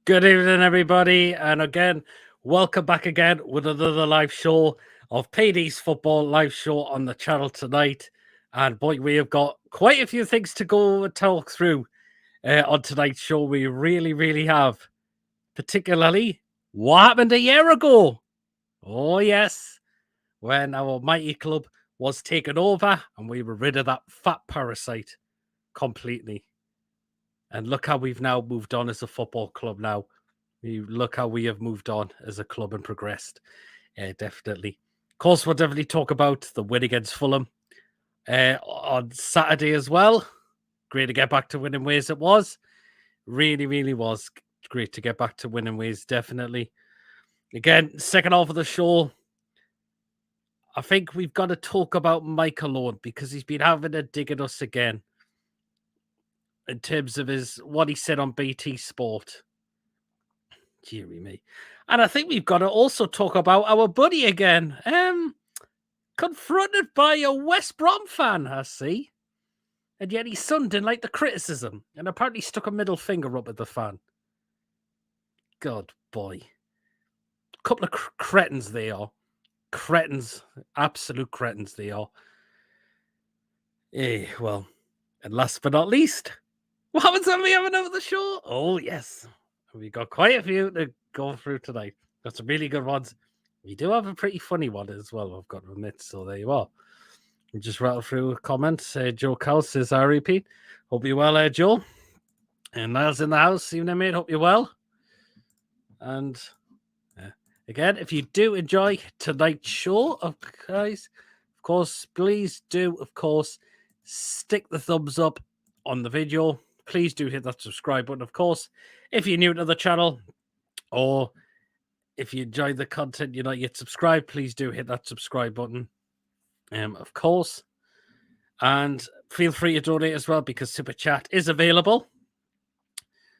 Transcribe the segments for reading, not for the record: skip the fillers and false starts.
Good evening, everybody. And again, welcome back again with another live show of PD's Football live show on the channel tonight. And boy, we have got quite a few things to go and talk through on tonight's show. We really have. Particularly, what happened a year ago? Oh, yes, when our mighty club was taken over and we were rid of that fat parasite completely. And look how we've now moved on as a football club now. Look how we have moved on as a club and progressed. Definitely. Of course, we'll definitely talk about the win against Fulham on Saturday as well. Great to get back to winning ways it was. Really was great to get back to winning ways, definitely. Again, second half of the show, I think we've got to talk about Mike Alone because he's been having a dig at us again in terms of what he said on BT Sport. Deary me. And I think we've got to also talk about our buddy again. Confronted by a West Brom fan, I see. And yet his son didn't like the criticism and apparently stuck a middle finger up at the fan. God, boy. Couple of cretins they are. Cretins. Absolute cretins they are. Well, and last but not least, what happens when we have another show? Oh, yes. We got quite a few to go through tonight. Got some really good ones. We do have a pretty funny one as well, I've got to admit. So there you are. We just rattle through comments. Joe Cow says, I repeat. Hope you're well, Joe. And Niles in the house. Evening, mate. Hope you're well. And again, if you do enjoy tonight's show, guys, of course, please do, of course, stick the thumbs up on the video. Please do hit that subscribe button, of course. If you're new to the channel or if you enjoy the content, you're not yet subscribed, please do hit that subscribe button, of course. And feel free to donate as well because Super Chat is available.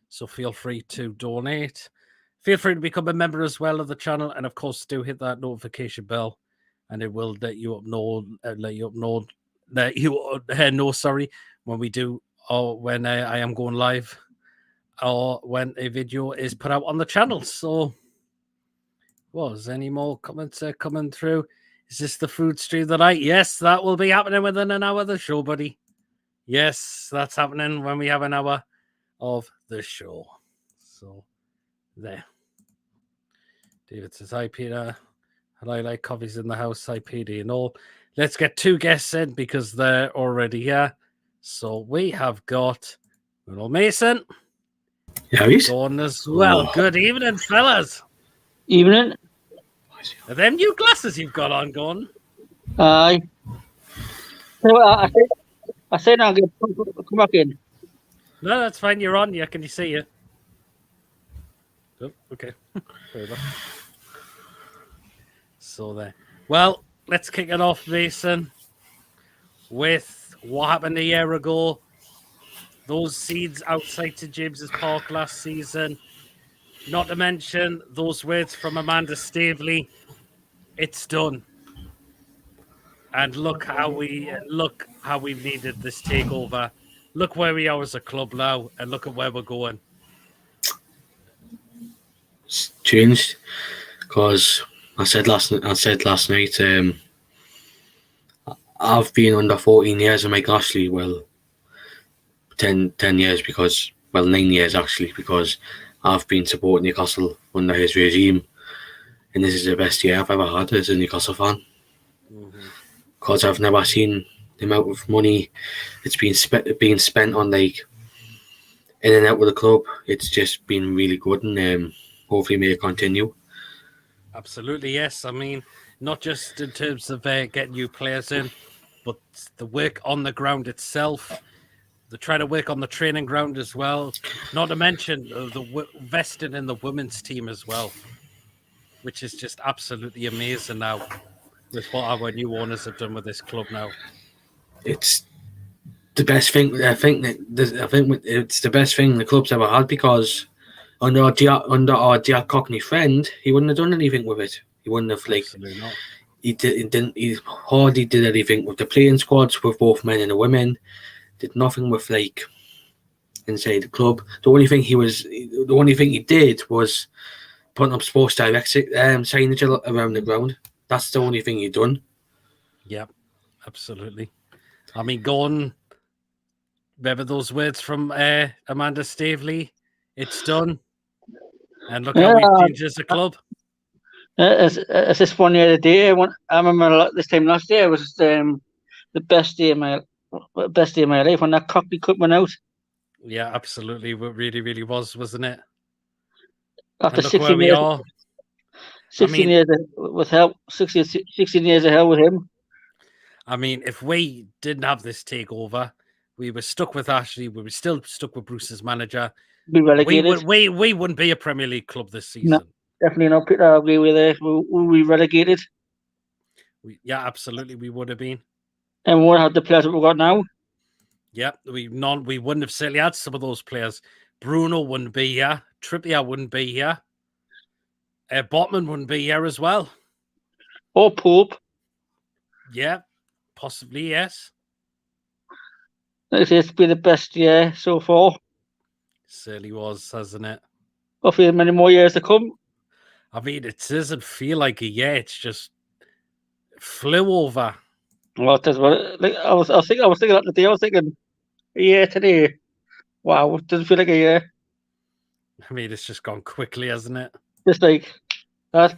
So feel free to donate. Feel free to become a member as well of the channel. And, of course, do hit that notification bell and it will let you know, when we do or when I am going live or when a video is put out on the channel. So, was any more comments coming through? Is this the food stream tonight? Yes, that will be happening within an hour of the show, buddy. Yes, that's happening when we have an hour of the show. So, there. David says, hi, Peter. I like coffees in the house. Hi, Peter and all. Let's get two guests in because they're already here. So, we have got Will Mason. Yeah, he's going as well. Oh. Good evening, fellas. Evening. Are them new glasses you've got on, Gordon? Aye. I said I'll come back in. No, that's fine. You're on. Yeah, can you see you? Oh, okay. Fair enough. So there. Well, let's kick it off, Mason, with what happened a year ago. Those seeds outside St. James's Park last season. Not to mention those words from Amanda Staveley. It's done. And look how we've needed this takeover. Look where we are as a club now, and look at where we're going. It's changed because I said last night. I've been under 14 years of Mike Ashley. Well, 10 years because 9 years actually because I've been supporting Newcastle under his regime, and this is the best year I've ever had as a Newcastle fan. Because I've never seen the amount of money it's been spent on in and out with the club. It's just been really good, and hopefully may it continue. Absolutely, yes. I mean, not just in terms of getting new players in, but the work on the ground itself. They try to work on the training ground as well. Not to mention the vesting in the women's team as well, which is just absolutely amazing now with what our new owners have done with this club now. It's the best thing. I think it's the best thing the club's ever had because under our dear Cockney friend, he wouldn't have done anything with it. He wouldn't have Absolutely not. He hardly did anything with the playing squads with both men and the women. Did nothing with inside the club. The only thing he did was putting up Sports Direct signage around the ground. That's the only thing he done. Yeah, absolutely. I mean, going. Remember those words from Amanda Stavely? It's done. And look how we've changed as a club. It's this one year day. I remember this time last year was the best day of my life when that Cockney Cup went out. Yeah, absolutely. It really, really was, wasn't it? After and look where 16 we years, are. 16 years with help, 16 years of hell with him. I mean, if we didn't have this takeover, we were stuck with Ashley. We were still stuck with Bruce as manager. Be relegated. We wouldn't be a Premier League club this season. No, definitely not. Peter, I agree with it. We'll be relegated. Yeah, absolutely, we would have been. And we won't have the players that we've got now. Yeah, we wouldn't have certainly had some of those players. Bruno wouldn't be here. Trippier wouldn't be here. Botman wouldn't be here as well. Or Pope. Yeah, possibly, yes. It's been the best year so far. Certainly was, hasn't it? Hopefully many more years to come. I mean, it doesn't feel like a year. It's just flew over. Well, it does. Like, I was thinking that today. I was thinking a year today. Wow, it doesn't feel like a year. I mean, it's just gone quickly, hasn't it? Just like that.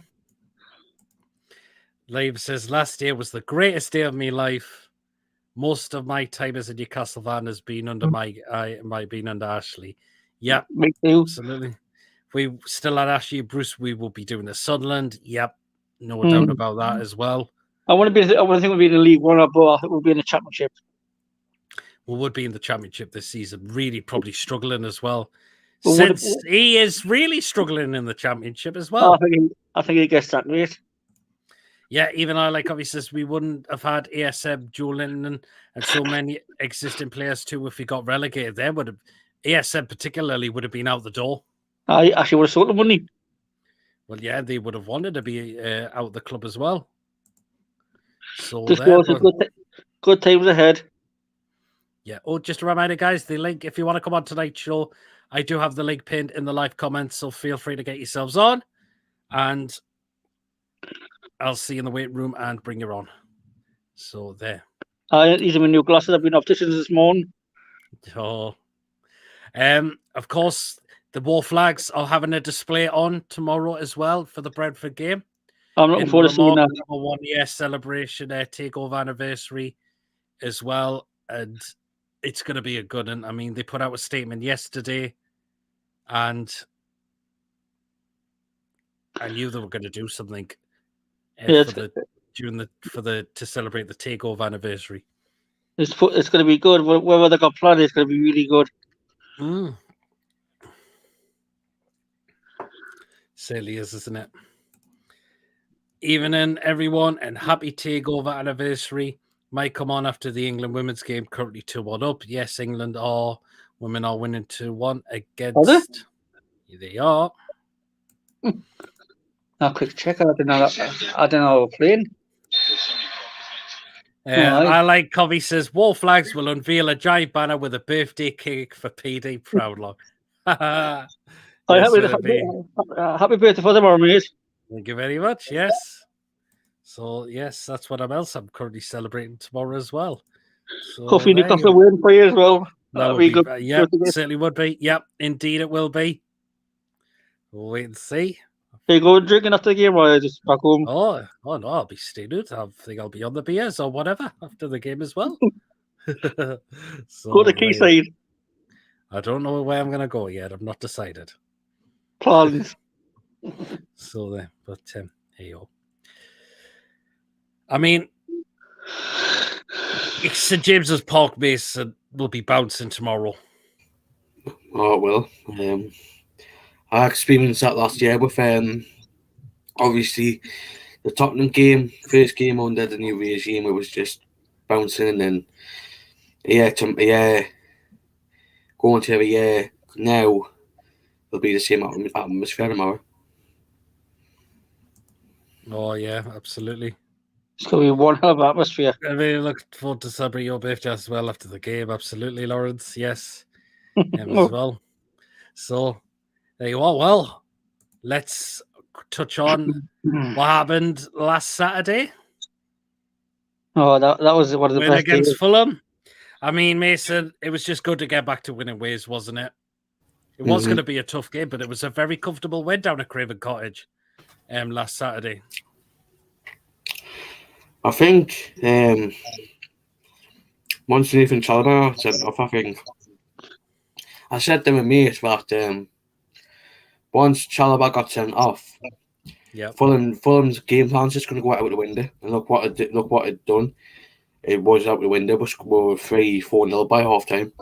Liam says, last year was the greatest day of my life. Most of my time as a Newcastle fan has been under been under Ashley. Yeah, me too. Absolutely. If we still had Ashley and Bruce, we will be doing the Sunderland. Yep, no doubt about that as well. I want to think we'll be in the League One, but I think we'll be in the Championship. We would be in the Championship this season. Really, probably struggling as well. But Since he is really struggling in the Championship as well. I think he gets that right. Yeah, even obviously says we wouldn't have had ASM, Julian, and so many existing players too if we got relegated. There would have ASM particularly would have been out the door. I actually would have sold the money. Well, yeah, they would have wanted to be out the club as well. So Just good times ahead. Yeah. Oh, just a reminder, guys, the link, if you want to come on tonight's show, I do have the link pinned in the live comments, so feel free to get yourselves on. And I'll see you in the waiting room and bring you on. So there. These are my new glasses. I've been opticians this morning. Oh. Of course, the War Flags are having a display on tomorrow as well for the Brentford game. I'm looking forward to seeing that. Number 1 year celebration, takeover anniversary as well. And it's going to be a good one. I mean, they put out a statement yesterday, and I knew they were going to do something to celebrate the takeover anniversary. It's going to be good. Whatever they got planned, it's going to be really good. Certainly is, isn't it? Evening, everyone, and happy takeover anniversary. Might come on after the England women's game, currently 2-1 up. Yes, women are winning 2-1 against. They are. Now, quick check. I don't know playing. I like Covey says War Flags will unveil a giant banner with a birthday cake for PD Proudlock. Happy birthday for tomorrow, mate. Thank you very much. Yes. So yes, that's what I'm currently celebrating tomorrow as well. So hopefully Newcastle win for you as well. That would be good. Yeah, certainly would be. Yep, indeed it will be. We'll wait and see. Are you going drinking after the game or just back home? Oh no, I'll be staying out. I think I'll be on the beers or whatever after the game as well. So, go to Quayside. I don't know where I'm going to go yet. I'm not decided. Plans. So there, but hey yo. I mean, St James's Park Mason will be bouncing tomorrow. Oh well, I experienced that last year with obviously the Tottenham game, first game under the new regime. It was just bouncing, and then going to a year now will be the same atmosphere tomorrow. Oh yeah, absolutely. It's going to be one hell of an atmosphere. I really look forward to celebrate your birthday as well after the game. Absolutely, Lawrence. Yes. as well. So there you are. Well, let's touch on what happened last Saturday. Oh, that was one of the Win best against days. Fulham. I mean, Mason, it was just good to get back to winning ways, wasn't it? It was going to be a tough game, but it was a very comfortable win down at Craven Cottage last Saturday. I think once Nathan Chalobah sent off, I said to my mates that once Chalobah got sent off, Fulham's game plan's just going to go out the window. And look what it done. It was out the window. We were 3-4-0 by half time.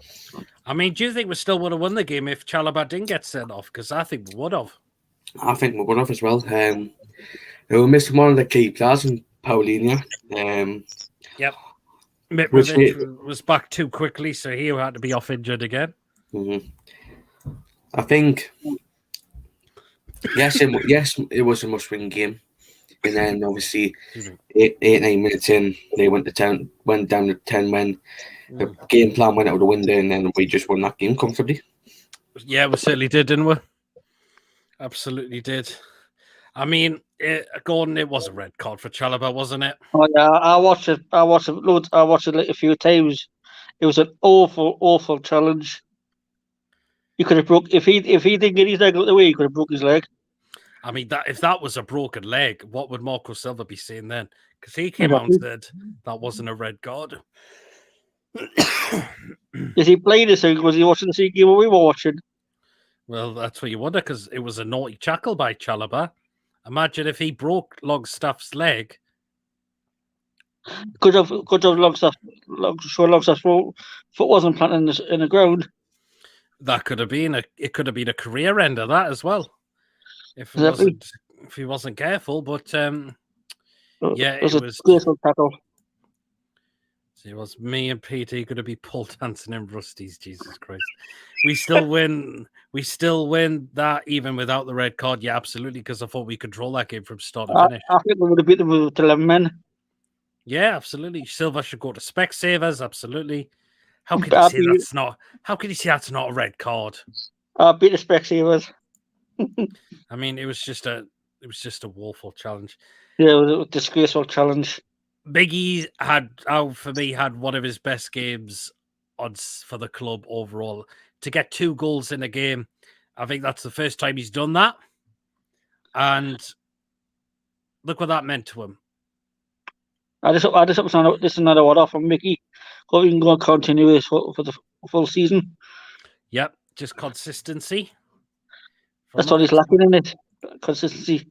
I mean, do you think we still would have won the game if Chalobah didn't get sent off? Because I think we would have. I think we would have as well. We missed one of the key players in Paulinho. Yep. Mitrovic was back too quickly, so he had to be off injured again. I think, yes, it was a must-win game. And then obviously 8-9 minutes in, they went down to 10 when the game plan went out the window, and then we just won that game comfortably. Yeah, we certainly did, didn't we? Absolutely did. I mean, Gordon, it was a red card for Chalobah, wasn't it? Oh yeah, I watched it a few times. It was an awful challenge. He could have broke if he didn't get his leg out the way, he could have broke his leg. I mean, if that was a broken leg, what would Marco Silva be saying then? Because he came out and said that wasn't a red card. Is he playing this thing? Was he watching the same game we were watching? Well, that's what you wonder, because it was a naughty tackle by Chalobah. Imagine if he broke Longstaff's leg. Could have Longstaff's foot wasn't planted in the ground. That could have been it could have been a career ender, that as well. If he wasn't careful, but yeah, it was a graceful tackle. It was me and PT going to be pole dancing in Rusty's. Jesus Christ, we still win. We still win that even without the red card. Yeah, absolutely, because I thought we controlled that game from start to finish. I think we would have beat them with 11 men. Yeah, absolutely. Silva should go to Specsavers. Absolutely. How can you say that's not? How can you say that's not a red card? Beat the Specsavers. I mean, it was just a woeful challenge. Yeah, it was a disgraceful challenge. Biggie had one of his best games for the club overall. To get 2 goals in a game, I think that's the first time he's done that. And look what that meant to him. I just hope this is another order from Mickey. Hope we can go and continue this for the full season. Yep, just consistency. That's all he's lacking in it. Consistency.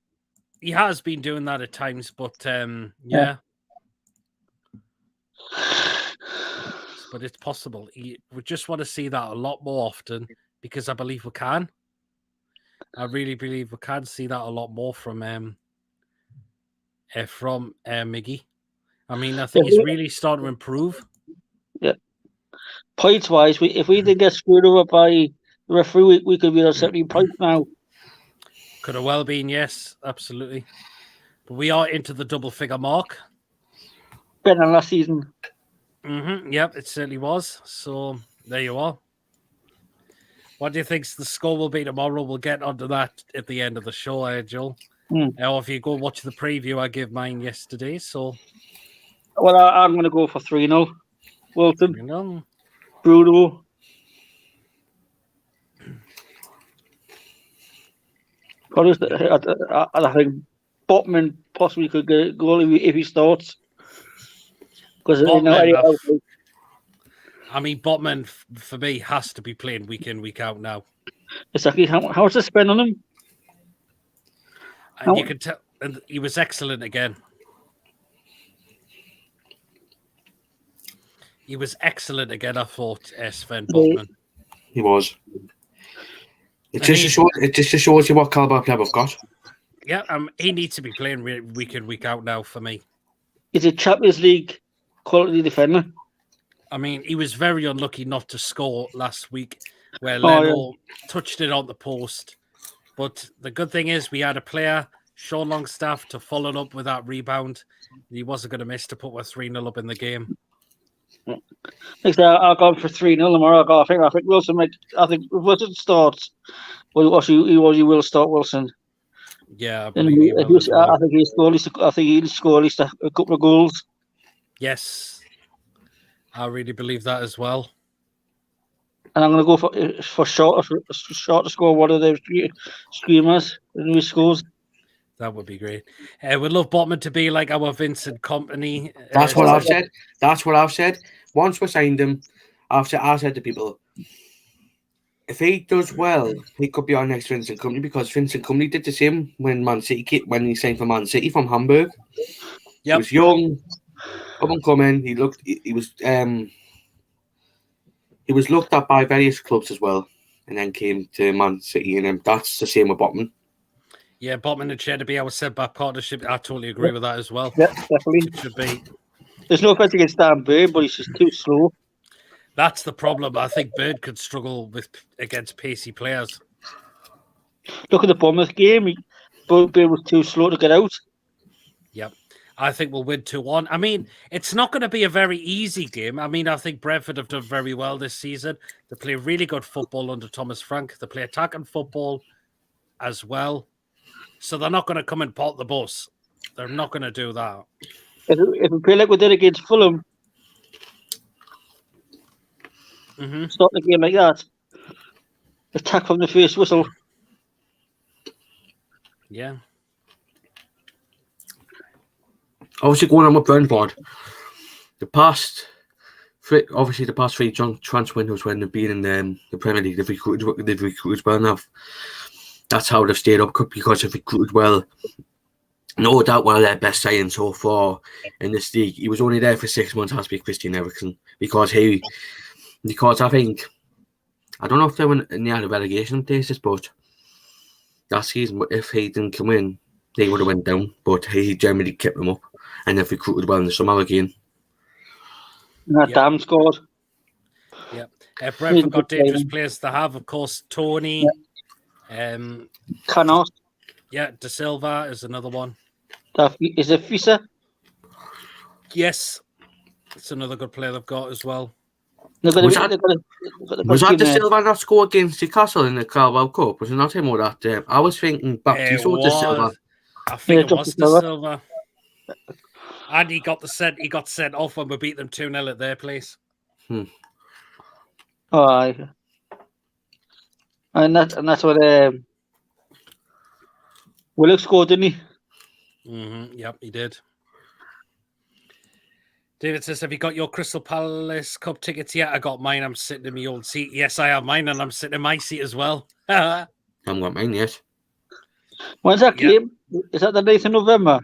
He has been doing that at times, but yeah. But it's possible. We just want to see that a lot more often, because I believe we can. I really believe we can see that a lot more from Miggy. I mean, I think he's really starting to improve. Yeah. Points wise, if we didn't get screwed over by the referee, we could be on 17 points now. Could have well been, yes, absolutely. But we are into the double figure mark. Better than last season. Yep, it certainly was. So there you are. What do you think the score will be tomorrow? We'll get onto that at the end of the show, Joel. Or if you go watch the preview, I gave mine yesterday. So, well, I'm going to go for 3-0. Wilton, Bruno. I think Botman possibly could get a goal if he starts. Because I mean, Botman for me has to be playing week in, week out now. Exactly. How much to spend on him? And you can tell, and he was excellent again. He was excellent again, I thought, Sven Botman. He was. It just shows you what caliber player we've got. Yeah, he needs to be playing week in, week out now for me. He's a Champions League quality defender. I mean, he was very unlucky not to score last week, where Leno touched it on the post. But the good thing is we had a player, Sean Longstaff, to follow up with that rebound. He wasn't going to miss to put us 3-0 up in the game. Next day, I'll go for 3-0 tomorrow. I think Wilson if Wilson starts, he will start Wilson. Yeah, I And believe he will as well. I think he'll score at least a couple of goals. Yes, I really believe that as well. And I'm going to go for short to score one of those screamers and he scores. That would be great. We'd love Botman to be like our Vincent Company. That's what I've said. That's what I've said. Once we signed him, I said to people, if he does well, he could be our next Vincent Company, because Vincent Company did the same when he signed for Man City from Hamburg. He was young, up and coming. He was looked at by various clubs as well, and then came to Man City, and that's the same with Botman. Yeah, Botman and Chair to be our centre-back partnership. I totally agree with that as well. Yeah, definitely. It should be. There's no offense against Dan Bird, but he's just too slow. That's the problem. I think Bird could struggle against pacey players. Look at the Bournemouth game. Bird was too slow to get out. Yep. I think we'll win 2-1. I mean, it's not going to be a very easy game. I mean, I think Brentford have done very well this season. They play really good football under Thomas Frank. They play attacking football as well. So they're not going to come and pot the bus. They're not going to do that. If we play like we did against Fulham, start the game like that, attack from the first whistle. Yeah. Obviously, going on with Brentford, the past three transfer windows when they've been in the Premier League, they've recruited well enough. That's how they've stayed up, because they've recruited well. No doubt one of their best signings so far in this league. He was only there for 6 months, has to be Christian Eriksen, because I think, I don't know if they were in the relegation places, but that season, if he didn't come in, they would have went down. But he generally kept them up, and they've recruited well in the summer again. And Dam scored. Yep. Brentford got dangerous players to have, of course. Tony. Canos. Yeah, De Silva is another one. Is it Fisa? Yes. It's another good player they've got as well. Was that De Silva that scored against Newcastle in the Carabao Cup? Was it not him or that? I was thinking Baptiste or De Silva. I think it was De Silva. And he got sent off when we beat them 2-0 at their place. Oh, and that's what Willock scored, didn't he? Yep, he did. David says, have you got your Crystal Palace Cup tickets yet? I got mine. I'm sitting in my old seat. Yes, I have mine, and I'm sitting in my seat as well. I haven't got mine yet. When's that game? Is that the 9th of November?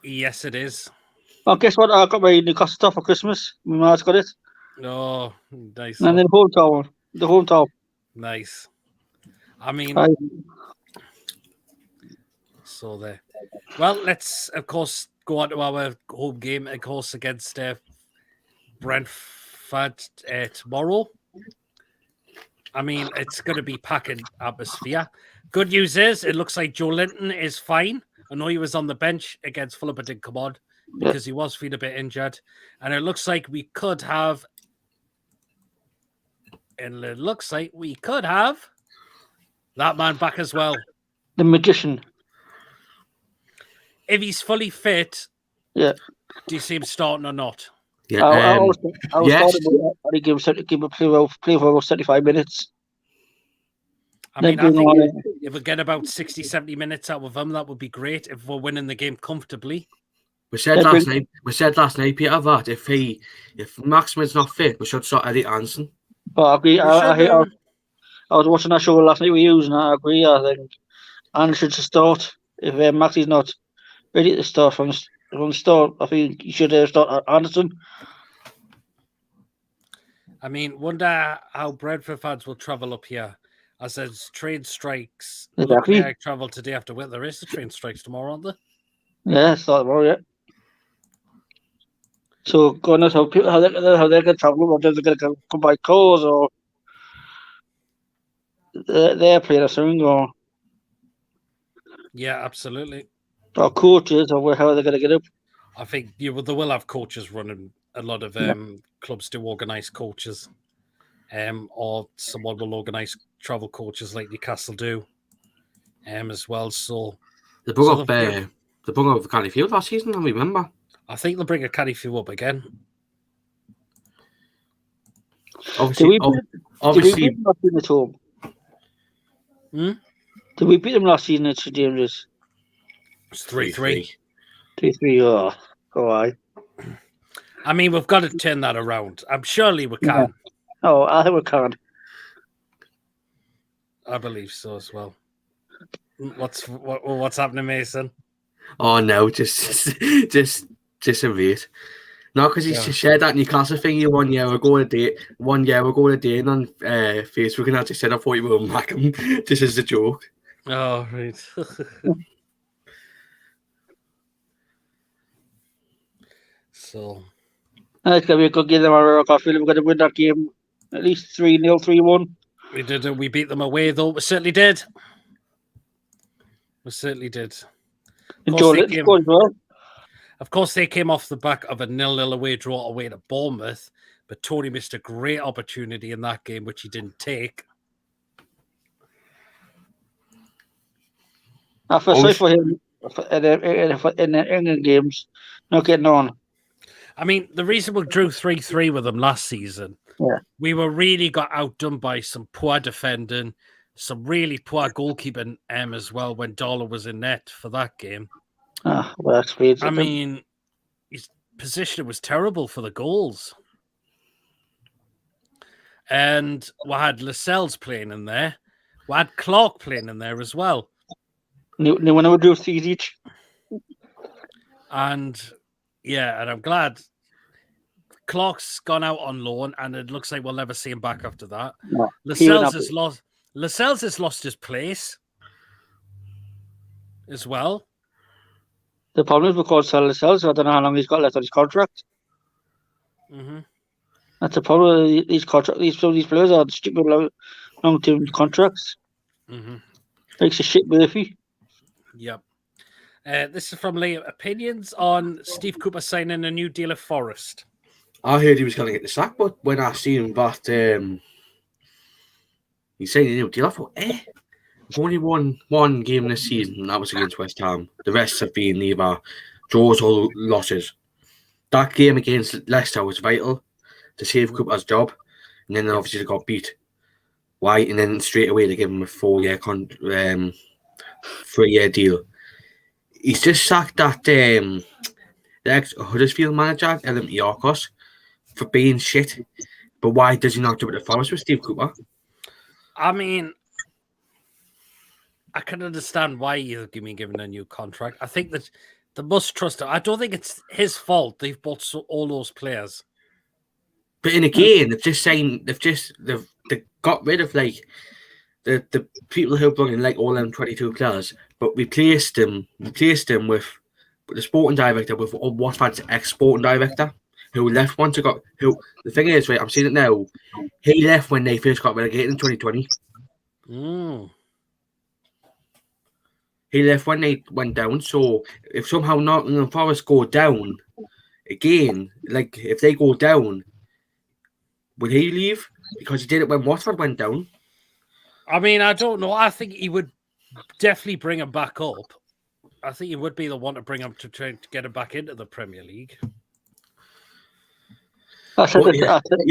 Yes, it is. Oh, guess what? I got my Newcastle stuff for Christmas. My mom's got it. Oh, nice. And then the hometown. Nice. I mean, so there. Well, let's, of course, go on to our home game, of course, against Brentford tomorrow. I mean, it's going to be packing atmosphere. Good news is, it looks like Joe Linton is fine. I know he was on the bench against Fulham, but didn't come on because he was feeling a bit injured. And it looks like we could have that man back as well. The magician. If he's fully fit, do you see him starting or not? Yeah, I was starting to play for about 75 minutes. I mean, I think if we get about 60, 70 minutes out of him, that would be great if we're winning the game comfortably. We said last night, Peter, that if Maximin's not fit, we should start Eddie Anderson. Oh, I agree. I was watching that show last night with you, and I agree. I think Anderson should start. If Maxi's not ready to start from the start, I think you should start Anderson. I mean, wonder how Brentford fans will travel up here. As there's train strikes. Exactly. I travel today after work. There is the train strikes tomorrow, aren't there? Yeah, it's not tomorrow yet. So, God knows how they're going to travel, whether they're going to come by cars or they're playing or something, or yeah, absolutely. Or coaches, or how they're going to get up. I think they will have coaches running a lot of clubs do organise coaches, or someone will organise travel coaches like Newcastle do, as well. So They brought up Cannyfield last season, I remember. I think they'll bring a Cannyfield up again. Obviously, did we beat them last season at home? Did we beat them last season at St James's? It's 3-3. 3-3. Oh, aye. I mean, we've got to turn that around. I'm surely we can. Yeah. Oh, I think we can. I believe so as well. What's happening, Mason? Oh no, just a rate. No, because he's just shared that Newcastle thing 1 year ago a day. 1 year ago a day on Facebook, and I just said I thought you were whack him just as a joke. Oh right. So it's gonna be a good game tomorrow. I feel we're gonna win that game at least 3-0, 3-1. We did. We beat them away, though. We certainly did. We certainly did. Of course, they came off the back of a 0-0 away draw away to Bournemouth, but Tony missed a great opportunity in that game, which he didn't take. I feel sorry for him in the England games, not getting on. I mean, the reason we drew 3-3 with them last season, we were really got outdone by some poor defending, some really poor goalkeeping as well when Dollar was in net for that game. I mean, his position was terrible for the goals. And we had Lascelles playing in there. We had Clark playing in there as well. They want to do 3 each. And I'm glad Clark's gone out on loan, and it looks like we'll never see him back after that. No, Lascelles has lost his place as well. The problem is because Lascelles, I don't know how long he's got left on his contract. Mm-hmm. That's the problem. These players are stupid long-term contracts. Mm-hmm. Makes a shit Murphy. Yep. This is from Liam. Opinions on Steve Cooper signing a new deal at Forest? I heard he was going to get the sack, but when I seen that he signed a new deal, I thought, We've only won one game this season, and that was against West Ham. The rest have been either draws or losses. That game against Leicester was vital to save Cooper's job, and then obviously they got beat. Why? And then straight away they gave him a 3-year deal. He's just sacked that the ex-Huddersfield manager, Olympiacos, for being shit. But why does he not do it at Forest with Steve Cooper? I mean, I can understand why you're giving a new contract. I think that they must trust him. I don't think it's his fault they've bought all those players. But in again, they've got rid of like the people who brought in like all them 22 players, but replaced them with the sporting director with Watford's ex-sporting director who left once it got who. The thing is, right, I'm seeing it now. He left when they first got relegated in 2020. He left when they went down. So if somehow Nottingham Forest go down again, like if they go down, would he leave? Because he did it when Watford went down. I mean, I don't know. I think he would definitely bring him back up. I think he would be the one to bring him to try to get him back into the Premier League. He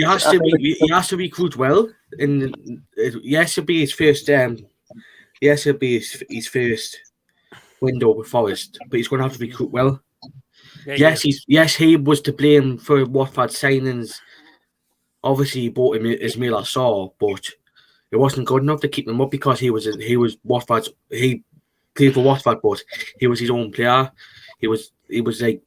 has to recruit well, and yes, it'll be his first. It'll be his first window with Forest, but he's going to have to recruit well. He was to blame for Watford signings. Obviously, he bought him Ismail Assar, but it wasn't good enough to keep him up because he was Watford's. He played for Watford, but he was his own player. He was like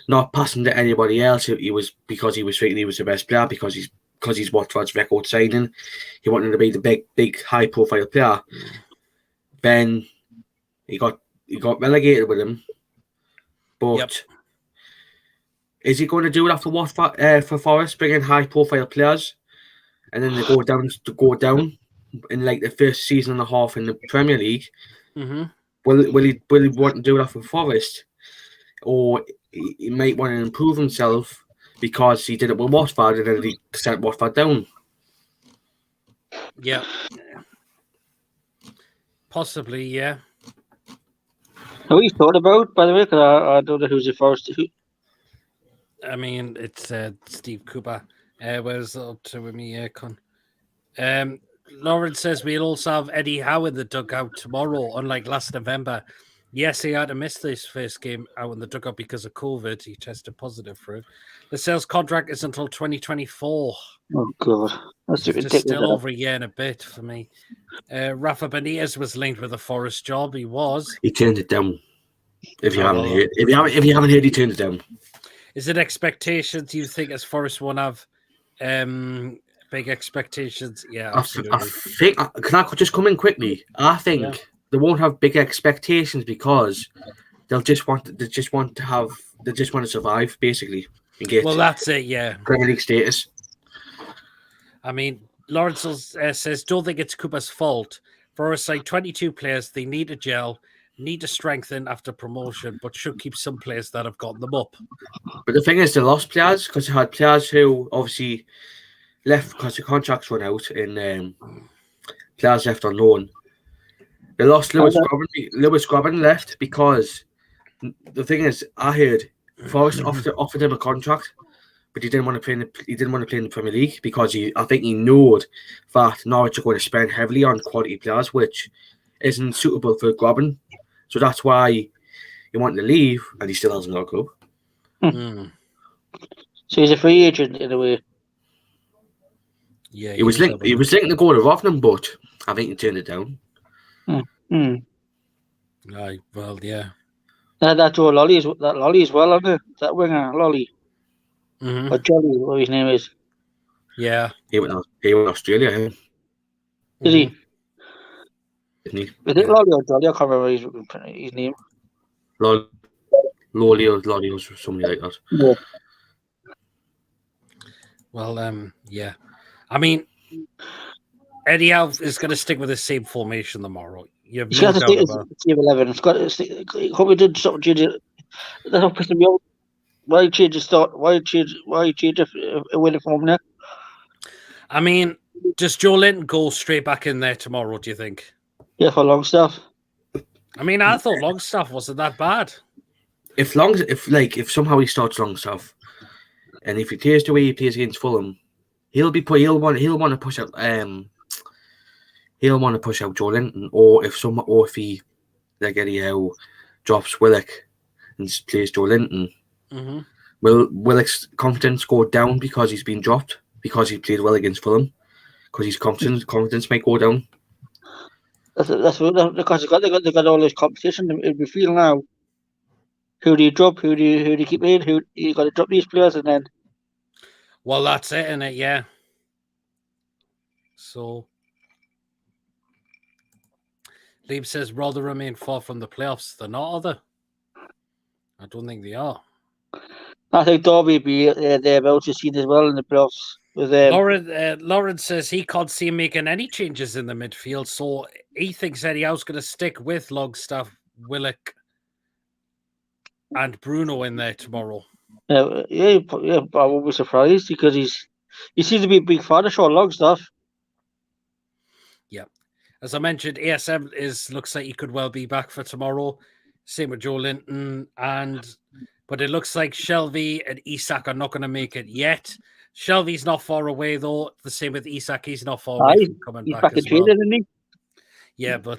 not passing to anybody else. He was because he was thinking he was the best player because he's Watford's record signing. He wanted to be the big high profile player. Then he got relegated with him. But is he going to do that for Watford for Forest, bringing high profile players, and then they go down in like the first season and a half in the Premier League? Mm-hmm. Will he want to do that for Forest, or he might want to improve himself because he did it with Watford and then he sent Watford down. Yeah. Possibly, yeah. Who he's thought about, by the way, because I don't know who's the first. I mean, it's Steve Cooper. Where's the up to with me, Con? Lauren says we'll also have Eddie Howe in the dugout tomorrow, unlike last November. Yes, he had to miss this first game out in the dugout because of COVID. He tested positive for it. The sales contract is until 2024. Oh, God. That's ridiculous. Still over a year and a bit for me. Rafa Benitez was linked with a Forest job. He was. He turned it down. If you haven't heard, if you haven't heard, he turned it down. Is it expectations? Do you think as Forest won't have big expectations? Yeah, absolutely. I think. Can I just come in quickly? I think they won't have big expectations because they just want to survive basically and get. Well, that's it. Yeah, Premier League status. I mean, Lawrence says, don't think it's Cooper's fault. Forest side 22 players. They need a gel, need to strengthen after promotion, but should keep some players that have gotten them up. But the thing is, they lost players because they had players who obviously left because the contracts run out and players left on loan. They lost Lewis Grobban. Lewis Grobban left because the thing is, I heard Forest offered him a contract, but he didn't want to play in the Premier League because I think he knew that Norwich are going to spend heavily on quality players, which isn't suitable for Grobban. So that's why he wanted to leave, and he still hasn't got a club. So he's a free agent in a way. Yeah, he was linked to go to Rotherham, but I think he turned it down. Aye, well, yeah. That Joe Lolly as well, isn't it? That winger Lolly. Or Jolly, what his name is. Yeah. He went to Australia, yeah. Did he? Didn't he? Is it Lolly or Jolly? I can't remember his name. Lolly or something like that. Yeah. Well, yeah. I mean, Eddie Howe is going to stick with the same formation tomorrow. You have no doubt about it. Team 11. It's got to hope he did something change it. That's what pissed me off. Why change the start? Why change a winning form there? I mean, does Joe Linton go straight back in there tomorrow, do you think? Yeah, for Longstaff. I mean, I thought Longstaff wasn't that bad. If somehow he starts Longstaff, and if he plays the way he plays against Fulham, he'll want to push out Joe Linton, or if he like Eddie Howe drops Willock and plays Joe Linton, will Willock's confidence go down because he's been dropped because he played well against Fulham? Because his confidence might go down. That's because they got all this competition in the field now. Who do you drop? Who do you keep in? Who you got to drop these players and then? Well, that's it, isn't it? Yeah. So, Liam says rather remain far from the playoffs. They're not, are they? I don't think they are. I think Derby will be thereabouts as seen as well in the playoffs. Lauren says he can't see him making any changes in the midfield, so he thinks Eddie Howe's going to stick with Longstaff, Willock, and Bruno in there tomorrow. Yeah, I won't be surprised because he seems to be a big fan of Sean Longstaff. Yeah, as I mentioned, ASM looks like he could well be back for tomorrow. Same with Joe Linton, but it looks like Shelby and Isak are not going to make it yet. Shelby's not far away though. The same with Isak; he's not far away from coming back as well. Isn't he? Yeah, but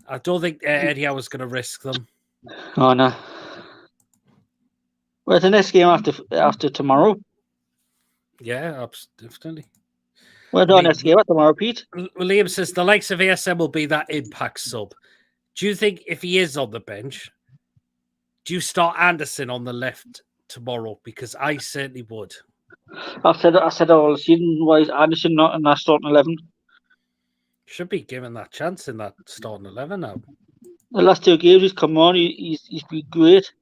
I don't think Eddie Howe is going to risk them. Oh no. Well, the next game after tomorrow. Yeah, definitely. Well, the next game tomorrow, Pete. Liam says the likes of ASM will be that impact sub. Do you think if he is on the bench, do you start Anderson on the left tomorrow? Because I certainly would. I said all season. Why is Anderson not in that starting 11? Should be given that chance in that starting 11 now. The last two games he's come on. He's been great.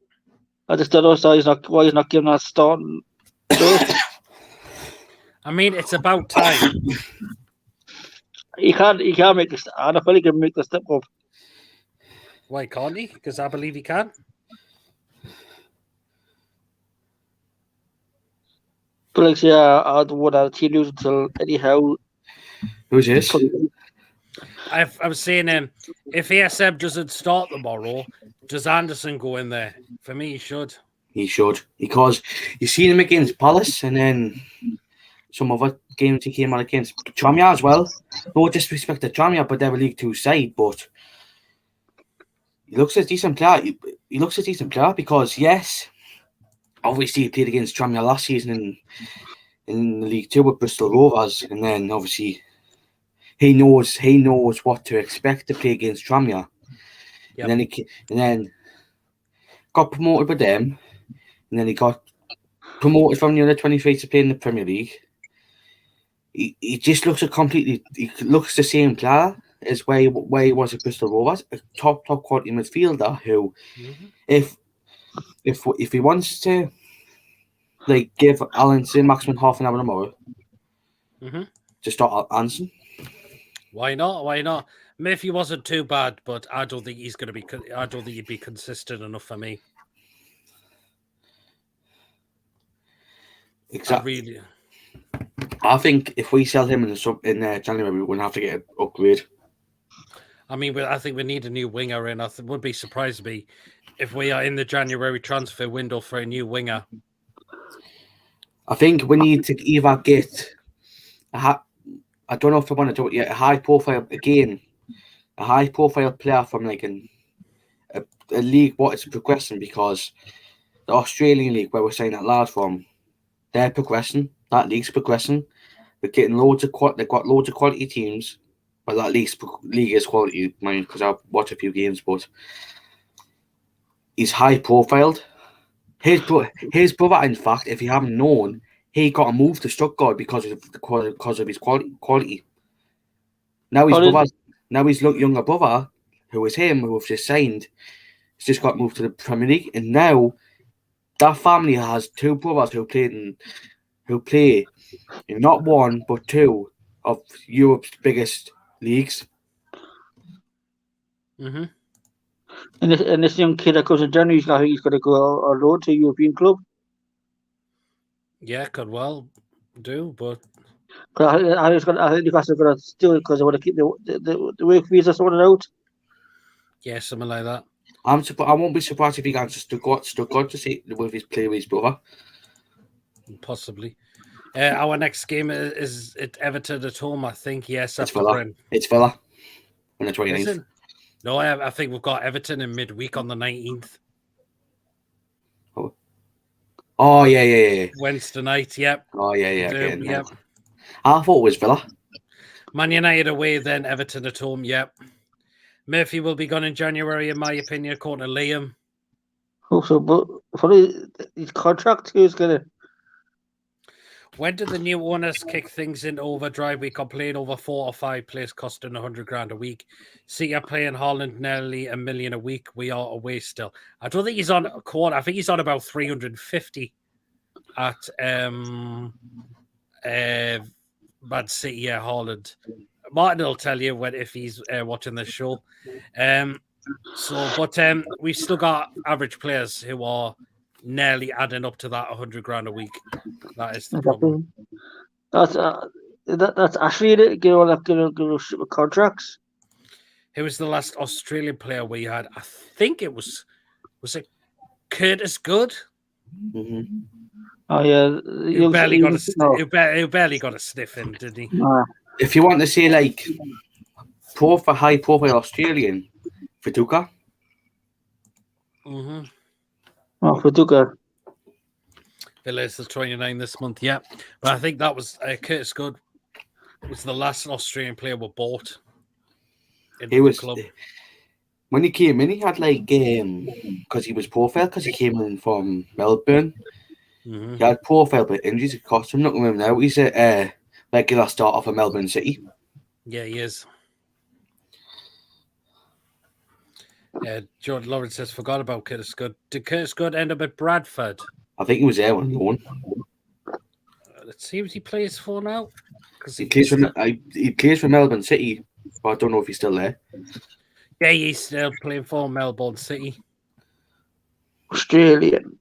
I just don't know why he's not given that starting. I mean, it's about time. He can't make this. I don't think he can make the step up. Why can't he? Because I believe he can. But like, yeah, I don't want to team news until anyhow. Who's this? I was saying, if ASM doesn't start tomorrow, does Anderson go in there? For me, he should. He should, because you seen him against Palace, and then some other games he came out against Tranmere as well. No disrespect to Tranmere, but they're a League Two side. But he looks a decent player. He looks a decent player because yes, obviously he played against Tranmere last season in the League Two with Bristol Rovers, and then obviously he knows what to expect to play against Tranmere. Yep. And then got promoted with them, and then he got promoted from the under 23 to play in the Premier League. He just looks he looks the same player as where he was at Bristol Rovers, a top quality midfielder who, if he wants to, like, give Alan Saint-Maximin half an hour tomorrow to start Anderson. Why not? Why not? Murphy wasn't too bad, but I don't think he's going to be. I don't think he'd be consistent enough for me. Exactly. I think if we sell him in January, we're going to have to get an upgrade. I mean, I think we need a new winger in. I would be surprised to me if we are in the January transfer window for a new winger. I think we need to either get I don't know if I want to do it yet. A high profile player from like a league what is progressing, because the Australian league where we're saying that lads from, they're progressing. That league's progressing. They're getting they've got loads of quality teams. Well, at least league is quality, mind, because I've watched a few games, but he's high profiled. His brother, in fact, if you haven't known, he got a move to Stuttgart because of his quality. Now his younger brother, who is him, who we've just signed, has just got moved to the Premier League, and now that family has two brothers who play in not one but two of Europe's biggest leagues. And this young kid that goes in January, I think he's going to go on loan to a European club. Yeah, could well do, but I think Newcastle are going to steal it because they want to keep the work visa sorted out. Yeah, something like that. I won't be surprised if he gets Stuttgart to see with his brother. Possibly. Our next game is at Everton at home, I think. Yes, it's Villa on the 29th. No, I think we've got Everton in midweek on the 19th. Oh yeah. Wednesday night, yep. Oh yeah. Yep. I thought it was Villa. Man United away, then Everton at home, yep. Murphy will be gone in January, in my opinion, according to Liam. Also, but for his contract, who's going to... When did the new owners kick things into overdrive? We complain over 4 or 5 players costing $100,000 a week. See, you're playing Holland nearly $1 million a week. We are away still. I don't think he's on a quarter. I think he's on about 350 at Man City, Holland. Martin will tell you if he's watching this show. But we've still got average players who are nearly adding up to that $100,000 a week. That is the problem. That's actually going to ship with contracts. Who was the last Australian player we had? I think it was it Curtis Good? Mm-hmm. Oh yeah, who barely got a sniff in, didn't he? If you want to say like high profile Australian, Viduka. Mm-hmm. Oh, Viduka. Villa's the 29 this month, yeah. But I think that was Curtis Good was the last Australian player we bought. He was club. When he came in, he had like because he was profile because he came in from Melbourne. Mm-hmm. He had profile, but injuries had cost him. Look at him now; he's a regular starter for Melbourne City. Yeah, he is. Jordan Lawrence says, forgot about Curtis Good. Did Curtis Good end up at Bradford? I think he was there on loan. Let's see what he plays for now. He plays for Melbourne City, but I don't know if he's still there. Yeah, he's still playing for Melbourne City. Australian.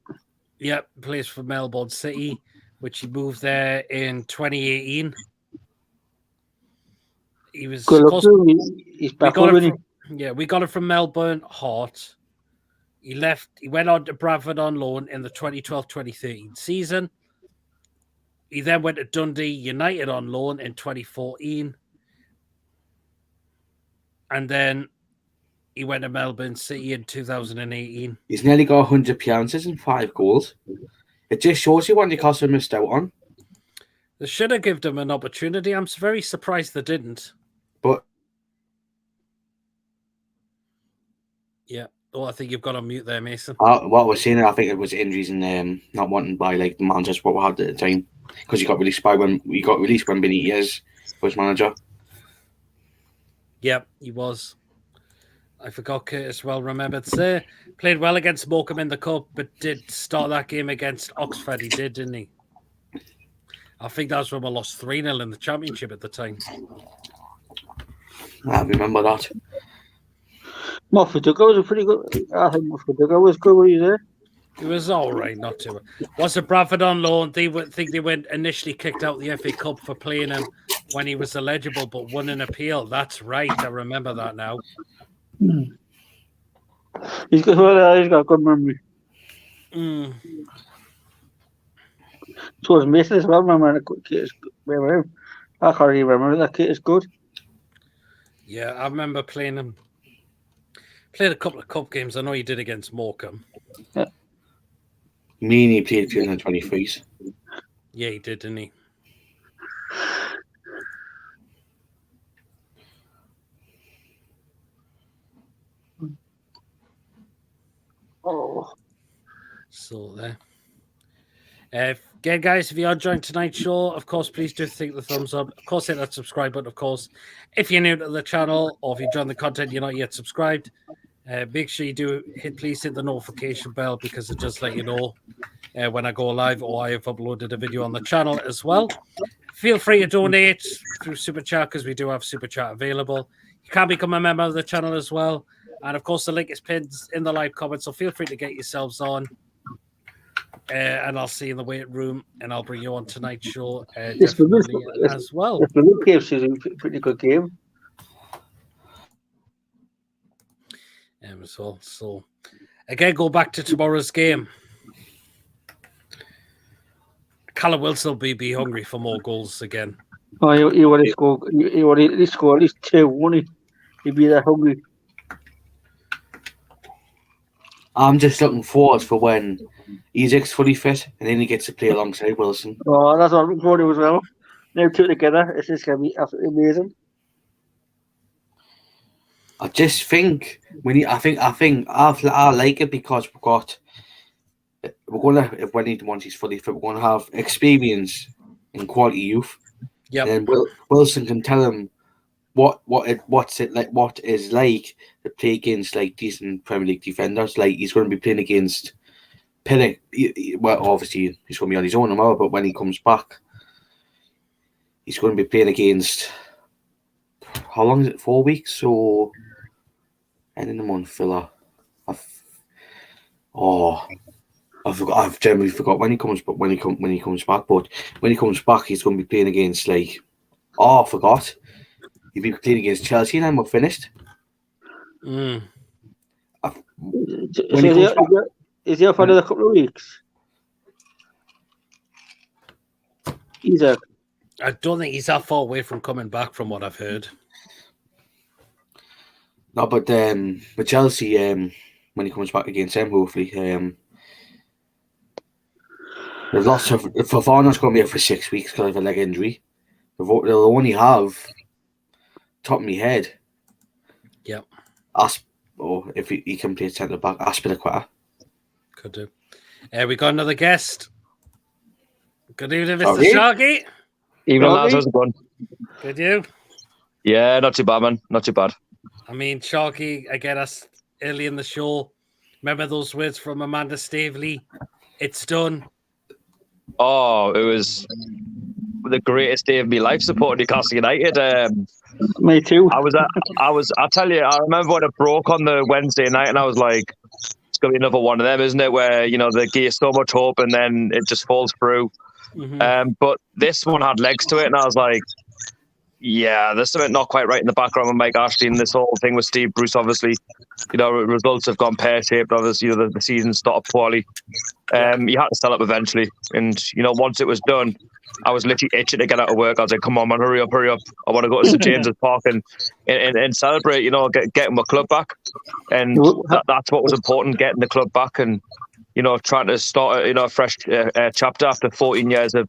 Yep, plays for Melbourne City. which he moved there in 2018. He was, Good of luck course, to him. He's we back got up, it isn't from, we got it from Melbourne Heart. He went on to Bradford on loan in the 2012-2013 season. He then went to Dundee United on loan in 2014. And then he went to Melbourne City in 2018. He's nearly got 100 appearances and 5 goals. It just shows you what Newcastle missed out on. They should have given him an opportunity. I'm very surprised they didn't. But yeah. Oh, I think you've got on mute there, Mason. what we're seeing, I think it was injuries and not wanting by like the managers what we had at the time, because he got released when Benitez was manager. Yep, he was. I forgot Curtis well remembered. Sir played well against Morecambe in the cup, but did start that game against Oxford. He did, didn't he? I think that's when we lost 3-0 in the championship at the time. I remember that. Moffat was a pretty good. I think Moffat was good when he was there. It was all right, not too. Was it Bradford on loan? They went initially kicked out the FA Cup for playing him when he was eligible, but won an appeal. That's right. I remember that now. He's got good memory. So was Mason as well. Remember him? I can't even remember that kid is good. Yeah, I remember playing him. Played a couple of cup games. I know he did against Morecambe. Yeah. Meany played 223s. Yeah, he did, didn't he? Oh. So there. Again, guys, if you are enjoying tonight's show, of course, please do think the thumbs up. Of course, hit that subscribe button, of course. If you're new to the channel or if you enjoy the content, you're not yet subscribed, make sure you do please hit the notification bell, because it does let you know when I go live or I have uploaded a video on the channel as well. Feel free to donate through Super Chat, because we do have Super Chat available. You can become a member of the channel as well. And, of course, the link is pinned in the live comments, so feel free to get yourselves on. And I'll see you in the weight room, and I'll bring you on tonight's show definitely as well. The Blue Caves is a pretty good game. So again, go back to tomorrow's game. Callum Wilson will be hungry for more goals again. Oh, he want to score. He want to score at least 2, won't he? He'd be that hungry. I'm just looking forward for when Isaac's fully fit and then he gets to play alongside Wilson. Oh, that's what I'm looking forward to as well. Now two together, it's just going to be absolutely amazing. I just think I like it because once he's fully fit, we're gonna have experience in quality youth. Yeah. And Wilson can tell him what is like to play against like decent Premier League defenders. Like he's going to be playing against Pinnock. Well, obviously he's going to be on his own tomorrow, but when he comes back, he's going to be playing against. How long is it? 4 weeks or end in the month, Villa. I've generally forgot when he comes, but when he comes back, he's going to be playing against like. Oh, I forgot. He'll be playing against Chelsea, and then we're finished. Is he off another couple of weeks? I don't think he's that far away from coming back, from what I've heard. No, but with Chelsea, when he comes back against them, hopefully, there's lots of Fofana's going to be out for 6 weeks because of a leg injury. They'll only have, top of my head, yeah. If he can play centre back, Aspilicueta. Could do. We got another guest. Good evening, Mr. Sharky. Evening, lads. How's it going? Good, you? Yeah, not too bad, man. Not too bad. I mean, Sharky, again, us early in the show. Remember those words from Amanda Staveley? It's done. Oh, it was the greatest day of my life supporting Newcastle United. Me too. I tell you, I remember when it broke on the Wednesday night, and I was like, it's going to be another one of them, isn't it? Where, you know, they give so much hope and then it just falls through. But this one had legs to it, and I was like, yeah, there's something not quite right in the background with Mike Ashley and this whole thing with Steve Bruce. Obviously, results have gone pear-shaped. Obviously, the season started poorly. You had to sell up eventually, and once it was done, I was literally itching to get out of work. I was like, "Come on, man, hurry up! I want to go to St James's Park and celebrate. Getting my club back." And that's what was important: getting the club back, and trying to start a fresh chapter after 14 years of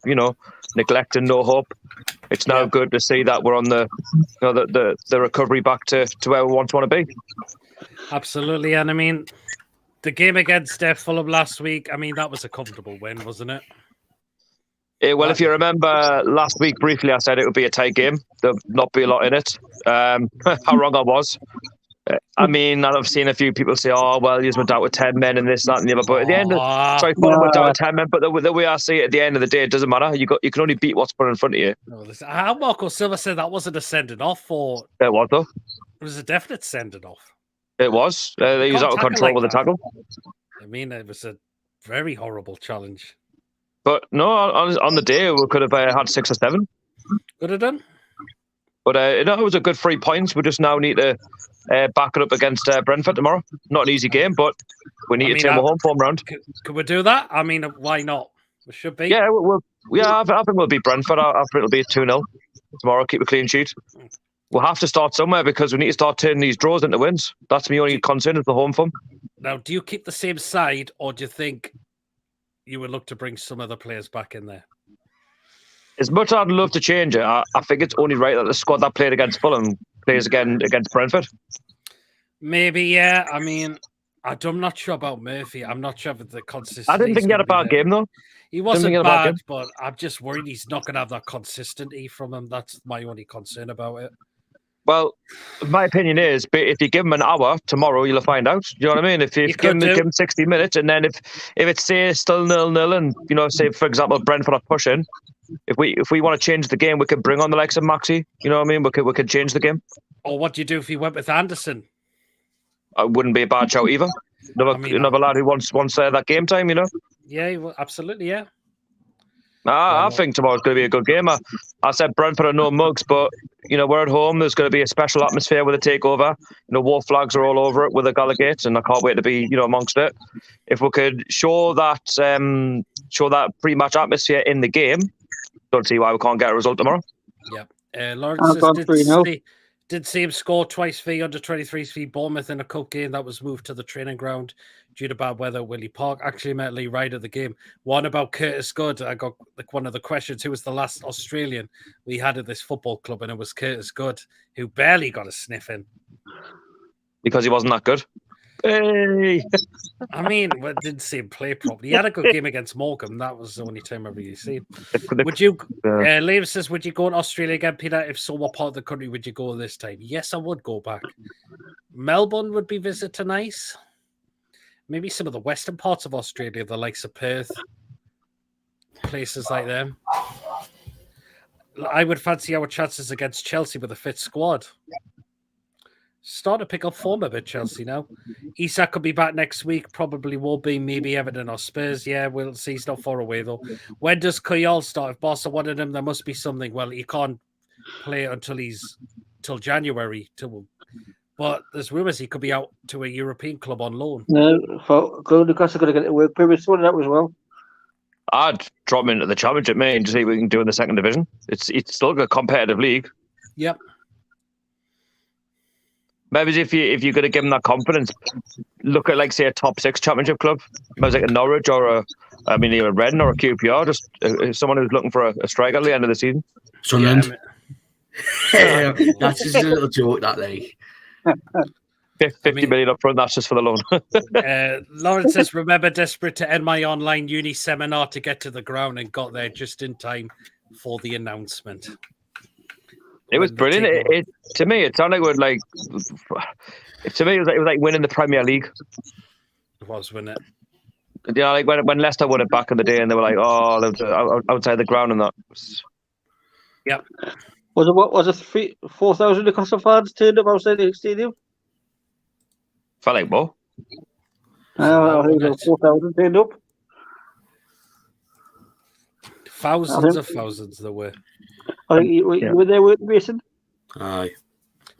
neglect and no hope. It's now good to see that we're on the recovery back to where we want to be. Absolutely, and I mean, the game against Fulham last week, I mean, that was a comfortable win, wasn't it? Well, if you remember last week, briefly, I said it would be a tight game. There'll not be a lot in it. How wrong I was. I mean, I've seen a few people say, "Oh, well, you went out with 10 men and this, that, and the other." But at the end, Fulham went out with 10 men. But the way I see it, at the end of the day, it doesn't matter. You can only beat what's put in front of you. No, how Marco Silva said that wasn't a sending off, or it was though. It was a definite sending off. It was. He was out of control with the tackle. I mean, it was a very horrible challenge. But no, on the day we could have had 6 or 7. Could have done. But it was a good 3 points. We just now need to back it up against Brentford tomorrow. Not an easy game, but we need to take a home form round. Could we do that? I mean, why not? We should be. Yeah, I think we'll beat Brentford. I think it'll be 2-0 tomorrow. Keep a clean sheet. We'll have to start somewhere because we need to start turning these draws into wins. That's my only concern is the home form. Now, do you keep the same side, or do you think you would look to bring some other players back in there? As much as I'd love to change it, I think it's only right that the squad that played against Fulham plays again against Brentford. Maybe, yeah. I mean, I'm not sure about Murphy. I'm not sure of the consistency. I didn't think he had a bad game, though. He wasn't bad, but I'm just worried he's not going to have that consistency from him. That's my only concern about it. Well, my opinion is, if you give him an hour tomorrow, you'll find out. You know what I mean? If you give him 60 minutes, and then if it's say still 0-0, and say for example Brentford are pushing, if we want to change the game, we can bring on the likes of Maxi. You know what I mean? We could change the game. Or what do you do if he went with Anderson? It wouldn't be a bad shout either. Another lad who wants that game time. Yeah, absolutely, yeah. I think tomorrow's going to be a good game. I said Brentford are no mugs, but we're at home. There's going to be a special atmosphere with a takeover. War flags are all over it with the Gallagate, and I can't wait to be amongst it. If we could show that pre-match atmosphere in the game, don't see why we can't get a result tomorrow. Yeah, Lawrence did see him score twice for under-23s for Bournemouth in a cup game that was moved to the training ground due to bad weather at Willie Park. Actually met Lee Wright of the game. One about Curtis Good. I got one of the questions. Who was the last Australian we had at this football club? And it was Curtis Good, who barely got a sniff in. Because he wasn't that good? Hey! I mean, we didn't see him play properly. He had a good game against Morecambe. That was the only time I've really seen. Would you, Liam says, would you go to Australia again, Peter? If so, what part of the country would you go this time? Yes, I would go back. Melbourne would be visitor nice. Maybe some of the western parts of Australia, the likes of Perth, places like them. I would fancy our chances against Chelsea with a fit squad. Start to pick up form a bit, Chelsea now. Isak could be back next week. Probably will be. Maybe Everton or Spurs. Yeah, we'll see. He's not far away, though. When does Kuyal start? If Barca wanted him, there must be something. Well, he can't play until January. But there's rumours he could be out to a European club on loan. No, Newcastle got to get it work. Previous one that as well. I'd drop him into the Championship, mate, and to see what we can do in the second division. It's still a competitive league. Yep. Maybe if you're going to give him that confidence, look at say a top 6 Championship club, maybe like a Norwich or either Reading or a QPR, just someone who's looking for a striker at the end of the season. Sunderland. Yeah, that's just a little joke, that like. 50 million up front, that's just for the loan. Lawrence says, remember desperate to end my online uni seminar to get to the ground and got there just in time for the announcement. It was brilliant. To me, it sounded like to me, it was like winning the Premier League. It was, wasn't it? Yeah, like when Leicester won it back in the day, and they were like, outside the ground and that. Yep. Was it 4,000 Newcastle fans turned up outside the stadium? Felt like more. I think 4,000 turned up. Thousands there were. I think you were there with Mason. Aye.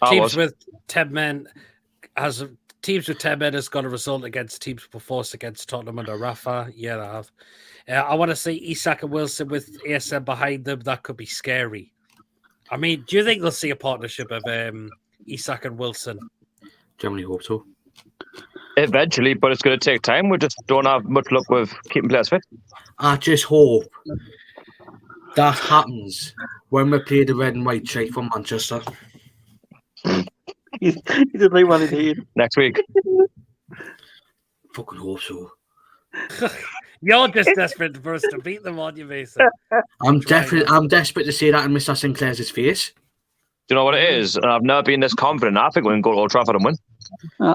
Teams with 10 men teams with 10 men has got a result against teams before us against Tottenham under Rafa. Yeah, I have. I want to say Isak and Wilson with ASM behind them. That could be scary. I mean, do you think they'll see a partnership of Isak and Wilson? Generally hope so. Eventually, but it's going to take time. We just don't have much luck with keeping players fit. I just hope that happens when we play the red and white shirt for Manchester. He's a right one indeed. Next week. Fucking hope so. You're just desperate for us to beat them, aren't you, Mason? I'm desperate to say that in Mr. Sinclair's face. Do you know what it is? I've never been this confident. I think we can go to Old Trafford and win.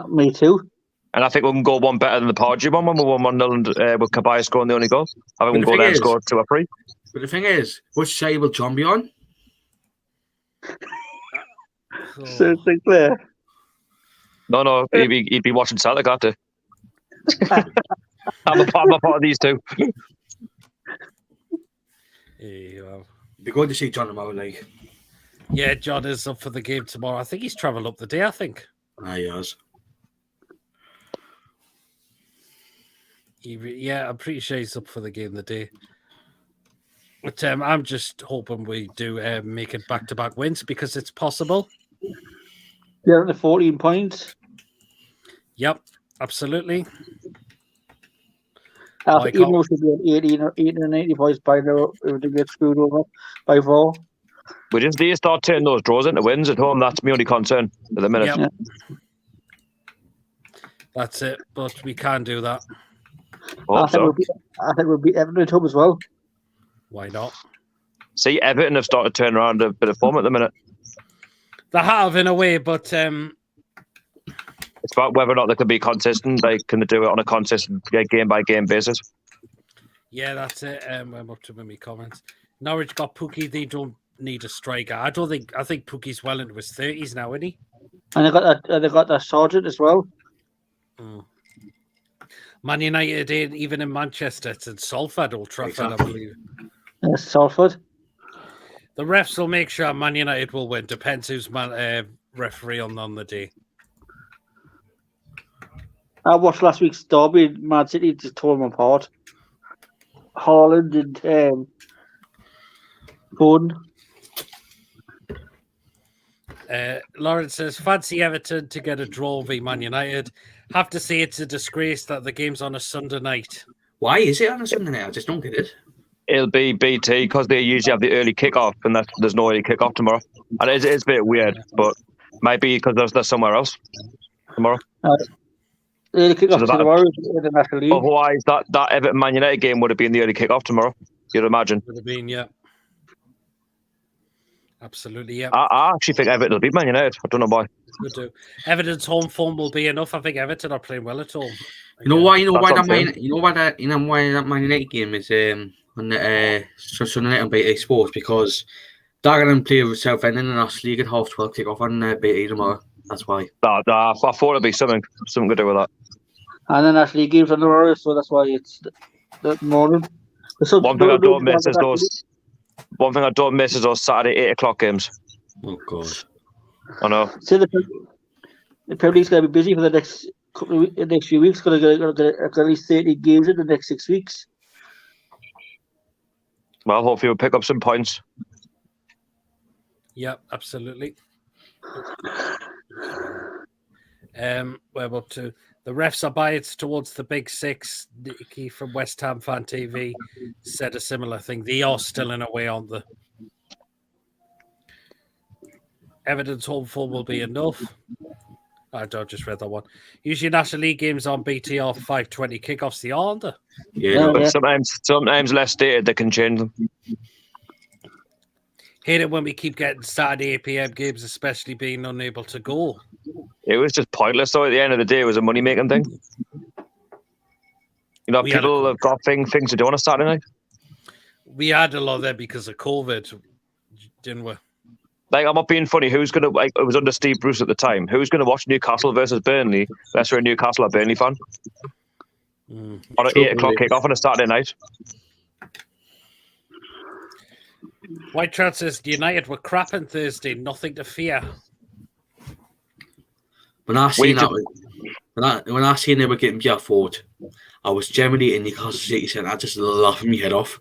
Me too. And I think we can go one better than the Pardew one when we won 1-0 with Cabaye scoring the only goal. I think we can go there and score 2 or 3. But the thing is, which side will John be on? So Sinclair. No, he'd be watching Celtic after. I'm a part of these two. You're going to see John tomorrow, like. Yeah, John is up for the game tomorrow. I think he's travelled up the day, I think. He has. Yeah, I'm pretty sure he's up for the game the day. But I'm just hoping we do make it back-to-back wins because it's possible. They're at the 14 points. Yep, absolutely. Even though should be at 18 and 80 points by now, if they get screwed over by 4. We just need to start turning those draws into wins at home. That's my only concern at the minute. Yep. That's it, but we can do that. I think we'll beat Everton at home as well. Why not? See, Everton have started turning around a bit of form at the minute. They have, in a way, but... It's about whether or not they can be consistent. They can do it on a consistent game-by-game basis. Yeah, that's it. I'm up to my comments. Norwich got Pookie. They don't need a striker. I think Pookie's well into his 30s now, isn't he? And they got that Sargent as well. Man United, even in Manchester, it's in Salford, Old Trafford, I believe. Salford. The refs will make sure Man United will win. Depends who's referee on the day. I watched last week's derby. Man City just tore them apart. Haaland and Foden. Lawrence says, fancy Everton to get a draw v Man United. Have to say it's a disgrace that the game's on a Sunday night. Why is it on a Sunday night? I just don't get it. It'll be BT because they usually have the early kick-off and there's no early kick-off tomorrow. And it's a bit weird, but might be because there's somewhere else tomorrow. The early kick-off tomorrow in the National League. Otherwise, that Everton Man United game would have been the early kick-off tomorrow, you'd imagine. Would have been, yeah. Absolutely, yeah. I actually think Everton will beat Man United. I don't know why. Would do. Everton's home form will be enough. I think Everton are playing well at home. You know why? That Man United game is on the Sunday night on BT Sports because Dagenham play with Southend in the National League at 12:30 kick off on BT tomorrow. That's why. I thought it'd be something to do with that. And the National League games on tomorrow, so that's why it's the morning. One thing I don't miss is those Saturday 8 o'clock games. Oh God. I know. So the Premier League's going to be busy for the next few weeks. Going to get at least 30 games in the next 6 weeks. Well, hopefully we'll pick up some points. Yep, absolutely. We're up to the refs are biased towards the Big Six. Nicky from West Ham Fan TV said a similar thing. They are still in a way on the Everton's home form will be enough. I just read that one. Usually National League games on BT are 5:20 kickoffs. They are, aren't they? Yeah, but sometimes less stated, they can change them. Hate it when we keep getting Saturday 8 p.m. games, especially being unable to go. It was just pointless, though. At the end of the day, it was a money-making thing. You know, people have got things to do on a Saturday night. We had a lot there because of COVID, didn't we? Like, I'm not being funny. Who's going to, like, it was under Steve Bruce at the time. Who's going to watch Newcastle versus Burnley unless you're a Newcastle or Burnley fan? On an 8 o'clock kickoff on a Saturday night. White Trout says United were crap on Thursday, nothing to fear. When I seen that, when I seen they were getting beat fought, I was generally in Newcastle City Centre. I just laughing my head off.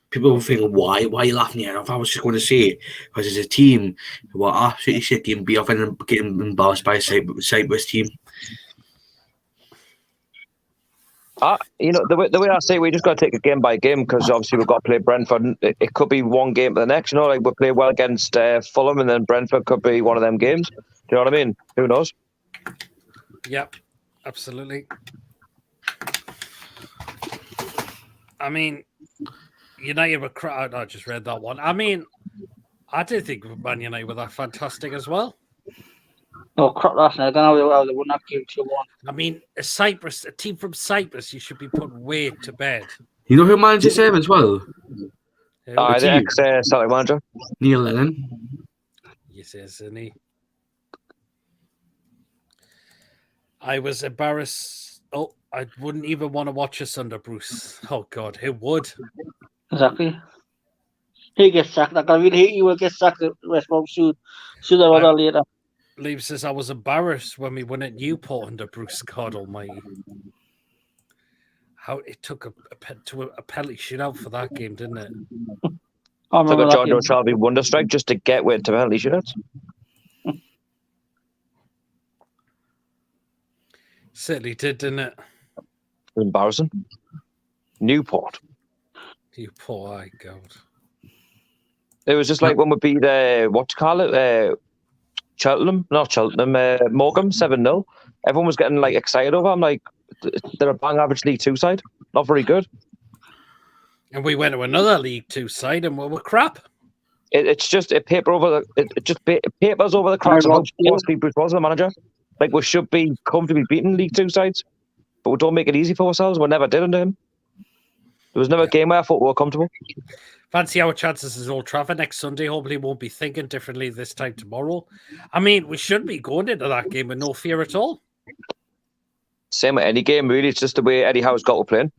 People were thinking, why are you laughing your head off? I was just going to say, because it's a team who are absolutely shit, getting beat off and getting embarrassed by a Cyprus team. The way I say it, we just got to take it game by game because obviously we've got to play Brentford. It could be one game to the next. Like we play well against Fulham, and then Brentford could be one of them games. Do you know what I mean? Who knows? Yep, absolutely. I mean, United were crap. I just read that one. I mean, I did think Man United were that fantastic as well. Oh, crap last night. I don't know how they wouldn't have given 2-1. I mean, a team from Cyprus, you should be put way to bed. You know who manages them as well? The ex-Celtic manager. Neil Lennon. Yes, isn't he? I was embarrassed. Oh, I wouldn't even want to watch us under Bruce. Oh, God, who would? Exactly. He gets sacked. He will get sacked the rest of soon. Sooner or later. Liam says, I was embarrassed when we won at Newport under Bruce, God almighty. How it took a penalty shootout for that game, didn't it? I took a John Joe Shelby wonder strike just to get with to penalty shootouts. Certainly did, didn't it? It was embarrassing. Newport. Newport, my God. It was just like when we beat, Morecambe 7-0. Everyone was getting like excited over. I'm like, they're a bang average League 2 side, not very good. And we went to another League 2 side and we were crap. It papers over the cracks of how poor Steve Bruce was the manager. Like we should be comfortably beating League 2 sides, but we don't make it easy for ourselves. We never did under him. There was never a game where I thought we were comfortable. Fancy our chances at Old Trafford next Sunday. Hopefully, won't be thinking differently this time tomorrow. I mean, we should be going into that game with no fear at all. Same with any game, really. It's just the way Eddie Howe's got to play.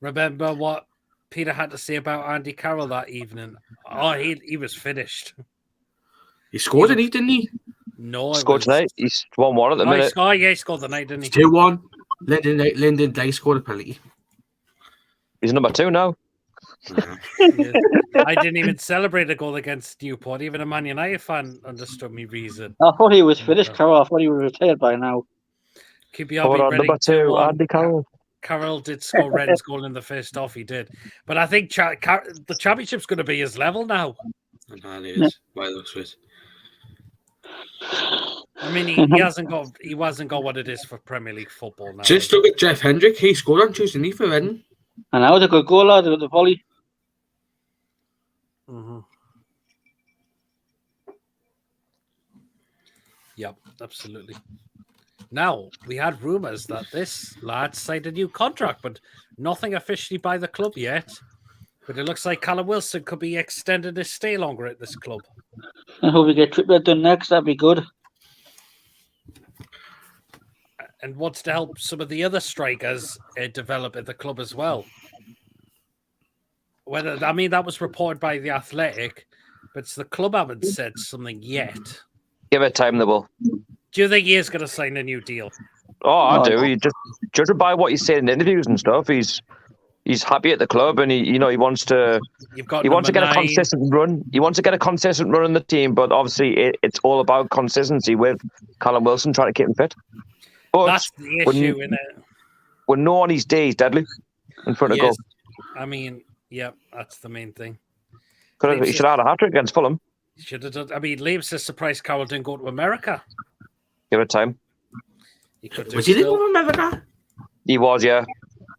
Remember what Peter had to say about Andy Carroll that evening? Oh, he was finished. He scored, didn't he? No, he scored tonight. He's 1-1 at the minute. He scored the night, didn't he? 2-1. Lyndon Day scored a penalty. He's number 2 now. I didn't even celebrate a goal against Newport. Even a Man United fan understood me reason. I thought he was finished, Carroll. I thought he was retired by now. Number 2, Andy Carroll. Carroll did score Ren's goal in the first half. He did, but I think the championship's going to be his level now. And it is. By the looks of it. I mean, he hasn't got what it is for Premier League football now. Just look at Jeff Hendrick. He scored on Tuesday night for Reading. And that was a good goal, lad, with the volley. Mm-hmm. Yep, absolutely. Now, we had rumours that this lad signed a new contract, but nothing officially by the club yet. But it looks like Callum Wilson could be extended his stay longer at this club. I hope we get Trippier done next. That'd be good. And wants to help some of the other strikers develop at the club as well. That was reported by The Athletic, but the club haven't said something yet. Give it time, they will. Do you think he is going to sign a new deal? Oh, I do. You just judging by what he's saying in interviews and stuff, he's happy at the club, and he wants to. He wants to get a consistent run. He wants to get a consistent run in the team, but obviously it's all about consistency with Callum Wilson trying to keep him fit. But that's the issue, isn't it? When no on his day, he's deadly in front of goal. I mean, yeah, that's the main thing. He should have had a hat-trick against Fulham. Should have done. I mean, Liam says surprised Carroll didn't go to America. Give it time. Was he in America? He was, yeah.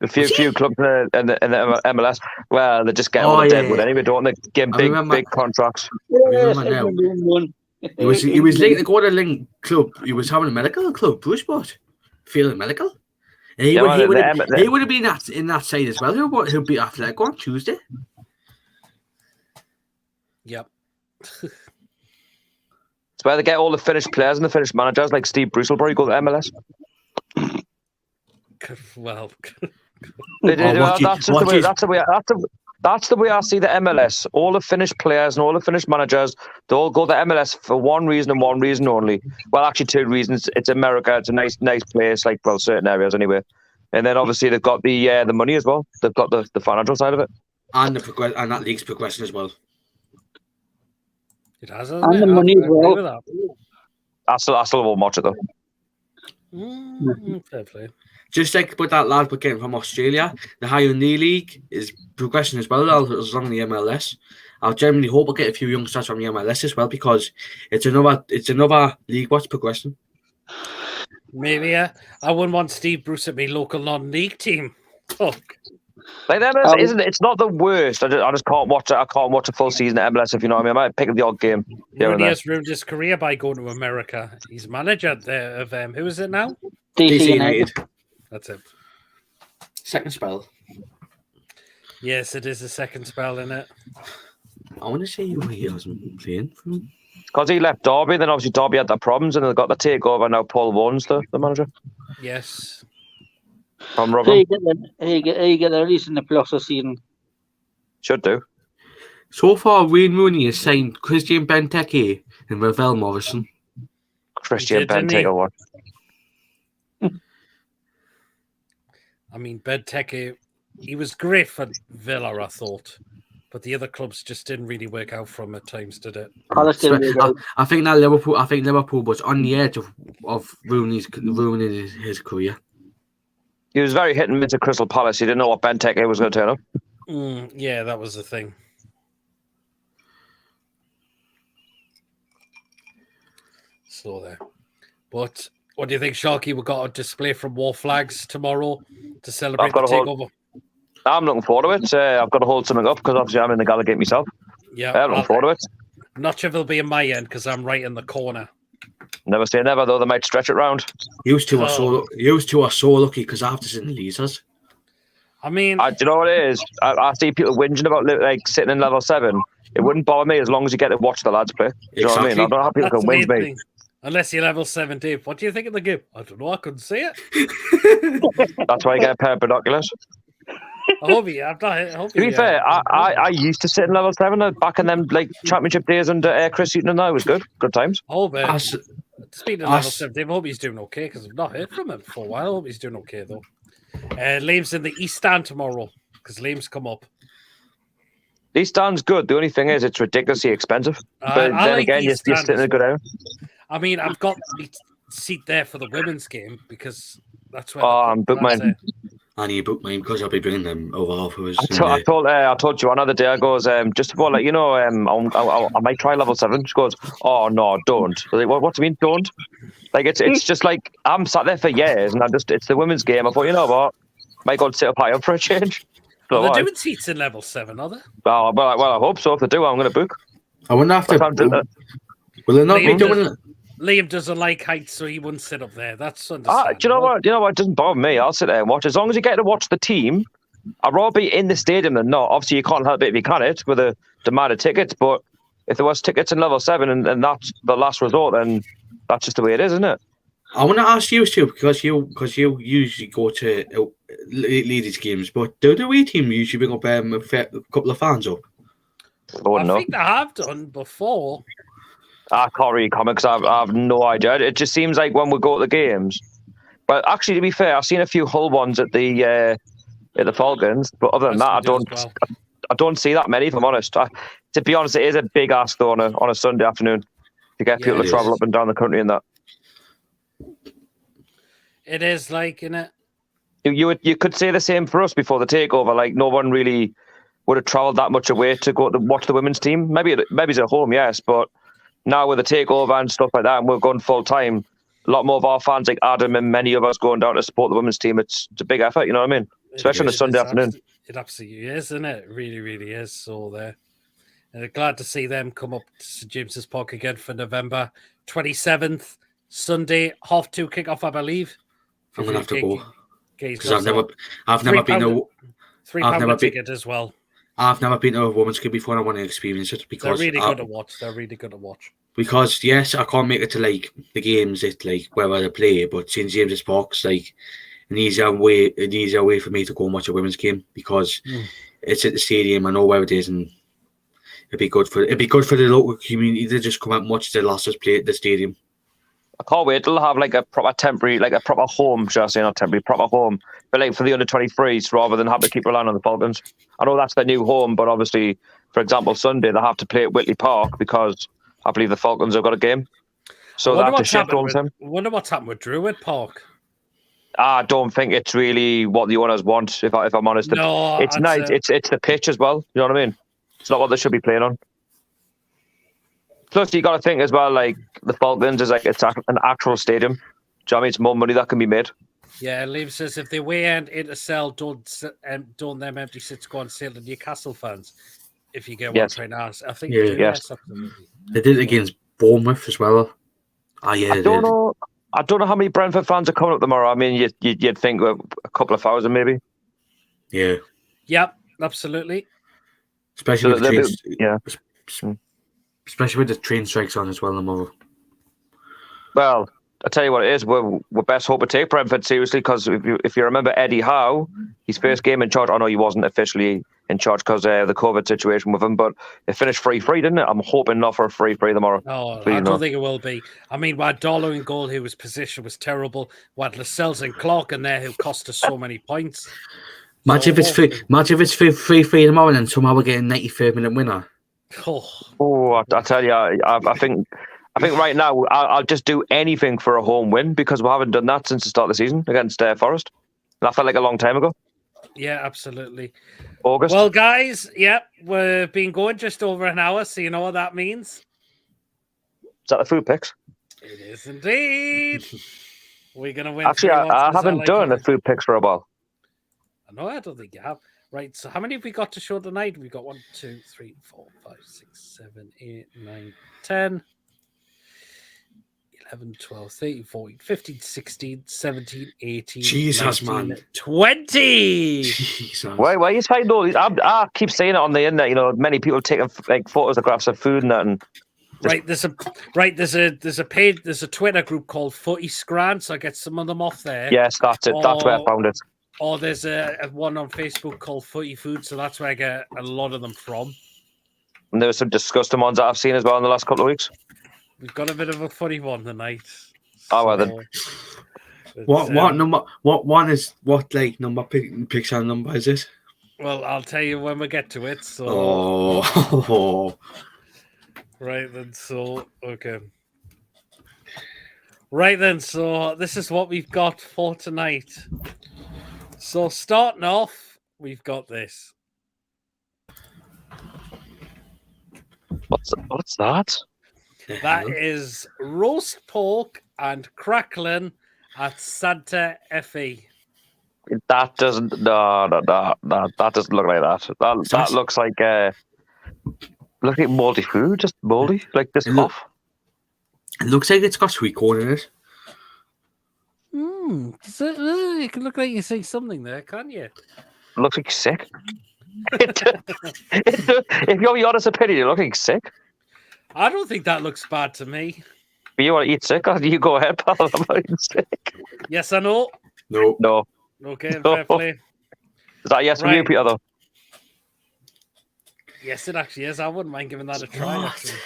A few clubs in the MLS. Well, they just get on the dead with anyway, don't they? Get big contracts. Yes, He was linked to go to Link club. He was having a medical club, Bruce, but feeling medical. And he would have been in that side as well. He'll be Athletic on Tuesday. Yep. It's where they get all the Finnish players and the Finnish managers, like Steve Bruce will probably go to MLS. Well, that's the way That's the way I see the MLS. All the Finnish players and all the Finnish managers, they all go to MLS for one reason and one reason only. Well, actually, two reasons. It's America. It's a nice place, like, well, certain areas anyway. And then obviously they've got the money as well. They've got the financial side of it. And and that league's progressing as well. It has, And the money as well. I still won't watch it though. Fair play. Just like with that lad we're getting from Australia, the Higher Knee League is progressing as well as long as the MLS. I genuinely hope we'll get a few youngsters from the MLS as well, because it's another league what's progressing. Maybe, I wouldn't want Steve Bruce at my local non-league team. Fuck. Like the MLS isn't. It's not the worst. I just can't watch it. I can't watch a full season of MLS, if you know what I mean. I might pick up the odd game. He has ruined his career by going to America. He's manager there of who is it now? DC United. That's it. Second spell. Yes, it is a second spell, isn't it? I want to see who he hasn't playing from. Because he left Derby, then obviously Derby had their problems, and they got the takeover. Now Paul Warren's the manager. Yes. From Rugby. He get the release in the plus this season. Should do. So far, Wayne Rooney has signed Christian Benteke and Ravel Morrison. Christian Benteke, what? I mean, Benteke, he was great for Villa, I thought. But the other clubs just didn't really work out for him at times, did it? I think Liverpool was on the edge of ruining his career. He was very hit and miss at Crystal Palace. He didn't know what Benteke was going to turn up. Yeah, that was the thing. So there. But what do you think, Sharky? We've got a display from War Flags tomorrow to celebrate the takeover. I'm looking forward to it. I've got to hold something up because obviously I'm in the Gallagate myself. Yeah, I'm looking forward to it. I'm not sure if it'll be in my end because I'm right in the corner. Never say never, though. They might stretch it round. You two are so lucky because I have to sit in the leaders. I mean, do you know what it is? I see people whinging about like sitting in level 7. It wouldn't bother me as long as you get to watch the lads play. Do you know what I mean? I don't have people can whinge me. Unless you're level 7, Dave. What do you think of the game? I don't know. I couldn't see it. That's why you get a pair of binoculars. I hope you have. To be fair, I used to sit in level 7 back in them like championship days under Chris Eaton, and that was good. Good times. Oh, man. Speaking of level 7, Dave, I hope he's doing okay because I've not heard from him for a while. I hope he's doing okay, though. Liam's in the East Stand tomorrow because Liam's come up. East Stand's good. The only thing is it's ridiculously expensive. But then like again, you're sitting in a good area. I mean, I've got the seat there for the women's game because that's where. I'm booked mine. I need to book mine because I'll be bringing them over for us. I told Joanna the day I goes, just before, like, you know, I might try level 7. She goes, oh no, don't. I was like, what do you mean don't? Like it's just like I'm sat there for years and it's the women's game. I thought, you know what, might go and sit up high up for a change. Well, they're doing seats in level 7, are they? Well, I hope so. If they do, I'm going to book. I wouldn't have to. Will they not be doing it? Liam doesn't like heights, so he wouldn't sit up there. That's understandable. Do you know what? It doesn't bother me. I'll sit there and watch. As long as you get to watch the team, I'd rather be in the stadium than not. Obviously, you can't help it if you can with the demand of tickets. But if there was tickets in level 7 and that's the last resort, then that's just the way it is, isn't it? I want to ask you, Stu, because you usually go to ladies' games, but do the away team usually bring up a couple of fans up? I think they have done before. I can't really comment because I have no idea. It just seems like when we go to the games. But actually, to be fair, I've seen a few Hull ones at the Falcons. But other than that, I don't see that many. If I'm honest, to be honest, it is a big ask though on a Sunday afternoon to get people to travel up and down the country and that. It is like, innit? You could say the same for us before the takeover. Like no one really would have travelled that much away to go to watch the women's team. Maybe it's at home, yes, but. Now with the takeover and stuff like that, and we're going full time, a lot more of our fans like Adam and many of us going down to support the women's team. It's a big effort, you know what I mean? Especially on a Sunday afternoon. It absolutely is, isn't it? It really, really is. So there. And glad to see them come up to St James's Park again for November 27th, Sunday, 2:30 kickoff, I believe. I'm gonna have to go because I've £3 a ticket as well. I've never been to a women's game before and I want to experience it because they're really good to watch. They're really good to watch. Because yes, I can't make it to like the games at like wherever they play, but St James's Park's like an easier way for me to go and watch a women's game because it's at the stadium. I know where it is, and it'd be good for the local community to just come out and watch the Lasses play at the stadium. I can't wait till have like a proper temporary, like a proper home, should I say, not temporary, proper home, but like for the under-23s rather than have to keep relying on the Falcons. I know that's their new home, but obviously, for example, Sunday they have to play at Whitley Park because I believe the Falcons have got a game. So they have to shift all the time. I wonder what's happened with Druid Park. I don't think it's really what the owners want, if I'm honest. No, it's nice. It's the pitch as well. You know what I mean? It's not what they should be playing on. Plus, you got to think as well, like the Falcons is like it's an actual stadium. Do you know what I mean? It's more money that can be made. Yeah, Liam says if they weren't into sell, don't them empty seats go on sale to Newcastle fans. If you get what I'm trying to ask, I think yes. They did it against Bournemouth as well. Yeah, I don't know how many Brentford fans are coming up tomorrow. I mean, you'd think a couple of thousand maybe. Yeah. Yep, absolutely. Especially with the train strikes on as well tomorrow. Well, I tell you what it is. We're best hope to take Brentford seriously because if you remember Eddie Howe, his first game in charge. I know he wasn't officially in charge because of the COVID situation with him, but it finished 3-3, didn't it? I'm hoping not for a 3-3 tomorrow. No, I don't think it will be. I mean, we had Dollar in goal, whose position was terrible. We had Lascelles and Clark in there, who cost us so many points. Match if it's 3-3 tomorrow, and somehow we're getting 93rd minute winner. I tell you, I think right now I'll just do anything for a home win because we haven't done that since the start of the season against Forest. And that felt like a long time ago. Yeah, absolutely. August. Well, guys, we've been going just over an hour, so you know what that means. Is that the food picks? It is indeed. We're going to win. Actually, I haven't done a food picks for a while. No, I don't think you have. Right, so how many have we got to show tonight? We've got 1, 2, 3, 4, 5, 6, 7, 8, 9, 10, 11, 12, 13, 14, 15, 16, 17, 18, Jesus, 19, man. 20. Jesus. Why are you saying all these? I keep saying it on the internet. You know, many people taking like photographs of food and that. And there's a page, there's a Twitter group called Footy Scran, so I get some of them off there. Yes, that's it. That's where I found it. Or there's a one on Facebook called Footy Food, so that's where I get a lot of them from. And there were some disgusting ones that I've seen as well in the last couple of weeks. We've got a bit of a funny one tonight. Oh, well then. What number? What number picture number is this? Well, I'll tell you when we get to it. So. Oh. Right then. So okay. Right then. So this is what we've got for tonight. So starting off, we've got this. What's that? That is roast pork and crackling at Santa Fe. That doesn't. No. That doesn't look like that. That looks like moldy food, just moldy, like this off. It looks like it's got sweet corn in it. It can look like you see something there, can't you? It looks like sick. If you're the honest opinion, you're looking sick. I don't think that looks bad to me. But you want to eat sick? You go ahead, pal. I'm not eating sick. Yes or no? No. Okay, fair play. Is that yes from you, Peter, though? Yes, it actually is. I wouldn't mind giving that a try. What?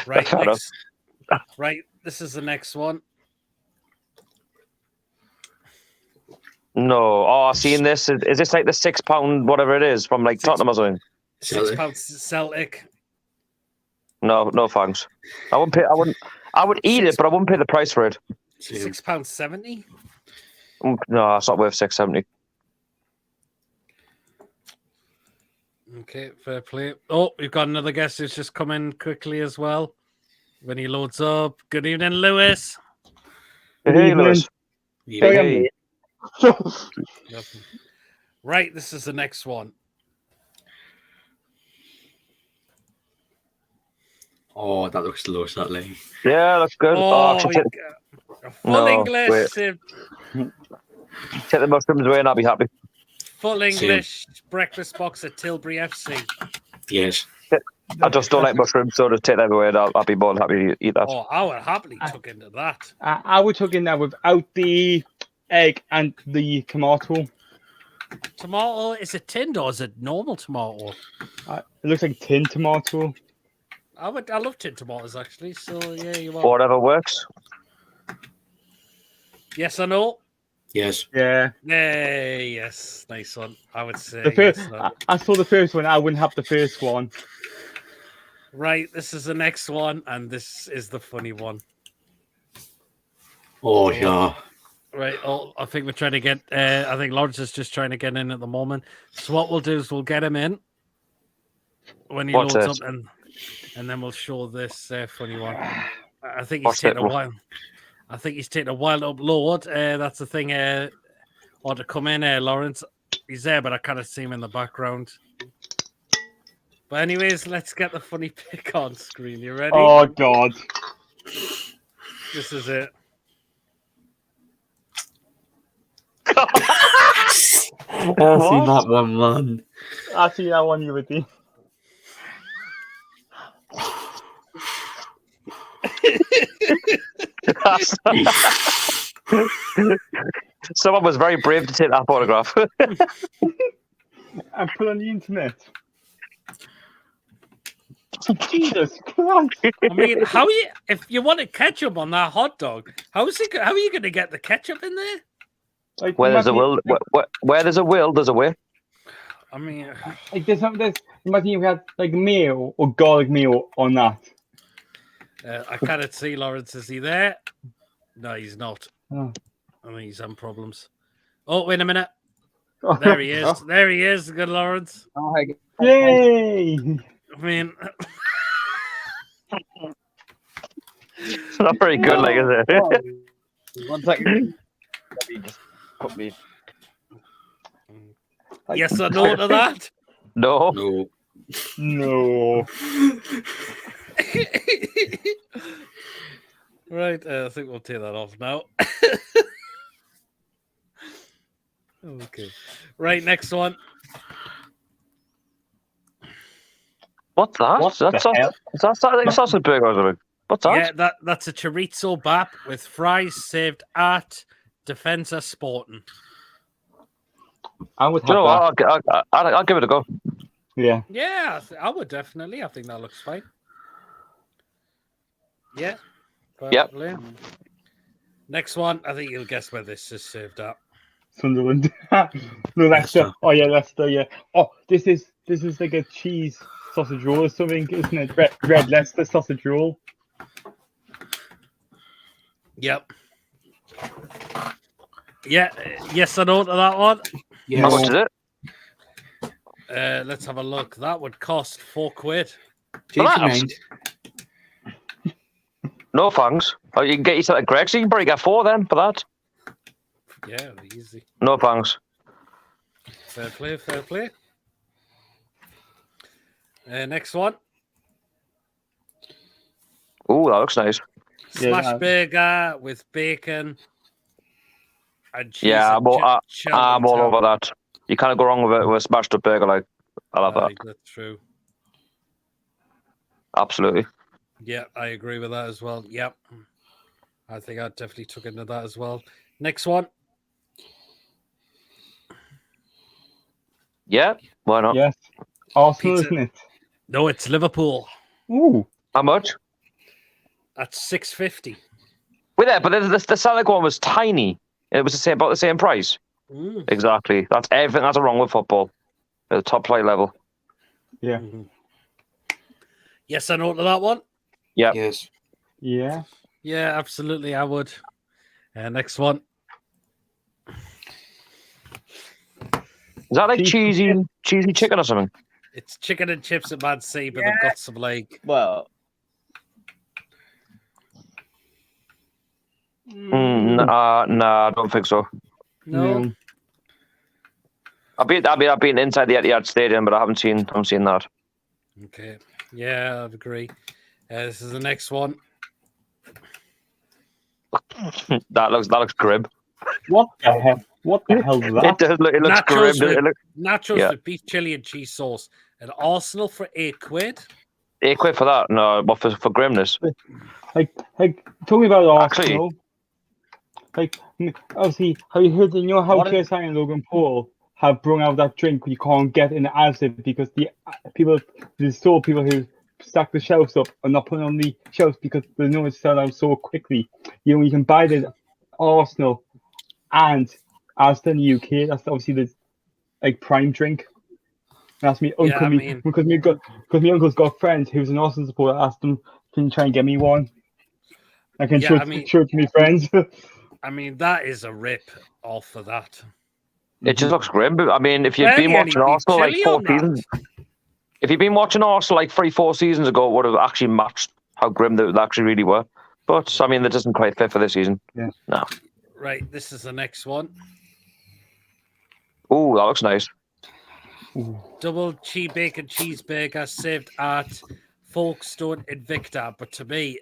Right, right, this is the next one. No. Oh, I've seen this. Is this like the £6 whatever it is from like Tottenham or something? £6 Celtic. No thanks. I would eat it, but I wouldn't pay the price for it. £6.70. No, it's not worth £6.70. Okay, fair play. Oh, we've got another guest who's just come in quickly as well. When he loads up. Good evening, Lewis. Hey, Lewis. Hey. Right, this is the next one. Oh, that looks delicious, that lady. Yeah, that's good. Full English. Take the mushrooms away and I'll be happy. Full English breakfast box at Tilbury FC. Yes. I just don't like mushrooms, so just take them away and I'll be more than happy to eat that. Oh, I would happily tuck into that. I would tuck in that without the egg and the tomato. Tomato, is it tinned or is it normal tomato? It looks like tin tomato. I love tinned tomatoes actually. So yeah, you are. Whatever works. Yes or no? Yes. Yeah. Yay, yes, nice one. I would say The first, yes. No. I saw the first one. I wouldn't have the first one. Right, this is the next one, and this is the funny one. Oh, yeah. Right. Oh, I think we're trying to get. I think Lawrence is just trying to get in at the moment. So what we'll do is we'll get him in when he What's loads it? up, and then we'll show this funny one. I think he's What's taking it? a while. I think he's taking a while to upload. That's the thing. Or to come in, Lawrence. He's there, but I kind of see him in the background. But anyways, let's get the funny pic on screen. You ready? Oh God! This is it. I've seen that one, man. I see that one, you would do. Someone was very brave to take that photograph. And put on the internet. Jesus Christ! I mean, how you if you wanted ketchup on that hot dog, how are you going to get the ketchup in there? Like, Where there's a imagine- will, where there's a will, there's a way. I mean, Like there's imagine you had like mayo or garlic mayo on that. I can't see Lawrence. Is he there? No, he's not. Oh. I think he's having problems. Oh, wait a minute. There he is. There he is. Good Lawrence. Oh, hey. Yay! I mean, It's not very good, like, is it? 1 second. Let me just put me. yes or no to that? No. No. No. Right, I think we'll take that off now. Okay. Right, next one. What's that? What Is that the sausage? hell? Is that like sausage burger or something? What's that? Yeah, that's a chorizo bap with fries served at Defensa Sporting. I would Do you have know that. what? I'll give it a go. Yeah. Yeah, I would definitely. I think that looks fine. Yeah. Yep. Perfectly. Next one. I think you'll guess where this is served at. Sunderland. No, Leicester. Oh yeah, Leicester. Yeah. Oh, this is like a cheese sausage roll or something, isn't it? Red Leicester sausage roll. Yep. Yeah. Yes or no to that one? Yes. How much is it? Let's have a look. That would cost £4. Change your Relax. mind. No thanks. Oh, you can get yourself a Greg's. You can probably get 4 then for that. Yeah, easy. No thanks. Fair play, fair play. Next one. Ooh, that looks nice. Yeah, Smash burger with bacon and cheese. Yeah, and I'm all over that. You can't go wrong with it with a smashed up burger. Like, I love that. That's true. Absolutely. Yeah, I agree with that as well. Yep. I think I definitely took into that as well. Next one. Yeah, why not? Yes. Arsenal, Pizza. isn't it? No, it's Liverpool. Ooh. How much? At $6.50. Wait there, but the Sonic one was tiny. It was about the same price. Mm. Exactly. That's everything that's wrong with football at the top flight level. Yeah. Mhm. Yes, I know to that one. Yeah. Yes. Yeah. Yeah, absolutely. I would. Next one. Is that like cheesy chicken or something? It's chicken and chips at Man C, but they've got some like. Well, Nah, I don't think so. No. I've been inside the Etihad Stadium, but I haven't seen that. Okay. Yeah, I agree. This is the next one. that looks grim. What the hell? What the hell is that? It looks grim. Nachos with beef chili and cheese sauce. At Arsenal for £8. £8 for that? No, but for grimness. Like, tell me about Actually- Arsenal. Like, Obviously, have you heard? You know how What is- KSI and Logan Paul have brought out that drink you can't get in the Asda because the store people who stack the shelves up are not putting on the shelves because they know it's selling out so quickly. You can buy the Arsenal and Asda in the UK. That's obviously the prime drink. That's me Yeah, uncle I me mean- because my uncle's got friends who's an Arsenal supporter. I asked them, can you try and get me one? I can show it to my friends. I mean, that is a rip off of that. It just looks grim. But, I mean, if you've been Barely watching any Arsenal like chili 4 on that. seasons, if you've been watching Arsenal like 3-4 seasons ago, it would have actually matched how grim they actually really were. But I mean, that doesn't quite fit for this season. Yeah. No. Right, this is the next one. Oh, that looks nice. Double cheese bacon cheeseburger served at Folkestone Invicta. But to me,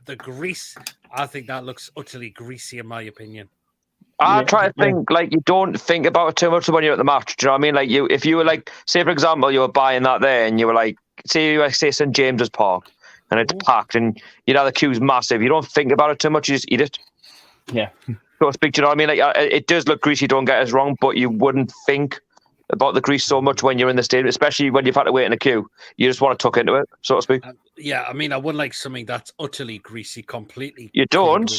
the grease, I think that looks utterly greasy in my opinion. I try to think like you don't think about it too much when you're at the match. Do you know what I mean? Like if you were like, say for example, you were buying that there, and you were like, say St James's Park, and it's packed, and you know the queue's massive. You don't think about it too much. You just eat it. Yeah. So to speak, do you know what I mean? Like it does look greasy. Don't get us wrong, but you wouldn't think about the grease so much when you're in the stadium, especially when you've had to wait in a queue. You just want to tuck into it, so to speak. Yeah, I mean, I wouldn't like something that's utterly greasy, completely. You don't.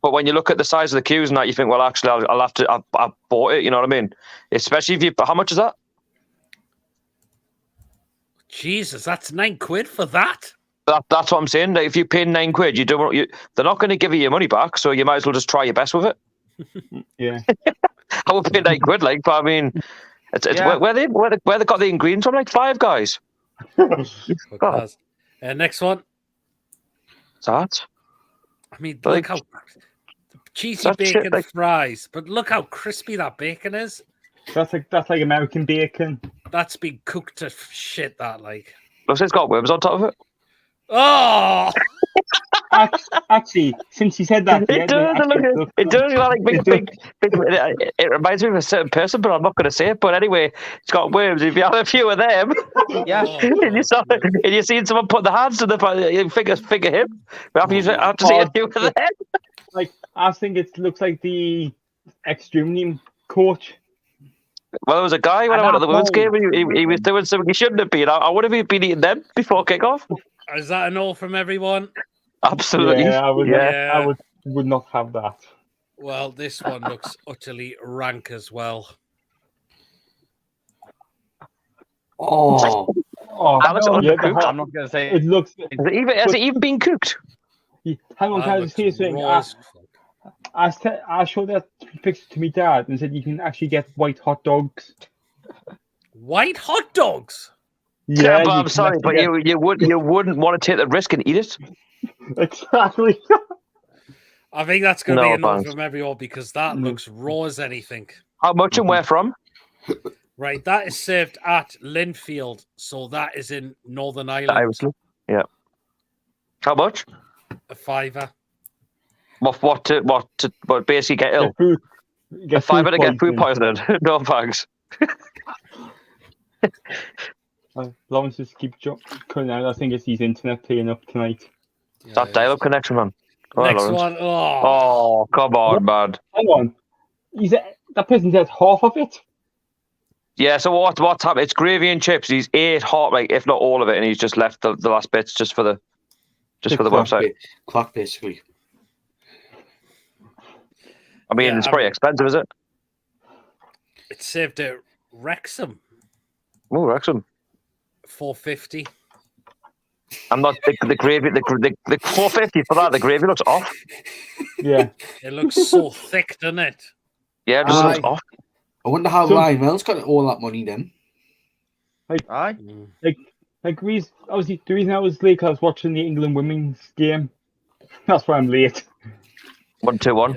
But when you look at the size of the queues and that, you think, well, actually, I'll have to. I bought it. You know what I mean? Especially if you. How much is that? Jesus, that's £9 for that. That's what I'm saying. Like, if you pay £9, they're not going to give you your money back, so you might as well just try your best with it. Yeah. I would pay £9, like, but I mean, it's where they got the ingredients from, like Five Guys. Next one. What's that? I mean, Like, look how cheesy bacon fries, but look how crispy that bacon is. That's like American bacon. That's been cooked to shit. That like. Looks like it's got worms on top of it. Oh. Actually, since you said that, it does look like big. It reminds me of a certain person, but I'm not going to say it. But anyway, it's got worms. If you have a few of them, Yeah. and you seen someone put the hands to the figure hip, have to see a few of them. Like I think it looks like the extreme coach. Well, there was a guy when I went to the World's game. He was doing something he shouldn't have been. I would have been eating them before kickoff. Is that an all from everyone? Absolutely. Yeah, I would not have that. Well, this one looks utterly rank as well. Oh, that looks undercooked. I'm not going to say it looks. Has it even been cooked? Hang on, can I just say something? I showed that picture to my dad and said you can actually get white hot dogs. White hot dogs? Yeah, but I'm sorry, but you wouldn't want to take the risk and eat it. Exactly. I think that's going to be enough from everyone because that looks raw as anything. How much and where from? Right, that is served at Linfield, so that is in Northern Ireland. Yeah. How much? A £5. What basically get ill? Get a £5 to get food poisoning. No thanks. Lawrence just keep cutting out. I think it's his internet playing up tonight. Yeah, that dial-up connection, man. Next one. Oh, come on, man. Hang on. That person's had half of it. Yeah, so what's happened? It's gravy and chips. He's ate half, like if not all of it, and he's just left the last bits just for the website. Clock basically. I mean, it's pretty expensive, is it? It's served at Wrexham. Oh, Wrexham. $4.50. I'm not the gravy. The $4.50 for that. The gravy looks off. Yeah, it looks so thick, doesn't it? Yeah, it just looks off. I wonder how Ryan Wells got all that money then. Like obviously the reason I was late, I was watching the England women's game. That's why I'm late. 1-2-1.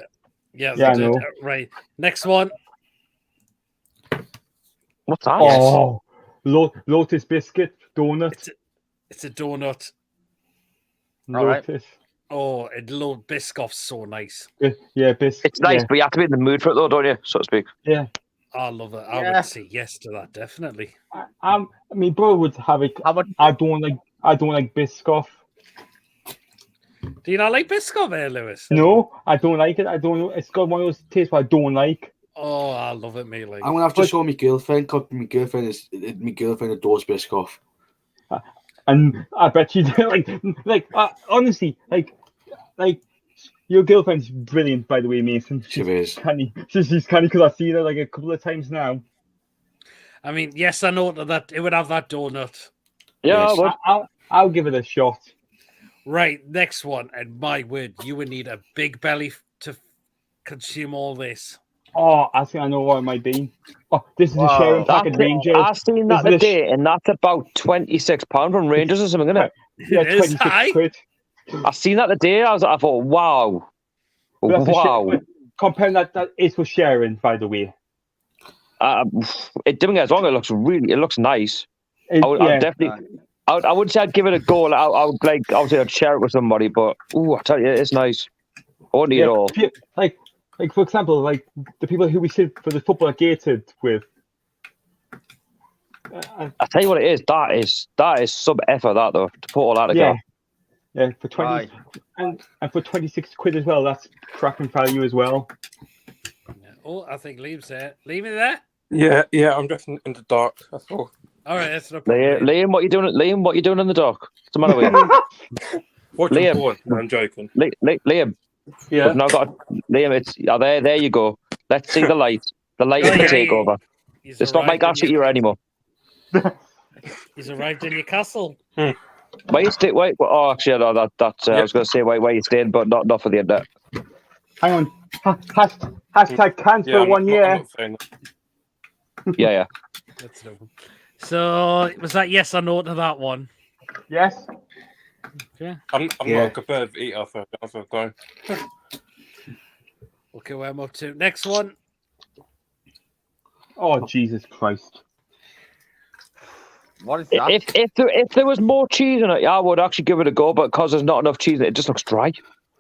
Yeah, I know. Right. Next one. What's that? Oh, Lotus biscuit donut. It's a donut. Lotus. Right. Oh, a little Biscoff's so nice. Yeah, biscuit. It's nice, but you have to be in the mood for it, though, don't you? So to speak. Yeah. I love it. I would say yes to that, definitely. I mean, bro would have it. I don't like Biscoff. Do you not like Biscoff, Lewis? No, I don't like it. I don't know. It's got one of those tastes I don't like. Oh, I love it, mate. Like, I'm gonna have to show my girlfriend because my girlfriend adores Biscoff. And I bet you honestly, like your girlfriend's brilliant, by the way, Mason. She is. Canny. She's canny because I've seen her like a couple of times now. I mean, yes, I know that it would have that donut. Yeah, Yes. but I'll give it a shot. Right, next one. And my word, you would need a big belly to consume all this. Oh, I think I know what it might be. Oh, this is a Wow. sharing packet Rangers. I've seen that This is a today, and that's about £26 from Rangers or something, isn't it? Yeah, It is 26 high. quid. I've seen that today. I thought, wow, That's a wow. Comparing that is for sharing, by the way. It didn't get as long. It looks nice. I would definitely. I wouldn't say I'd give it a go. I would obviously I'd share it with somebody, but I tell you, it's nice. I wouldn't eat it all. Like for example, like the people who we sit for the football gated with. I tell you what it is. That is sub effort that though to put all that together. Yeah, for 20 and for 26 quid as well. That's cracking value as well. Oh, I think Liam's there. Liam, you there? Yeah, I'm just in the dark. That's all. All right, that's no problem. Liam, what you doing? Liam, what you doing in the dark? What's the matter with you? Watching Liam. porn. No, I'm joking. Liam, Yeah. we've now got Liam. It's there. You go. Let's see the light. The light is the takeover. It's not Mike Ashley here anymore. He's arrived in your castle. Why you stay? Wait. Oh, actually, no. That's. I was going to say why you staying, but not for the internet. Hang on. Hashtag cancel I'm 1 not- year. I'm not saying that. Yeah. That's no problem. So, was that yes or no to that one? Yes. I'm not a competitive eater, so that's what I'm going. Okay, where I'm up to. Next one. Oh Jesus Christ! What is that? If there was more cheese in it, I would actually give it a go. But because there's not enough cheese in it, it just looks dry.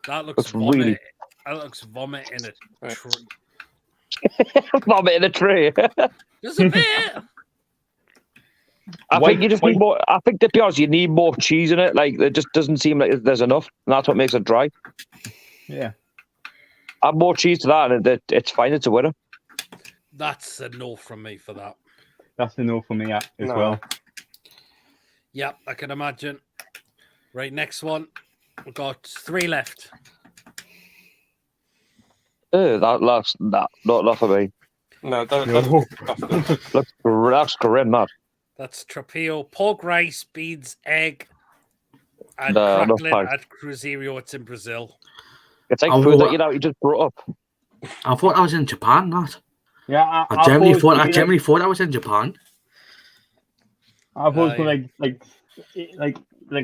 That looks Looks vomit. really- That looks vomit in a Right. tree. Vomit in a tray. Just a bit. I think you just need more. I think to be honest, you need more cheese in it. Like it just doesn't seem like there's enough, and that's what makes it dry. Yeah. Add more cheese to that, and it's fine. It's a winner. That's a no from me for that. That's a no for me as No. well. Yep, I can imagine. Right, next one. We've got 3 left. That's not for me. No, No. that's That's grim, that. That's Tropeo, pork rice, beans, egg, and No, not crackling fine. at Cruzeiro. It's in Brazil. It's like Oh, food what- that you just brought up. I thought I was in Japan. That Yeah. I generally thought I was in Japan. I've always been like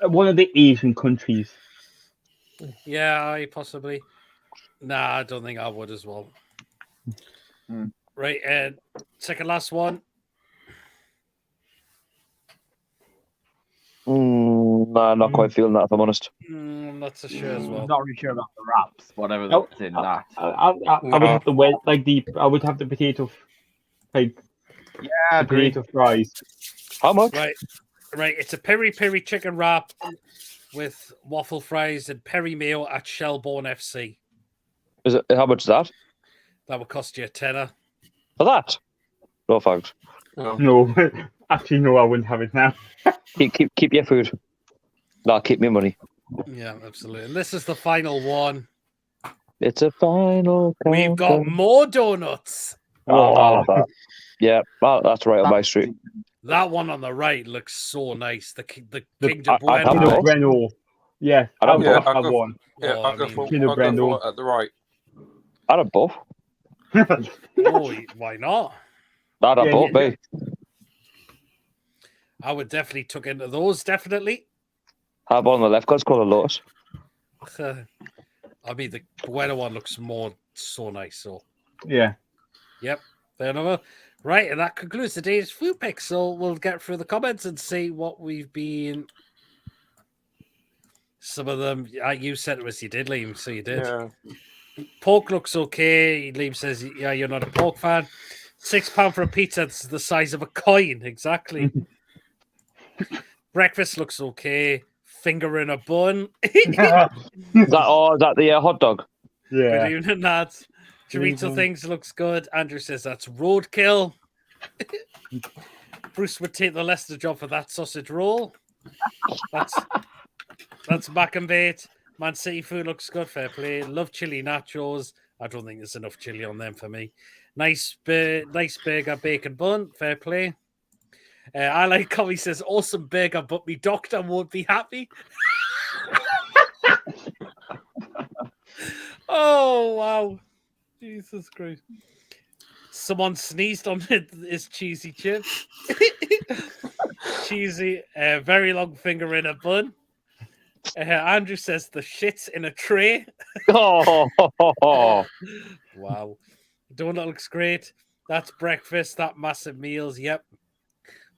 one of the Asian countries. Yeah, possibly. Nah, I don't think I would as well. Right, and second last one. No, I'm not quite feeling that, if I'm honest. I'm not so sure as well. I'm not really sure about the wraps, whatever No, that's in that. I would have the I would have the potato, like Yeah, the potato fries. How much? Right. It's a peri peri chicken wrap with waffle fries and peri mayo at Shelbourne FC. Is it? How much is that? That would cost you a tenner. For that? No thanks. No, actually, no, I wouldn't have it now. Keep your food. No, keep me money. Yeah, absolutely. And this is the final one. It's a final. We've got countdown. more donuts. Oh, I love that. Yeah, that's right on my street. That one on the right looks so nice. The King de I- Bueno. I've got- Breno. Yeah, I don't I'll know. have one. Yeah, Oh, I'll I go mean- for Kinder Bueno. at the right. I'd have both. Oh, why not? I'd have Yeah, both, yeah. mate. I would definitely tuck into those, definitely. How about on the left? Cause it's called a Lotus. I mean, the Bueno one looks so nice. So, Yeah. yep. Fair enough. Right, and that concludes today's food pick. So we'll get through the comments and see what we've been. Some of them you said it was you did, Liam. So you did. Yeah. Pork looks okay. Liam says, "Yeah, you're not a pork fan." £6 for a pizza. It's the size of a coin. Exactly. Breakfast looks okay. finger in a bun. Is that the hot dog? Yeah. Good evening, lads. Chorizo things looks good. Andrew says that's roadkill. Bruce would take the Leicester job for that sausage roll. That's back and bait. Man City food looks good. Fair play. Love chili nachos. I don't think there's enough chili on them for me. Nice burger, bacon bun. Fair play. I like how he says, awesome burger, but me doctor won't be happy. Oh, wow. Jesus Christ. Someone sneezed on his cheesy chips. Cheesy, very long finger in a bun. Andrew says the shit's in a tray. Oh, wow. Donut looks great. That's breakfast. That massive meals. Yep.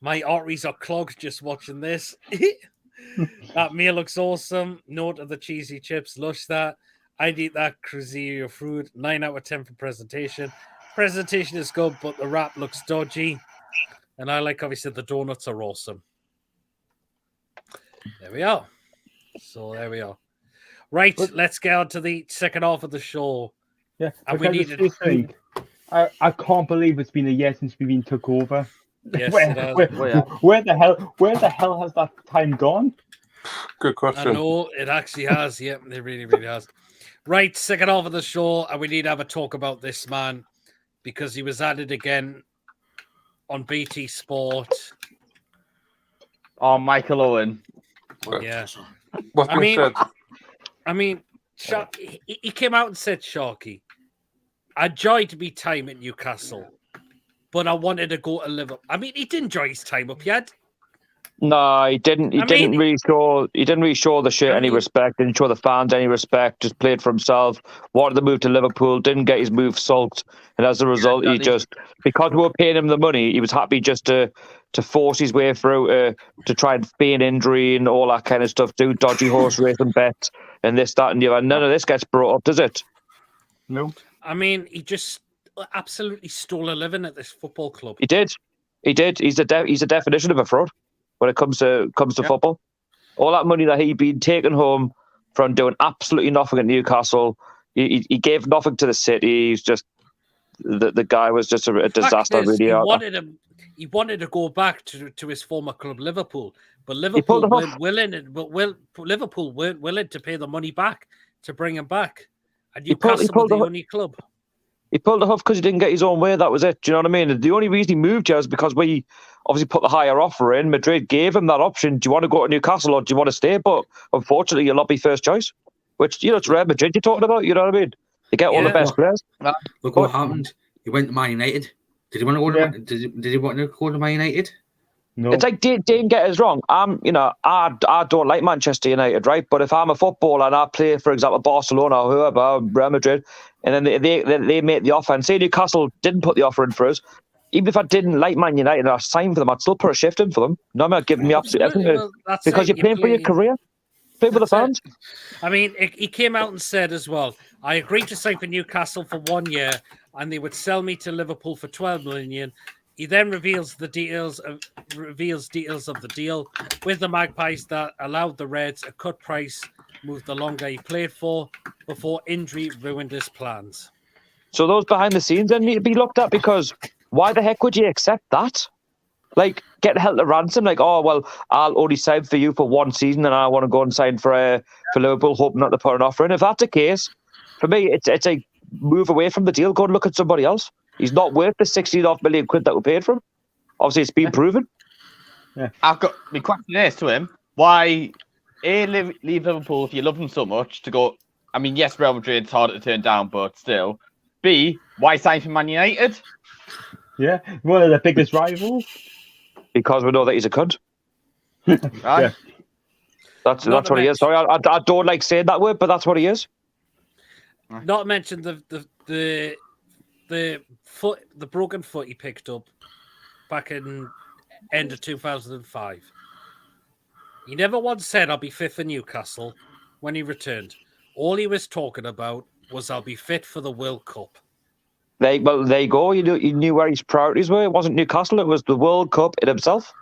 My arteries are clogged just watching this. That meal looks awesome. Note of the cheesy chips. Lush that. I'd eat that Cruzeiro food. 9 out of 10 for presentation. Presentation is good, but the wrap looks dodgy. And I like, obviously, the donuts are awesome. There we are. So there we are. Right, let's get on to the second half of the show. Yeah, and we need to. I can't believe it's been a year since we've been took over. Yes, where the hell has that time gone? Good question. I know it actually has. Yeah, it really, really has. Right, second half of the show, and we need to have a talk about this man because he was added again on BT Sport. Oh, Michael Owen. Yeah. What's been said? I mean, he came out and said, Sharky, I enjoyed my time at Newcastle, but I wanted to go to Liverpool. I mean, he didn't enjoy his time up yet. No, he didn't. He didn't really show the shit any respect. Didn't show the fans any respect. Just played for himself. Wanted to move to Liverpool. Didn't get his move sulked, and as a result, he just because we were paying him the money, he was happy just to force his way through to try and feign injury and all that kind of stuff. Do dodgy horse racing bets and this, that, and the other. None of this gets brought up, does it? No. I mean, he just absolutely stole a living at this football club. He did. He's a definition of a fraud when it comes to football. All that money that he'd been taken home from doing absolutely nothing at Newcastle, he gave nothing to the city. He's just the guy was just a disaster. Really, he wanted to go back to his former club, Liverpool, but Liverpool weren't willing. Liverpool weren't willing to pay the money back to bring him back. And Newcastle was the only club. He pulled the huff because he didn't get his own way. That was it. Do you know what I mean? The only reason he moved here is because we obviously put the higher offer in. Madrid gave him that option. Do you want to go to Newcastle or do you want to stay? But unfortunately, you'll not be first choice. Which, it's Real Madrid you're talking about. You know what I mean? They get all the best players. Look what happened. He went to Man United. Did he want to go to? Did he want to go to Man United? No. It's like don't get us wrong. I don't like Manchester United, right? But if I'm a footballer and I play, for example, Barcelona or whoever, Real Madrid, and then they make the offer, and say Newcastle didn't put the offer in for us, even if I didn't like Man United and I signed for them, I'd still put a shift in for them. No, I'm not giving me absolutely everything because you're playing for your career. Play for the fans. I mean, he came out and said as well, I agreed to sign for Newcastle for 1 year, and they would sell me to Liverpool for 12 million. He then reveals details of the deal with the Magpies that allowed the Reds a cut price move the longer he played for before injury ruined his plans. So those behind the scenes then need to be looked at because why the heck would you accept that? Like, get held to ransom. Like, oh, well, I'll only sign for you for 1 season and I want to go and sign for Liverpool, hoping not to put an offer in. If that's the case, for me, it's a move away from the deal. Go and look at somebody else. He's not worth the 16.5 million quid that we paid for him. Obviously, it's been proven. Yeah. I've got my question is to him: why leave Liverpool if you love them so much to go? I mean, yes, Real Madrid's harder to turn down, but still. B, why sign for Man United? Yeah, one of the biggest rivals. Because we know that he's a cunt. Right. Yeah. That's what he is. Sorry, I don't like saying that word, but that's what he is. Not to mention the broken foot he picked up back in end of 2005. He never once said I'll be fit for Newcastle when he returned. All he was talking about was I'll be fit for the World Cup. There you go. You knew where his priorities were. It wasn't Newcastle. It was the World Cup in himself.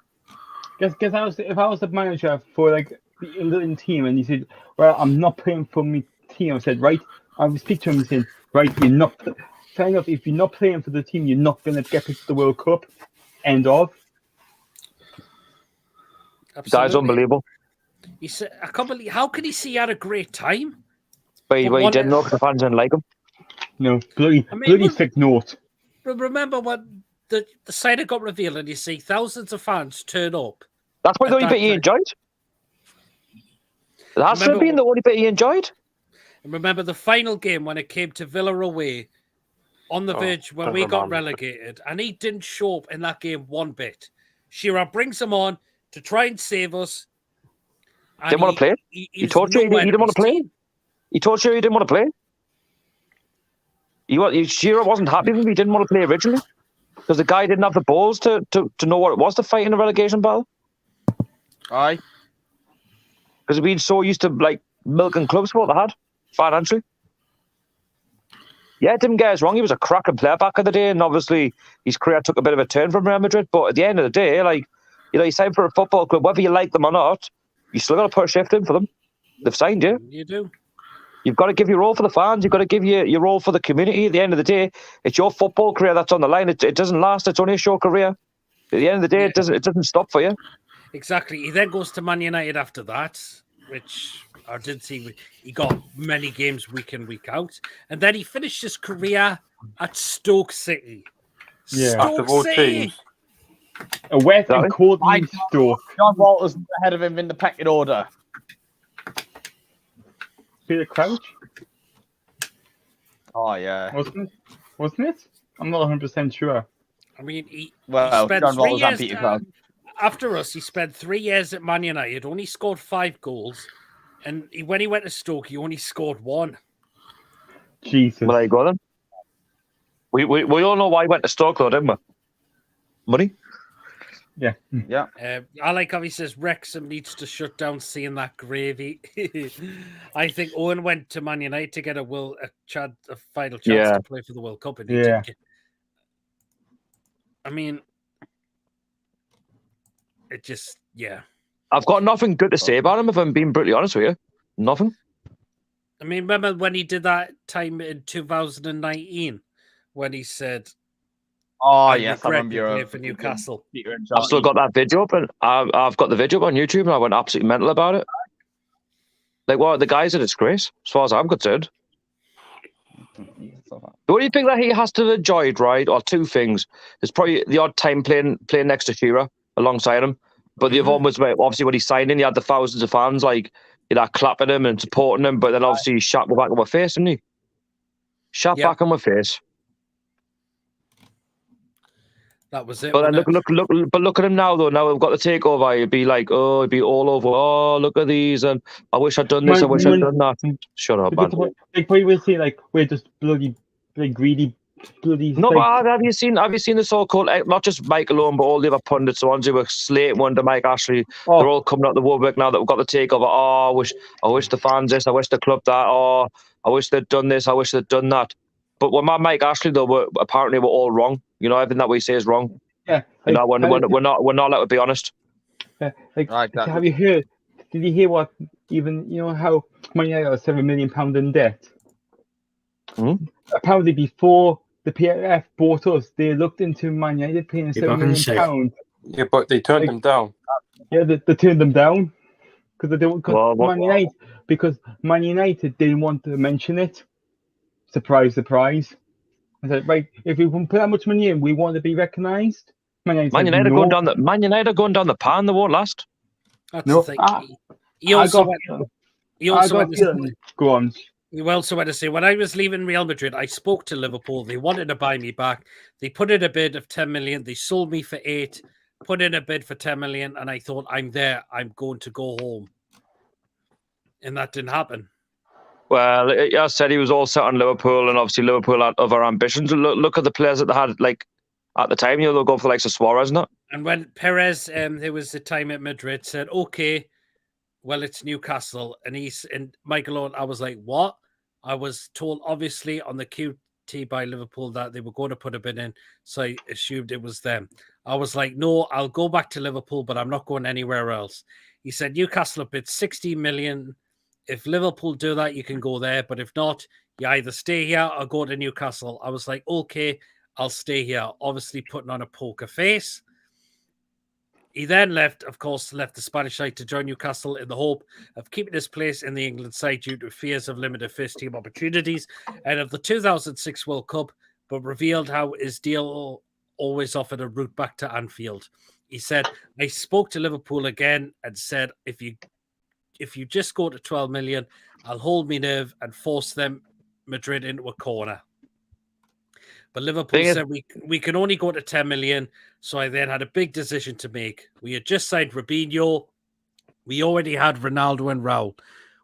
Because if I was the manager for the England team and he said, "Well, I'm not playing for my team." I said, "Right." I would speak to him and saying, "Right, you're not fair enough. If you're not playing for the team, you're not going to get picked to the World Cup." End of. Guy's unbelievable. He said, "I can't believe how can he see he had a great time?" But he didn't know because the fans didn't like him. No, bloody thick note. Remember when the signing got revealed and you see thousands of fans turn up? That's why the only bit he enjoyed. That's to been the only bit he enjoyed. And remember the final game when it came to Villa away on the verge when we got relegated, and he didn't show up in that game one bit. Shearer brings him on to try and save us. Didn't want to play. He told you he didn't want to play. He told you he didn't want to play. Shearer wasn't happy with him. He didn't want to play originally because the guy didn't have the balls to know what it was to fight in a relegation battle. Aye. Because he'd been so used to like milking clubs for what they had financially. Yeah, didn't get us wrong. He was a cracking player back in the day, and obviously his career took a bit of a turn from Real Madrid. But at the end of the day, like you signed for a football club, whether you like them or not, you still got to put a shift in for them. They've signed you. You do. You've got to give your role for the fans. You've got to give your role for the community. At the end of the day, it's your football career that's on the line. It doesn't last. It's only a short career. At the end of the day, it doesn't stop for you. Exactly. He then goes to Man United after that, which I did see. He got many games week in, week out. And then he finished his career at Stoke City. Yeah. After all teams. A wet and cold Stoke. John Walter's ahead of him in the pecking order. Peter Crouch? Oh, yeah. Wasn't it? I'm not 100% sure. I mean, he Well, spent John 3 Walter's and years Peter Crouch. after us. He spent 3 years at Man United, only scored 5 goals. And when he went to Stoke, he only scored 1. Jesus. Well, there you go then. We all know why he went to Stoke, though, didn't we? Money? Yeah. Yeah. I like how he says Wrexham needs to shut down seeing that gravy. I think Owen went to Man United to get a final chance to play for the World Cup. And he didn't get... I mean, it just, I've got nothing good to say about him, if I'm being brutally honest with you. Nothing. I mean, remember when he did that time in 2019 when he said, "Oh yes, I remember your for Newcastle." I've still got that video up, and I've got the video up on YouTube, and I went absolutely mental about it. Like, well, the guy's a disgrace, as far as I'm concerned. The only thing that he has to have enjoyed, right, or two things. There's probably the odd time playing next to Shearer alongside him, but the other one was obviously when he signed in, he had the thousands of fans like clapping him and supporting him, but then obviously he shot back in my face, didn't he? Back in my face. That was it. But then look at him now though. Now we've got the takeover. He'd be like, he'd be all over. Oh, look at these, and I wish I'd done this. I wish I'd done that. Shut up, man. Like, we will say like we're just bloody greedy, bloody. No, but have you seen the so-called not just Mike alone, but all the other pundits, the ones who were slating one to Mike Ashley? They're all coming out the woodwork now that we've got the takeover. Oh, I wish the fans this. I wish the club that. Oh, I wish they'd done this. I wish they'd done that. But when Mike Ashley though, apparently we're all wrong. Everything that we say is wrong. Yeah. Like, we're not allowed to be honest. Have you heard? Did you hear what? Even how Man United are £7 million in debt. Mm-hmm. Apparently, before the PFF bought us, they looked into Man United paying £7 million. Yeah, but they turned them down. Yeah, they turned them down because they don't. Because Man United didn't want to mention it. Surprise, surprise. I said, right, if we can put that much money in, we want to be recognised. Man United are going down the pan. They won't last. That's the thing. He also went to say, when I was leaving Real Madrid, I spoke to Liverpool. They wanted to buy me back. They put in a bid of 10 million. They sold me for 8, put in a bid for 10 million. And I thought, I'm there. I'm going to go home. And that didn't happen. Well, I said he was all set on Liverpool, and obviously Liverpool had other ambitions. Look at the players that they had, like, at the time. They'll go for the likes of Suarez, isn't it? And when Perez, there was the time at Madrid, said, okay, well, it's Newcastle. And Michael Owen, I was like, what? I was told, obviously, on the QT by Liverpool that they were going to put a bid in, so I assumed it was them. I was like, no, I'll go back to Liverpool, but I'm not going anywhere else. He said Newcastle have bid 60 million. If Liverpool do that, you can go there. But if not, you either stay here or go to Newcastle. I was like, okay, I'll stay here. Obviously putting on a poker face. He then left the Spanish side to join Newcastle in the hope of keeping his place in the England side due to fears of limited first team opportunities and of the 2006 World Cup, but revealed how his deal always offered a route back to Anfield. He said, I spoke to Liverpool again and said, if you just go to 12 million, I'll hold me nerve and force them Madrid into a corner. But Liverpool said we can only go to 10 million. So I then had a big decision to make. We had just signed Robinho. We already had Ronaldo and Raul.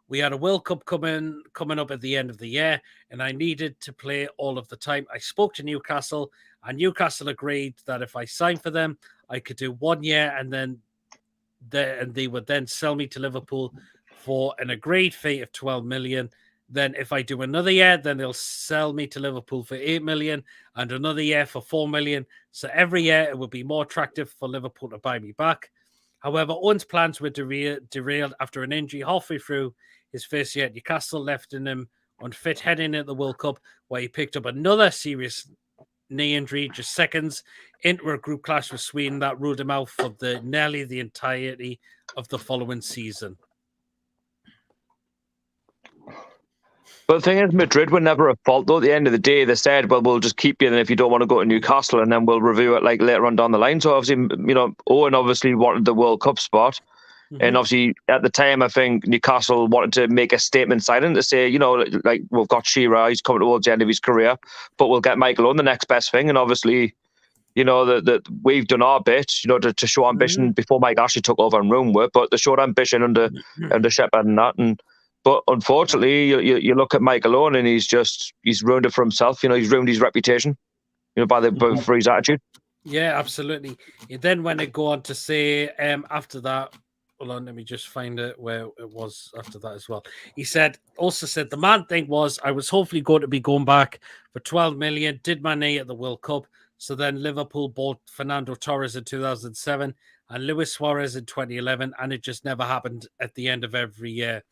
We had a World Cup coming up at the end of the year, and I needed to play all of the time. I spoke to Newcastle, and Newcastle agreed that if I signed for them, I could do 1 year, and then they would then sell me to Liverpool for an agreed fee of 12 million. Then if I do another year, then they'll sell me to Liverpool for 8 million and another year for 4 million. So every year it would be more attractive for Liverpool to buy me back. However, Owen's plans were derailed after an injury halfway through his first year at Newcastle, left him unfit heading into the World Cup, where he picked up another serious knee injury just seconds into a group clash with Sweden that ruled him out for nearly the entirety of the following season. But the thing is, Madrid were never at fault, though. At the end of the day, they said, well, we'll just keep you then if you don't want to go to Newcastle, and then we'll review it like later on down the line. So obviously, Owen obviously wanted the World Cup spot. Mm-hmm. And obviously, at the time, I think Newcastle wanted to make a statement signing to say, like, we've got Shearer, he's coming towards the end of his career, but we'll get Michael Owen, the next best thing. And obviously, that we've done our bit, to show ambition before Mike Ashley took over and room work, but they showed ambition under Shepherd and that. But unfortunately, you look at Michael Owen and he's ruined it for himself. He's ruined his reputation, for his attitude. Yeah, absolutely. Then when it go on to say after that, hold on, let me just find it where it was after that as well. He also said the main thing was I was hopefully going to be going back for 12 million, did my knee at the World Cup. So then Liverpool bought Fernando Torres in 2007 and Luis Suarez in 2011, and it just never happened at the end of every year.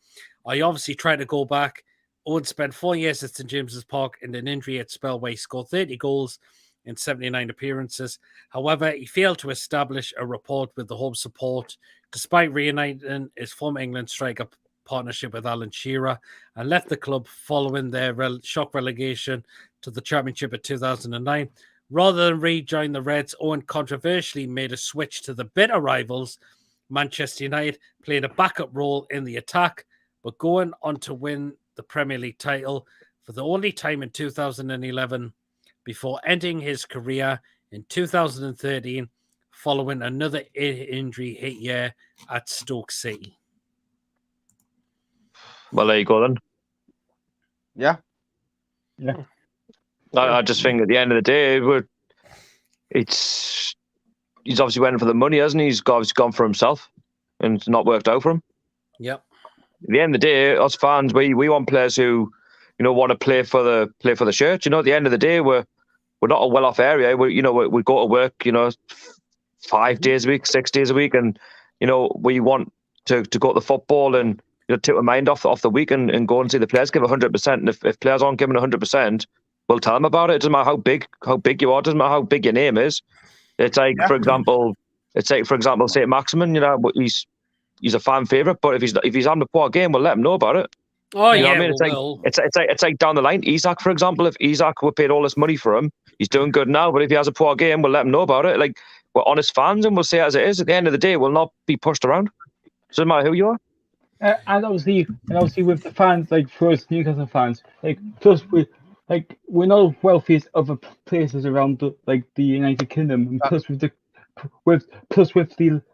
I obviously tried to go back. Owen spent 4 years at St. James's Park in an injury at spell where he scored 30 goals in 79 appearances. However, he failed to establish a rapport with the home support, despite reuniting his former England striker partnership with Alan Shearer, and left the club following their shock relegation to the Championship in 2009. Rather than rejoin the Reds, Owen controversially made a switch to the bitter rivals, Manchester United, playing a backup role in the attack, but going on to win the Premier League title for the only time in 2011 before ending his career in 2013 following another injury hit year at Stoke City. Well, there you go then. Yeah. I just think at the end of the day, he's obviously went for the money, hasn't he? He's obviously gone for himself, and it's not worked out for him. Yep. At the end of the day, us fans, we want players who, want to play for the shirt. At the end of the day, we're not a well-off area. We go to work, 5 days a week, 6 days a week, and we want to go to the football and take our mind off the week and go and see the players give 100%. And if players aren't giving 100%, we'll tell them about it. It doesn't matter how big you are. It doesn't matter how big your name is. It's like, for example, St. Maximin. He's a fan favourite, but if he's having a poor game, we'll let him know about it. Oh, you know yeah, what I mean? It's like down the line. Isak, for example, if Isak were paid all this money for him, he's doing good now. But if he has a poor game, we'll let him know about it. Like, we're honest fans, and we'll say it as it is. At the end of the day, we'll not be pushed around. Doesn't matter who you are. And obviously with the fans, like for us Newcastle fans, plus we're not wealthiest other places around the United Kingdom, and plus with the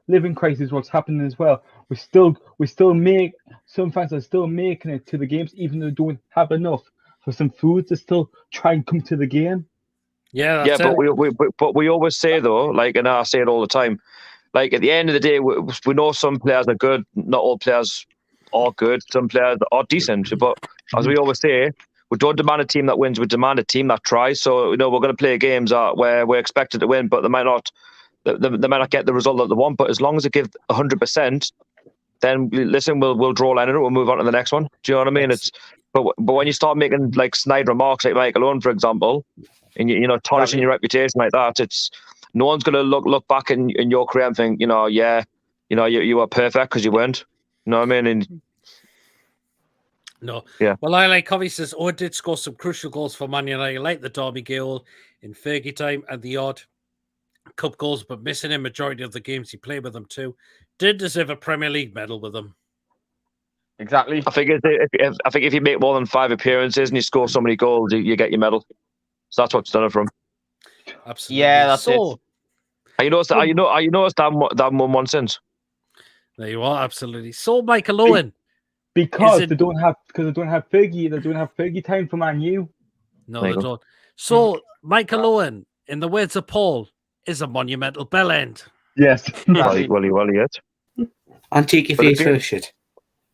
living crisis, what's happening as well, some fans are still making it to the games, even though they don't have enough for some food to still try and come to the game. Yeah, that's but we always say though, and I say it all the time, at the end of the day, we know some players are good, not all players are good, some players are decent, but as we always say, we don't demand a team that wins, we demand a team that tries. So we're going to play games where we're expected to win, but they might not get the result that they want. But as long as they give 100%, then listen, we'll draw a line in it. We'll move on to the next one. Do you know what I mean? But when you start making like snide remarks like Michael Owen, for example, and you know tarnishing your reputation like that, it's no one's going to look back in your career and think, you know, you were perfect because you weren't. You know what I mean? And, no. Yeah. Well, I like Covey says, Owen did score some crucial goals for Man United, like the Derby goal in Fergie time and the odd cup goals, but missing a majority of the games he played with them too. Did deserve a Premier League medal with them. Exactly. I think if you make more than 5 appearances and you score so many goals, you get your medal. So that's what's done it from. Absolutely. Yeah, that's it. Are you noticed that one since? There you are, absolutely. So Michael Owen. Because they don't have Fergie, they don't have Fergie time for Man U. No, they don't. So Michael Owen, in the words of Paul, is a monumental bell end. Yes. Well, he is. Antique if he's first shit.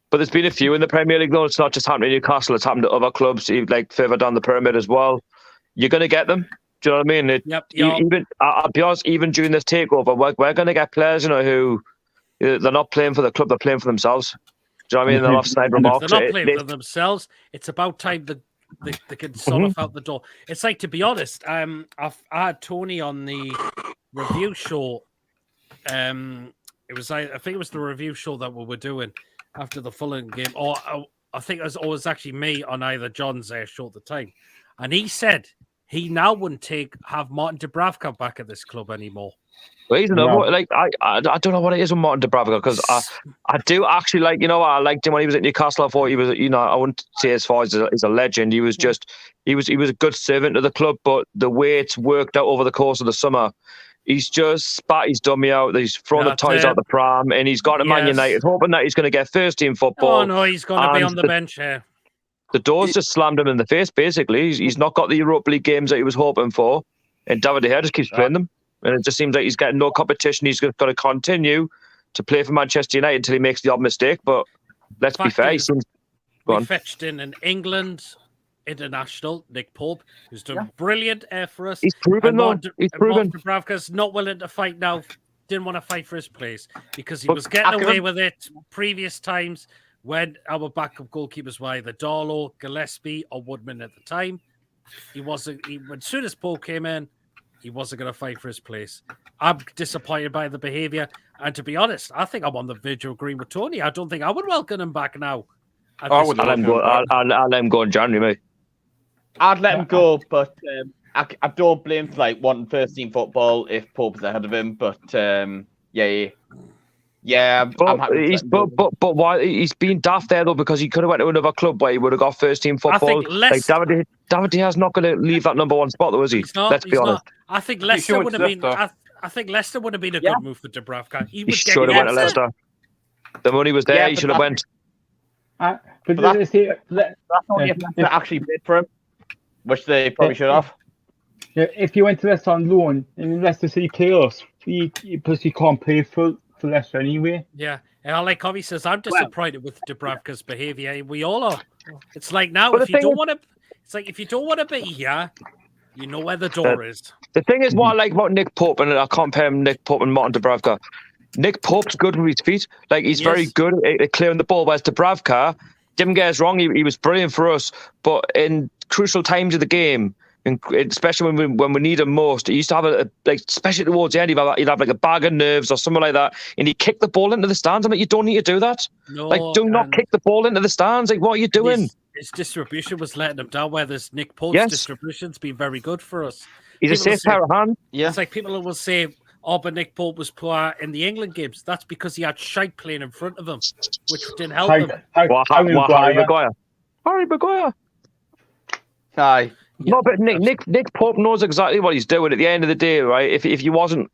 But there's been a few in the Premier League, though. It's not just happening in Newcastle, it's happened to other clubs, like further down the pyramid as well. You're going to get them. Do you know what I mean? Even I'll be honest, even during this takeover, we're going to get players, you know, who they're not playing for the club, they're playing for themselves. Do you know what I mean? They'll have snide remarks. They're not playing for themselves. It's about time they can sort of out the door. It's like, to be honest, I had Tony on the review show. It was I think it was the review show that we were doing after the Fulham game, or I think it was actually me on either John's show at the time, and he said he now wouldn't have Martin Dubravka back at this club anymore. Well, he's another one. Like I don't know what it is with Martin Dubravka, because I do actually like, you know, I liked him when he was at Newcastle. I thought he was, you know, I wouldn't say as far as he's a legend. He was just he was a good servant to the club, but the way it's worked out over the course of the summer, he's just spat his dummy out. He's thrown the toys out the pram, and he's gone to Man United, hoping that he's going to get first team football. Oh no, he's going to be on the bench here. The doors just slammed him in the face, basically. He's not got the Europa League games that he was hoping for, and David De Gea just keeps playing them. And it just seems like he's getting no competition. He's got to continue to play for Manchester United until he makes the odd mistake. But let's be fair. We fetched in an England international, Nick Pope, who's done brilliant for us. He's proven, though. He's proven. Dubravka's not willing to fight now. Didn't want to fight for his place because he was getting away with it previous times when our backup goalkeepers were either Darlow, Gillespie, or Woodman at the time. As soon as Pope came in, he wasn't going to fight for his place. I'm disappointed by the behaviour. And to be honest, I think I'm on the verge of agreeing with Tony. I don't think I would welcome him back now. I'll let him go in January, mate. I'd let him go, but I don't blame him for like wanting first team football if Pope's ahead of him. But I'm happy. But why he's been daft there though, because he could have went to another club where he would have got first team football. Like David De Gea's not going to leave that number one spot though, is he? Let's be honest. I think Leicester would have been. I think Leicester would have been a good move for Dubravka. He should have went to Leicester. The money was there. He should have went. But that's only if Leicester actually bid for him, which they probably should have. Yeah, if you went to Leicester on loan, and Leicester City playoffs, plus you can't play for Leicester anyway. Yeah, and like Covey says, I'm disappointed with Dubravka's behaviour. We all are. It's like now, if you don't want to be here, you know where the door is. The thing is, what I like about Nick Pope, and I compare him Nick Pope and Martin Dubravka. Nick Pope's good with his feet. Like he's very good at clearing the ball. Whereas Dubravka, didn't get us wrong, he was brilliant for us, but in crucial times of the game, especially when we need him most, he used to have especially towards the end, he'd have like a bag of nerves or something like that, and he kicked the ball into the stands. I'm like, you don't need to do that. No, do not kick the ball into the stands. Like, what are you doing? His distribution was letting him down. Where this Nick Pope's distribution's been very good for us. He's a safe pair of hands. Yeah, it's like people will say, "Oh, but Nick Pope was poor in the England games." That's because he had shite playing in front of him, which didn't help him. Harry Maguire. Aye. No, but Nick Pope knows exactly what he's doing. At the end of the day, right? If you wasn't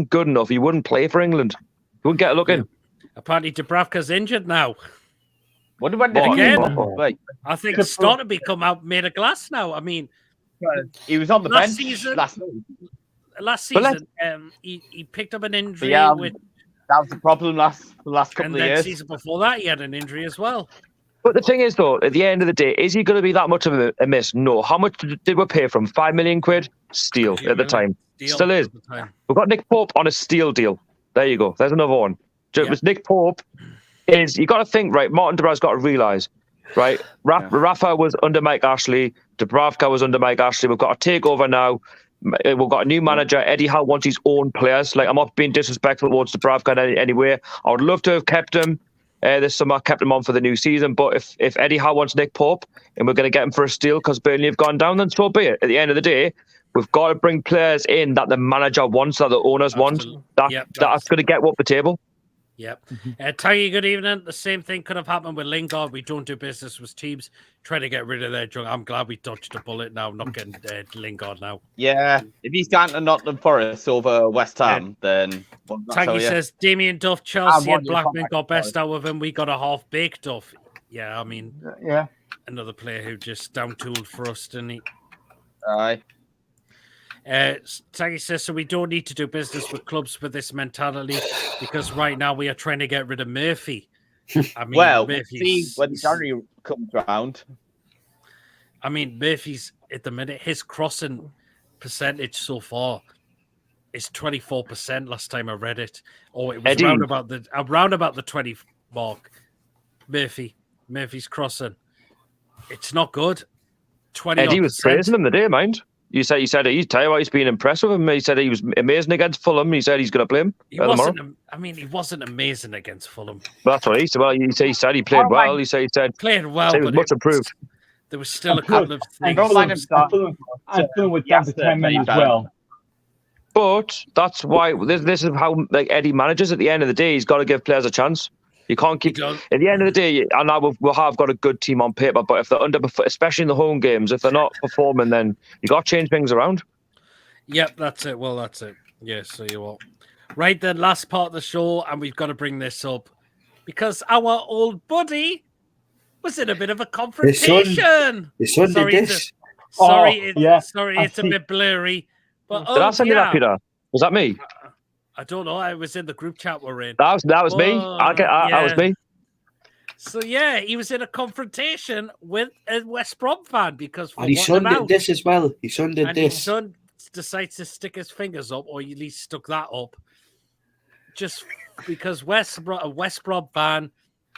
good enough, he wouldn't play for England. He wouldn't get a look in. Apparently, Dubravka's injured now. What about again? I think Stornaby come out made of glass now. I mean, he was on the bench last season. He picked up an injury. That was the problem the last couple of years. And the season before that, he had an injury as well. But the thing is, though, at the end of the day, is he going to be that much of a miss? No. How much did we pay for him? £5 million? Steal at the time. Still is. We've got Nick Pope on a steal deal. There you go. There's another one. It was Nick Pope is you got to think, right? Martin Dubrow's got to realise, right? Rafa was under Mike Ashley. Dubravka was under Mike Ashley. We've got to take over now. We've got a new manager. Eddie Howe wants his own players. Like, I'm not being disrespectful towards Dubravka in any way. I would love to have kept him this summer, kept him on for the new season. But if Eddie Howe wants Nick Pope and we're going to get him for a steal because Burnley have gone down, then so be it. At the end of the day, we've got to bring players in that the manager wants, that the owners want. That's going to get up the table. Yep. Tangy, good evening. The same thing could have happened with Lingard. We don't do business with teams trying to get rid of their junk. I'm glad we dodged a bullet now, not getting Lingard now. Yeah, if he's going to Nottingham Forest over West Ham, then... Tangy says, Damien Duff, Chelsea and Blackman got best out of him. We got a half-baked Duff. Yeah, I mean... Yeah. Another player who just down-tooled for us, didn't he? Aye. Tangy says, so we don't need to do business with clubs with this mentality because right now we are trying to get rid of Murphy. I mean, well, see when January comes round. I mean, Murphy's at the minute, his crossing percentage so far is 24% last time I read it. Or it was around about the 20 mark. Murphy's crossing. It's not good. 20 Eddie was praising him the day, mind. You said he's been impressed with him. He said he was amazing against Fulham. He said he's going to play him. He wasn't amazing against Fulham. That's what he said. Well, he said he played well. He said played well, he was much improved. There was still a couple of things. I'm feeling with down to 10 men as well. But that's why this is how Eddie manages. At the end of the day, he's got to give players a chance. You can't keep. At the end of the day, and now we'll have got a good team on paper, but if they're especially in the home games, if they're not performing, then you got to change things around. Yep, that's it. Well, that's it. Yeah, so you will. Right then, last part of the show, and we've got to bring this up because our old buddy was in a bit of a confrontation. His son did this. Sorry, it's a bit blurry. But did I send you that, Peter? Was that me? I don't know. I was in the group chat we're in. That was me. That was me. So yeah, he was in a confrontation with a West Brom fan because his son did this as well. His son did this. His son decides to stick his fingers up, or at least stuck that up, just because a West Brom fan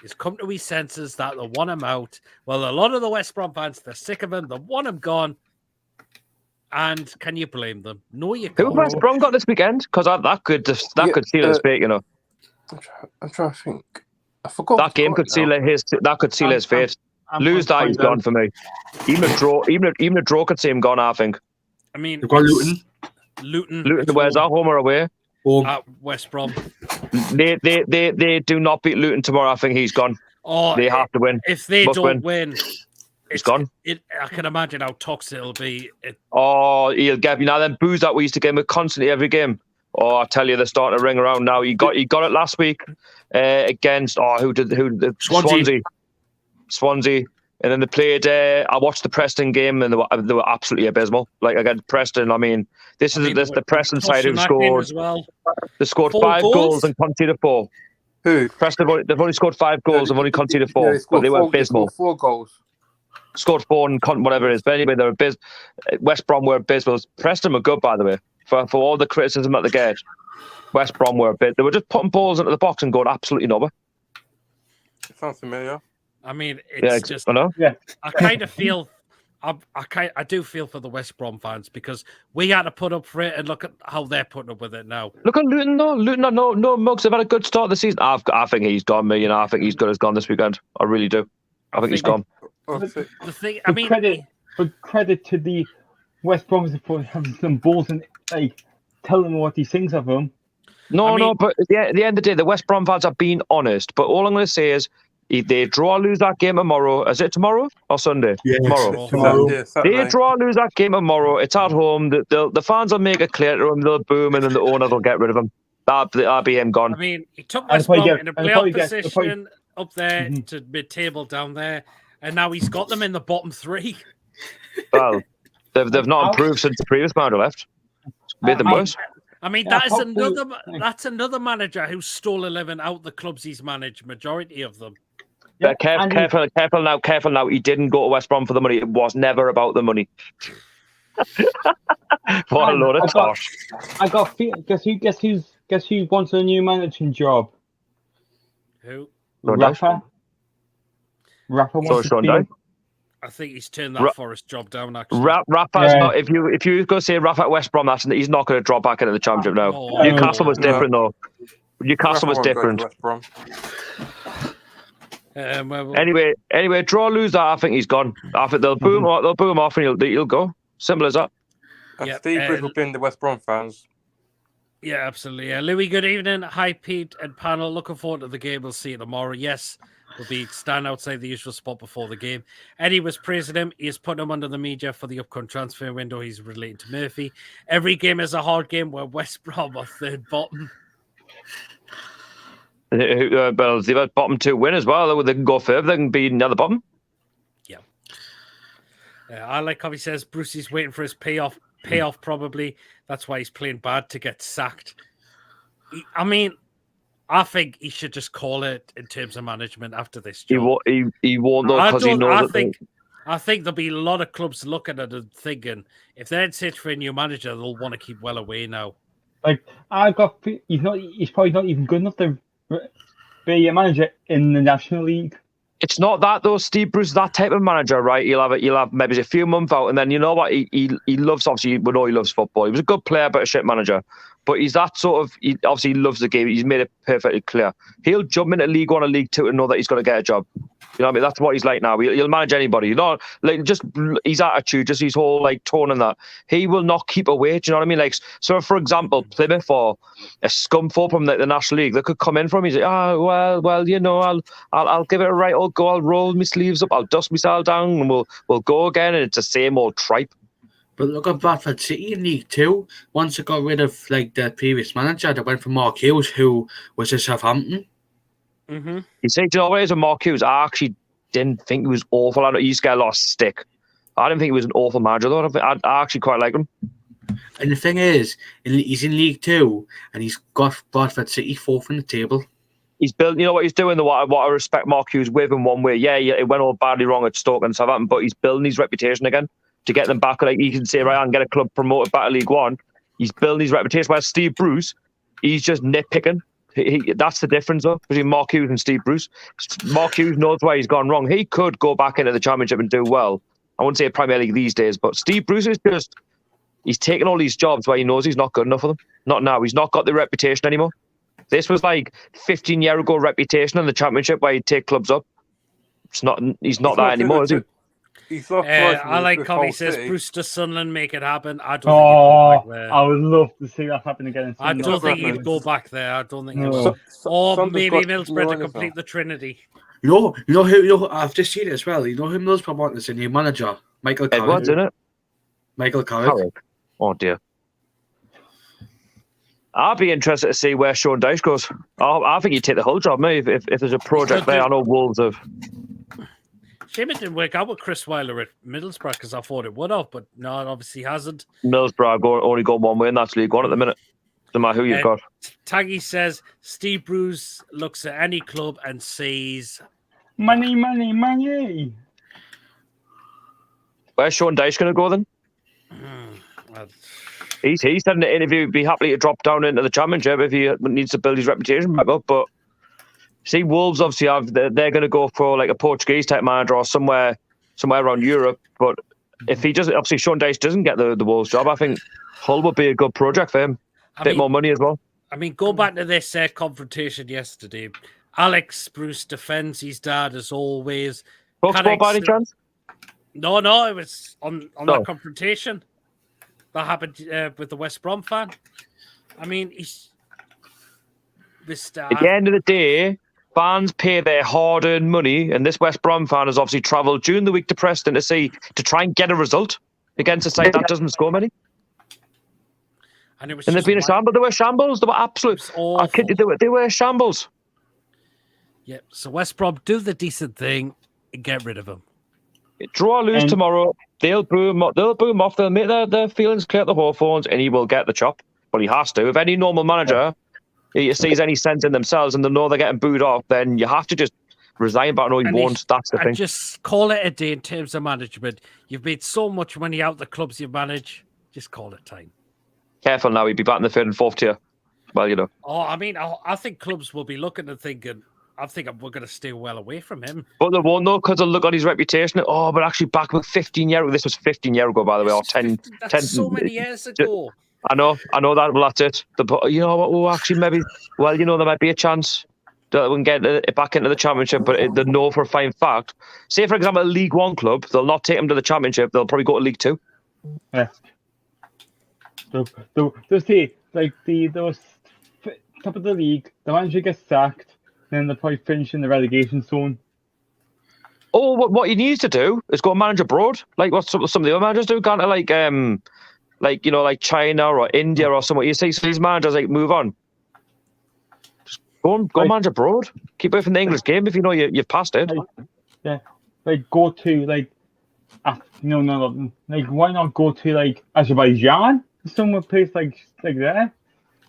has come to his senses that they want him out. Well, a lot of the West Brom fans, they're sick of him. They want him gone. And can you blame them? No, you can't. Who West Brom got this weekend? Because that could seal his fate, you know. I'm trying to think. I forgot. That game could seal his fate. Lose that, he's gone for me. Even a draw could see him gone, I think. I mean, they've got Luton. Luton. Where's that, home or away? At West Brom. They do not beat Luton tomorrow. I think he's gone. Oh, they have to win. If they don't win, he's gone. I can imagine how toxic it'll be. He'll get them boos that we used to get him constantly every game. Oh, I tell you, they're starting to ring around now. He got it last week against Swansea, and then they played. I watched the Preston game, and they were absolutely abysmal. Like against Preston, I mean, this is the Preston side who scored. They scored 5 goals and conceded 4. Who? Preston, they've only scored 5 goals and only conceded 4, but they were abysmal. 4 goals. Scored 4 and whatever it is. But anyway, they're abysmal. West Brom were abysmal. Preston were good, by the way. For all the criticism that they get, West Brom were a bit. They were just putting balls into the box and going absolutely nowhere. It sounds familiar. I mean, it's just. I know. Yeah. I kind of feel. I do feel for the West Brom fans because we had to put up for it, and look at how they're putting up with it now. Look at Luton, though. Luton are no mugs. They've had a good start of the season. I think he's gone, me. I think he's good as gone this weekend. I really do. I think he's gone. The thing, I mean, credit to the West Brom for having some balls and tell them what he thinks of them. No, but at the end of the day, the West Brom fans are being honest. But all I'm going to say is, if they draw or lose that game tomorrow, is it tomorrow or Sunday? Yeah, tomorrow. Yeah, they draw or lose that game tomorrow, it's at home. The fans will make it clear to them, they'll boom, and then the owner will get rid of him. That'll be him gone. I mean, he took West Brom in a playoff position up there to mid-table down there, and now he's got them in the bottom 3. Well, they've not improved since the previous manager left. It's made them worse. I mean, that's another manager who's stole a living out the clubs he's managed, majority of them. Yeah, careful now. He didn't go to West Brom for the money. It was never about the money. What a load of tosh. I got guess who wants a new managing job? Who? Rafa. Rafa So wants to Sean see Dyche. him. I think he's turned that Forest job down, actually. Rafa's Yeah. not. If you go say Rafa at West Brom, he's not going to drop back into the Championship now. No. Newcastle was No. different though. Newcastle was Rafa won't go to different. West Brom. Anyway, draw or lose that. I think he's gone. I think they'll boom him off, and he'll go. Simple as that. And Yeah, Steve Bruce will blame the West Brom fans. Yeah, absolutely. Louis, good evening. Hi, Pete and panel. Looking forward to the game. We'll see you tomorrow. Yes, we'll be stand outside the usual spot before the game. Eddie was praising him. He has put him under the media for the upcoming transfer window. He's relating to Murphy. Every game is a hard game where West Brom are third bottom. Well, they've had bottom 2 win as well. They can go further. They can be another bottom. Yeah. I like how he says Bruce is waiting for his payoff probably. That's why he's playing bad to get sacked. I think he should just call it in terms of management after this job. He won't though, because he knows I think there'll be a lot of clubs looking at it thinking if they're in search for a new manager, they'll want to keep well away now. Like he's probably not even good enough to be a manager in the National League. It's not that though. Steve Bruce is that type of manager, right? He'll have maybe a few months out, and then you know what? He loves, obviously we know he loves football. He was a good player, but a shit manager. But he's that sort of. He obviously loves the game. He's made it perfectly clear. He'll jump into League One or League Two and know that he's going to get a job. You know what I mean? That's what he's like now. He'll manage anybody. You know, like just his attitude, just his whole like tone and that. He will not keep away. Do you know what I mean? Like, so for example, Plymouth or a scum four from the National League, they could come in from. He's like, well, you know, I'll give it a right old go. I'll roll my sleeves up. I'll dust myself down, and we'll go again. And it's the same old tripe. But look at Bradford City in League Two. Once they got rid of like their previous manager, they went for Mark Hughes, who was at Southampton. Mm-hmm. You see, do you know what it is with Mark Hughes? I actually didn't think he was awful. I know he used to get a lot of stick. I didn't think he was an awful manager, though. I actually quite like him. And the thing is, he's in League Two, and he's got Bradford City 4th in the table. He's built, you know what he's doing, what I respect Mark Hughes with in one way. Yeah, it went all badly wrong at Stoke and Southampton, but he's building his reputation again to get them back. Like, he can say, right, and get a club promoted back to League One. He's building his reputation. Whereas Steve Bruce, he's just nitpicking. That's the difference, though, between Mark Hughes and Steve Bruce. Mark Hughes knows where he's gone wrong. He could go back into the Championship and do well. I wouldn't say Premier League these days, but Steve Bruce is just, he's taking all these jobs where he knows he's not good enough for them. Not now. He's not got the reputation anymore. This was like 15-year ago reputation in the Championship where he'd take clubs up. He's not that anymore, is he? I like how he says Bruce to Sunderland, make it happen. I don't think he'd go back there. I would love to see that happen again. I don't think he'd go back there. I don't think he will. Or maybe Middlesbrough to complete the Trinity. You know who I've just seen it as well. You know who Middlesbrough want as a new manager? Michael Carrick. Edwards, isn't it? Michael Carrick. Oh dear. I'd be interested to see where Sean Dyche goes. I think he'd take the whole job, mate. If there's a project there, I know Wolves have. Shame it didn't work out with Chris Weiler at Middlesbrough because I thought it would have, but no, it obviously hasn't. Middlesbrough only go one way, and that's League One at the minute. No matter who you've got. Taggy says Steve Bruce looks at any club and sees money, money, money. Where's Sean Dyche going to go then? He said in the interview he'd be happy to drop down into the Championship if he needs to build his reputation back up. But see, Wolves obviously they're going to go for like a Portuguese type manager or somewhere around Europe. But if he doesn't, obviously Sean Dyche doesn't get the Wolves job, I think Hull would be a good project for him. Bit more money as well. I mean, go back to this confrontation yesterday. Alex Bruce defends his dad as always. Fox by any chance? No, it was on that confrontation that happened with the West Brom fan. I mean, he's at the end of the day, fans pay their hard-earned money, and this West Brom fan has obviously travelled during the week to Preston to try and get a result against a side that doesn't score many. And they've been a shambles. They were shambles. They were absolute. I kid you, they were shambles. Yeah. So West Brom do the decent thing and get rid of him. Draw or lose tomorrow, they'll boo him off. They'll make their feelings clear at the Hawthorns, and he will get the chop. But he has to. If any normal manager sees any sense in themselves and they know they're getting booed off, then you have to just resign. But I know he won't. That's the thing. Just call it a day in terms of management. You've made so much money out the clubs you manage. Just call it time. Careful now, he'd be back in the 3rd and 4th tier. Well, you know. Oh, I mean, I think clubs will be looking and thinking, I think we're going to stay well away from him. But they won't, though, because they'll look on his reputation. Oh, but actually, back with 15 years ago, this was 15 years ago, by the way, or 10. That's so many years ago. I know that. Well, that's it. You know what? Oh, actually, maybe. Well, there might be a chance that we can get it back into the championship. But they know for a fine fact. Say, for example, a League One club, they'll not take them to the championship. They'll probably go to League Two. Yeah. So see, like those top of the league, the manager gets sacked, then they'll probably finish in the relegation zone. Oh, what he needs to do is go manage abroad, like what some of the other managers do. Can't like like China or India or somewhere. You see these managers like move on. Just go manage abroad. Keep away from the English game if you know you've passed it. Go to like why not go to like Azerbaijan, somewhere place like that.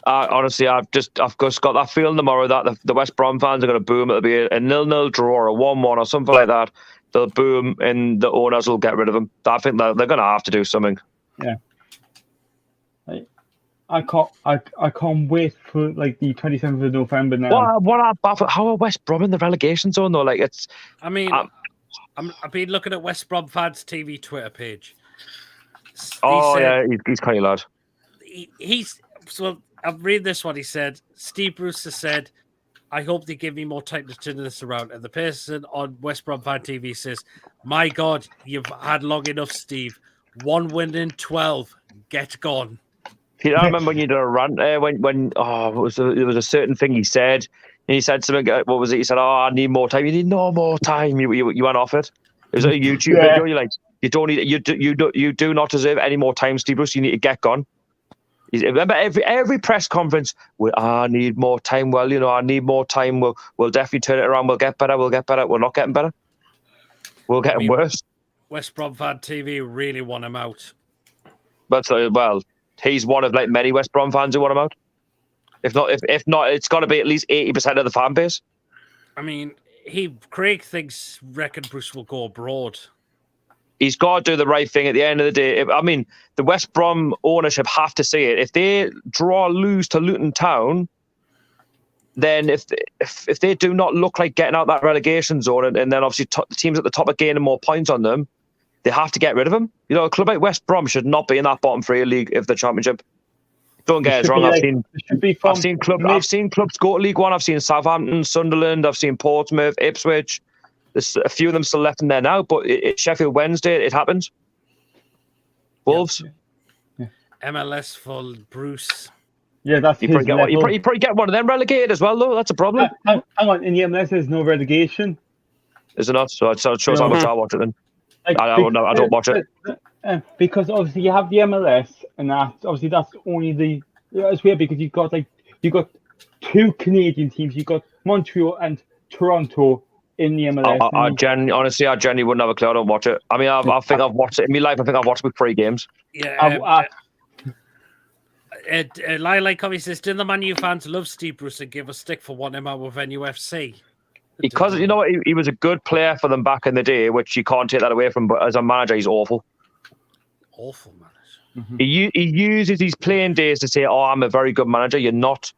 Honestly, I've just got that feeling tomorrow that the West Brom fans are going to boom. It'll be a 0-0 draw or a 1-1 or something like that. They'll boom and the owners will get rid of them. I think they're going to have to do something. Yeah. I can't wait for like the 27th of November now. How are West Brom in the relegation zone though? Like it's. I mean, I've been looking at West Brom fans TV Twitter page. He's kind of lad. I've read this one. He said, Steve Bruce has said, I hope they give me more time to turn this around. And the person on West Brom Fan TV says, my God, you've had long enough, Steve. 1 win in 12. Get gone. I remember when you did a rant there when there was a certain thing he said. And he said something, what was it? He said, I need more time. You need no more time. You went off it. It was like a YouTube video. You're like, you don't need you do not deserve any more time, Steve Bruce. You need to get gone. Remember every press conference, I need more time. Well, I need more time. We'll definitely turn it around. We'll get better. We're not getting better. We're getting worse. West Brom Fan TV really want him out. But he's one of like many West Brom fans who want him out. If not, it's got to be at least 80% of the fan base. I mean, Craig reckon Bruce will go abroad. He's got to do the right thing at the end of the day. The West Brom ownership have to see it. If they lose to Luton Town, then if they do not look like getting out that relegation zone, and then obviously the teams at the top are gaining more points on them, they have to get rid of him. A club like West Brom should not be in that bottom 3 league of the championship. Don't get us wrong. I've seen clubs go to League One. I've seen Southampton, Sunderland. I've seen Portsmouth, Ipswich. There's a few of them still left in there now, but Sheffield Wednesday, it happens. Wolves. Yeah. MLS for Bruce. Yeah, that's you probably get one of them relegated as well, though. That's a problem. Hang on, in the MLS there's no relegation. Is it not? So it shows how much I watch it then. I don't watch it. Because obviously you have the MLS, and that's only it's weird because you got 2 Canadian teams. You got Montreal and Toronto in the MLS. I genuinely wouldn't have a clue. I don't watch it. I mean, I think I've watched it in my life. I think I've watched it 3 games. Yeah. Lyle Covey says, didn't the Man U fans love Steve Bruce and give a stick for wanting him out with NUFC? Because, he was a good player for them back in the day, which you can't take that away from, but as a manager, he's awful. Awful manager. Mm-hmm. He uses his playing days to say, I'm a very good manager. You're not.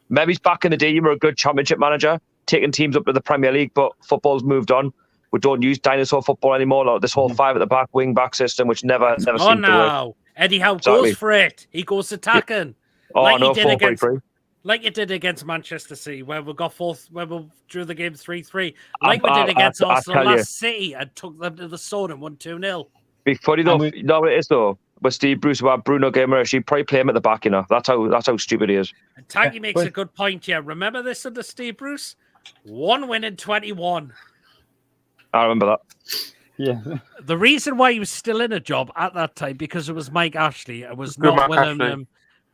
Maybe back in the day, you were a good championship manager, taking teams up to the Premier League, but football's moved on. We don't use dinosaur football anymore. Like this whole 5 at the back, wing back system, which never seemed to work. Eddie Howe goes for it. He goes attacking. Yeah. Like you did against Manchester City, where we got fourth, where we drew the game 3-3. Like we did against Arsenal last City and took them to the zone and won 2-0. Be funny though. You know what it is though? With Steve Bruce, about Bruno Guimaraes, she'd probably play him at the back. That's how stupid he is. And Taggy makes a good point here. Remember this under Steve Bruce? 1 win in 21. I remember that. Yeah. The reason why he was still in a job at that time because it was Mike Ashley. It was not willing him,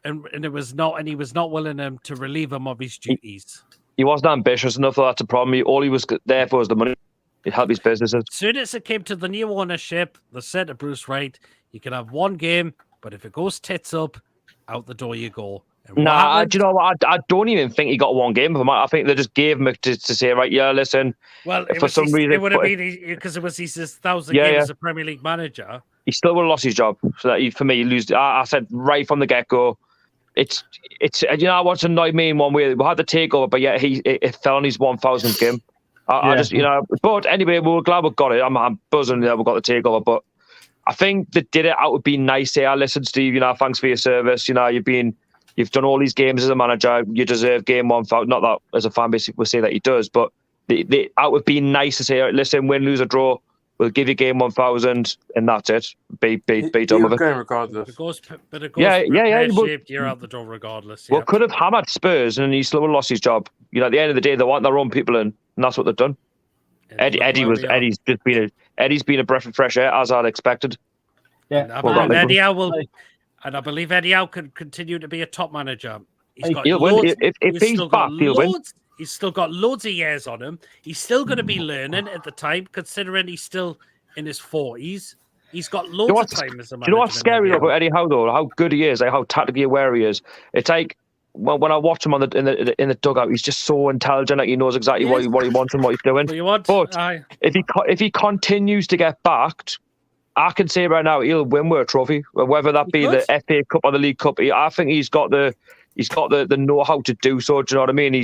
and he was not willing him to relieve him of his duties. He wasn't ambitious enough. That's a problem. All he was there for was the money. He'd help his businesses. As soon as it came to the new ownership, they said to Bruce Wright, "You can have 1 game, but if it goes tits up, out the door you go." Do you know what? I don't even think he got 1 game of him. I think they just gave him to say, right, yeah, listen. Well, for some reason, it would have been because it was his 1,000 games as a Premier League manager. He still would have lost his job. So that for me, he lose. I said right from the get go, it's you know what's annoyed me in one way. We had the takeover, but yeah, it fell on his 1,000th game. I just but anyway, we were glad we got it. I'm buzzing that we got the takeover, but I think that did it out would be nice. Hey, listen, Steve. Thanks for your service. You've done all these games as a manager. You deserve game 1,000. Not that as a fan base we say that he does, but out would be nice to say, listen, win, lose or draw, we'll give you game 1,000, and that's it. Be done with it. Regardless. It goes shaped, you're out the door regardless. Well, could have hammered Spurs, and he still would have lost his job. At the end of the day, they want their own people in, and that's what they've done. Eddie's been a breath of fresh air, as I'd expected. Yeah, and I believe Eddie Howe could continue to be a top manager. He'll win. If he's back, he'll win. He's still got loads of years on him. He's still going to be learning at the time, considering he's still in his 40s. He's got loads of time as a manager. Do you know what's scary about Eddie Howe, though? How good he is, how tactically aware he is. It's like when I watch him in the dugout, he's just so intelligent. Like he knows exactly what he wants and what he's doing. But if he continues to get backed, I can say right now he'll win with a trophy, whether that be the FA Cup or the League Cup. I think he's got the know-how to do so. Do you know what I mean?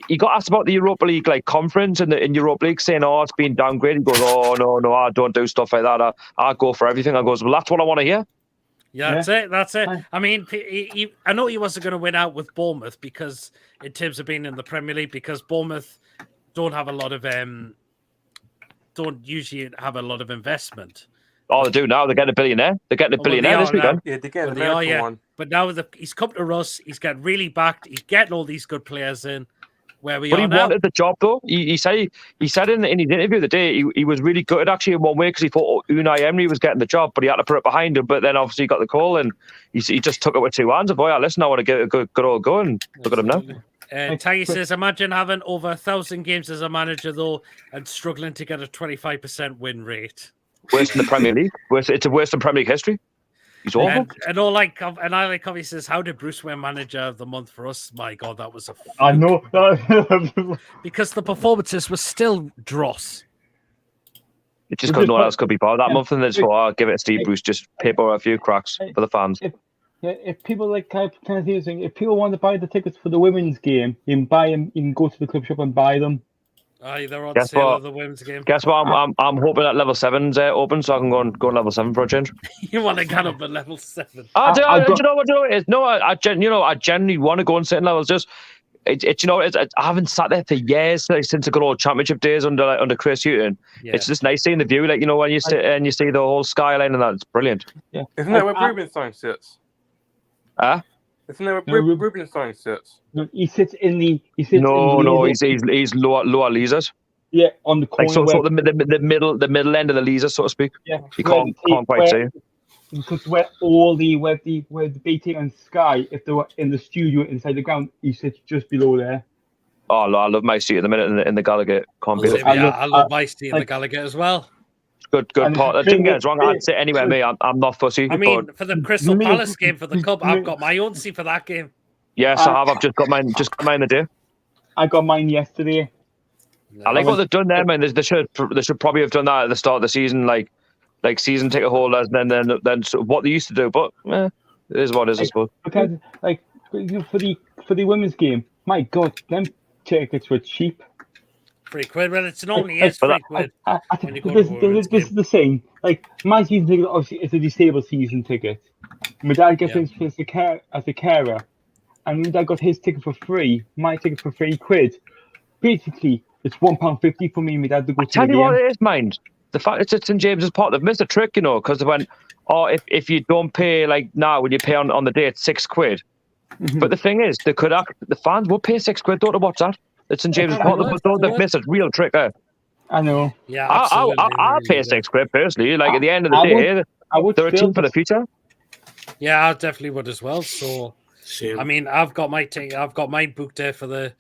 He got asked about the Europa League conference in Europa League, saying, "Oh, it's been downgraded." He goes, "Oh no, I don't do stuff like that. I go for everything." I goes, "Well, that's what I want to hear." Yeah, that's it. I mean, I know he wasn't going to win out with Bournemouth because in terms of being in the Premier League, because Bournemouth don't have a lot of don't usually have a lot of investment. Oh, they do now. They're getting a billionaire. They're getting a billionaire this weekend. Yeah, they're getting an American one. But now he's come to us. He's getting really backed. He's getting all these good players in. But he wanted the job, though. He said in his interview the day he was really gutted actually in one way because he thought Unai Emery was getting the job, but he had to put it behind him. But then obviously he got the call and he just took it with two hands. And boy, listen, I want to get a good old go and look at him now. Taggy says, imagine having over 1,000 games as a manager though and struggling to get a 25% win rate. Worse than the Premier League. It's worse than Premier League history. He's awful. And I like how he says, how did Bruce win Manager of the Month for us? My God, that was I know. because the performances were still dross. It just because no one else could be part of that month, and they just thought, I'll give it to Steve Bruce, just paper a few cracks for the fans. If people if people want to buy the tickets for the women's game, you can buy them. You can go to the club shop and buy them. They're on sale of the women's game. Guess what? I'm hoping that level 7's open, so I can go on level 7 for a change. You want to get up at level 7? Do you know what it is? No, I genuinely want to go and sit in levels. Just I haven't sat there for years since the good old championship days under Chris Hughton. Yeah. It's just nice seeing the view, when you sit and you see the whole skyline and that. It's brilliant. Yeah, isn't that where Rubenstein sits? Isn't there where Rubenstein sits? No, he sits in the. He's lower Leazers. Yeah, on the corner. So the middle end of the Leazers, so to speak. Yeah, you can't quite see. Because where the BT and Sky, if they were in the studio inside the ground, he sits just below there. Oh, I love my seat at the minute in the Gallagher. I love my seat in the Gallagher as well. Good part. Don't get us wrong. I'd sit anywhere, me. I'm not fussy. I mean, for the Crystal Palace game for the cup, I've got my own seat for that game. Yes, I have. I've just got mine. Just got mine today. I got mine yesterday. I like what they've done there, man. They should probably have done that at the start of the season, like season ticket holders, and then what they used to do. But it is what it is, I suppose. Because for the women's game, my God, them tickets were cheap. £3. Well, it's normally is £3. This is the same. Like my season ticket, obviously, it's a disabled season ticket. My dad gets his as a carer, and my dad got his ticket for free. My ticket for £3. Basically, it's £1.50 for me and my dad to go to the game. Tell you what it is, mind. The fact it's at St James's Park, they've missed a trick, because they went, if you don't pay now, when you pay on the day, it's £6. Mm-hmm. But the thing is, the fans will pay £6 though to watch that. It's St James's Park. They've missed a real trick there. I know. Yeah, I'll pay £6 personally. At the end of the day, they're a team for the future. Yeah, I definitely would as well. So, I mean, I've got mine booked there for the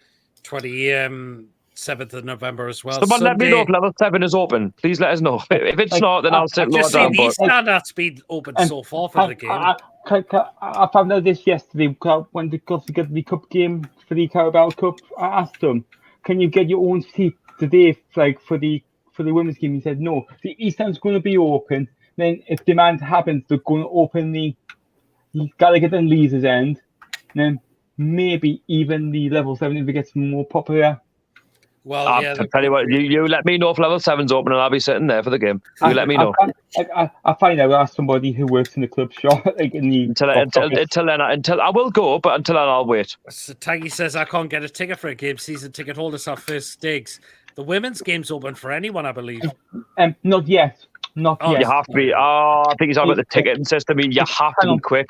27th of November as well. Someone let me know if level 7 is open. Please let us know. If it's not, then I'll sit lower down. The standard's been open so far for the game. I found out this yesterday when they got to get the cup game for the Carabao Cup. I asked them, "Can you get your own seat today, for the women's game?" He said, "No. The East End's going to be open. Then, if demand happens, they're going to open the you got to get in Lee's end. And then maybe even the level 7 if it gets more popular. Well, I'll tell you what, you let me know if level 7's open and I'll be sitting there for the game. You let me know. I find out ask somebody who works in the club shop, like in the until I will go, but until then I'll wait. So Taggy says I can't get a ticket for a game. Season ticket holders have first digs. The women's game's open for anyone, I believe. Not yet. Not yet. You have to be. I think he's on about the ticketing system. You have to be quick.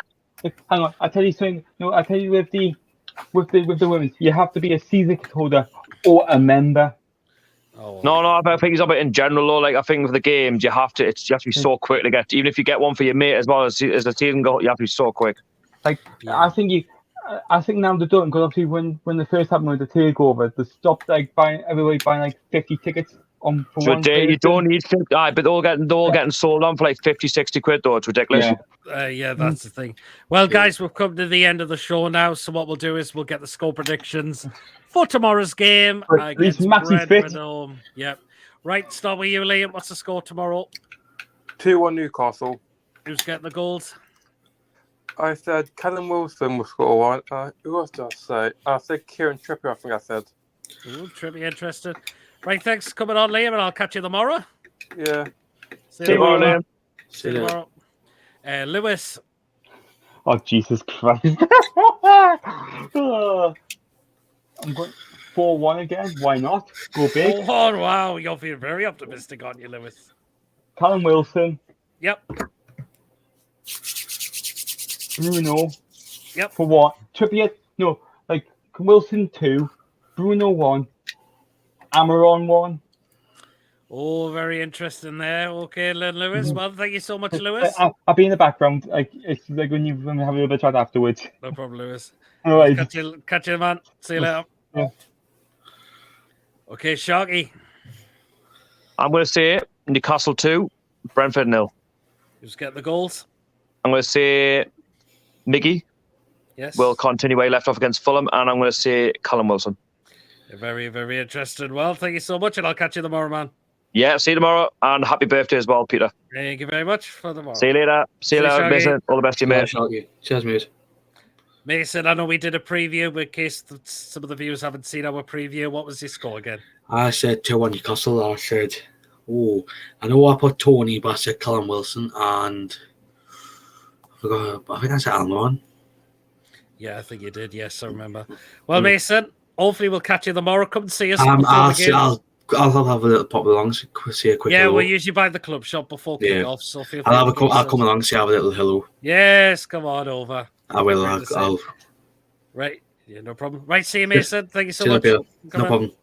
Hang on, I tell you something. No, I tell you with the women's, you have to be a season ticket holder or a member. Oh, no, I think he's on about in general. Though, like I think with the games, you have to be so quick to get. Even if you get one for your mate as well as a season goal, you have to be so quick. Like I think now they're done because obviously when the first happened with the takeover, they stopped everybody buying like 50 tickets on for one day. You don't need 50, but they're all getting sold on for like 50, 60 quid though. It's ridiculous. Yeah, that's the thing. Well, guys, we've come to the end of the show now. So what we'll do is we'll get the score predictions for tomorrow's game against Brentford home. Yep. Right, start with you, Liam. What's the score tomorrow? 2-1 Newcastle. Who's getting the goals? I said Callum Wilson will score one. Who else did I say? I said Kieran Trippier, I think I said. Ooh, Trippier interested. Right, thanks for coming on, Liam, and I'll catch you tomorrow. Yeah. See you tomorrow, Liam. See you tomorrow. Lewis. Oh, Jesus Christ. I'm going 4-1 again. Why not? Go big. Oh, wow. You're feeling very optimistic, aren't you, Lewis? Callum Wilson. Yep. Bruno. Yep. For what? Trippier? No, like Wilson 2, Bruno 1, Amaron 1. Oh, very interesting there. Okay, Lewis. Well, thank you so much, Lewis. I'll be in the background. Like it's like when you have a little bit of chat afterwards. No problem, Lewis. All right. Catch you, man. See you later. Yeah. Okay, Sharky. I'm going to say Newcastle 2, Brentford 0. Who's getting the goals? I'm going to say Miggy. Yes. Will continue where he left off against Fulham, and I'm going to say Callum Wilson. You're very, very interested. Well, thank you so much, and I'll catch you tomorrow, man. Yeah, see you tomorrow, and happy birthday as well, Peter. Thank you very much for tomorrow. See you later. See you later, Mason. All the best to you, mate. Cheers, mate. Mason, I know we did a preview, but in case some of the viewers haven't seen our preview, what was your score again? I said 2-1 Newcastle. I said, I know I put Tony, but I said Callum Wilson, and I think I said Almiron. Yeah, I think you did. Yes, I remember. Well, Mason, hopefully we'll catch you tomorrow. Come and see us. I'll have a little pop along, see a quick. Yeah, hello. we're usually by the club shop before kick-off, so feel free. I'll come along, see have a little hello. Yes, come on over. I will. I'll. Right, yeah, no problem. Right, see you, Mason. Thank you so much. No problem.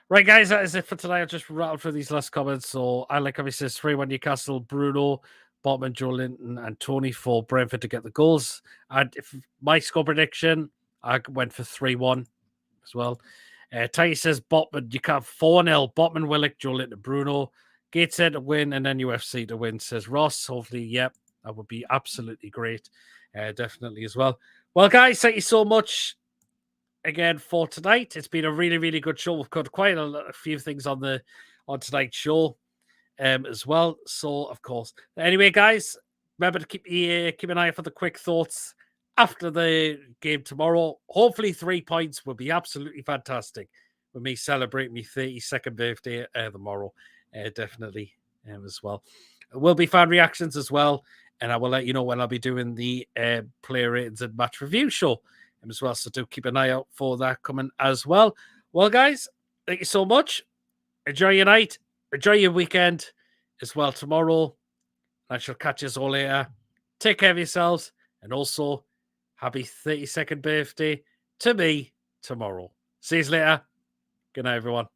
Right, guys, that is it for today. I'll just rattle through these last comments. So I like obviously 3-1 Newcastle, Bruno, Botman, Joe Linton, and Tony for Brentford to get the goals. And if my score prediction, I went for 3-1 as well. Ty says Botman, you can't 4-0. Botman, Willock, Joe Linton, Bruno. Gateshead to win, and then UFC to win, says Ross. Hopefully, yep, that would be absolutely great. Definitely as well. Well, guys, thank you so much again for tonight. It's been a really, really good show. We've got quite a few things on tonight's show as well. So, of course. Anyway, guys, remember to keep an eye out for the quick thoughts after the game tomorrow. Hopefully 3 points will be absolutely fantastic with me celebrating my 32nd birthday tomorrow. Definitely as well. Will be fan reactions as well. And I will let you know when I'll be doing the player ratings and match review show as well. So do keep an eye out for that coming as well. Well, guys, thank you so much. Enjoy your night. Enjoy your weekend as well tomorrow. I shall catch you all later. Take care of yourselves. And also, happy 32nd birthday to me tomorrow. See you later. Good night, everyone.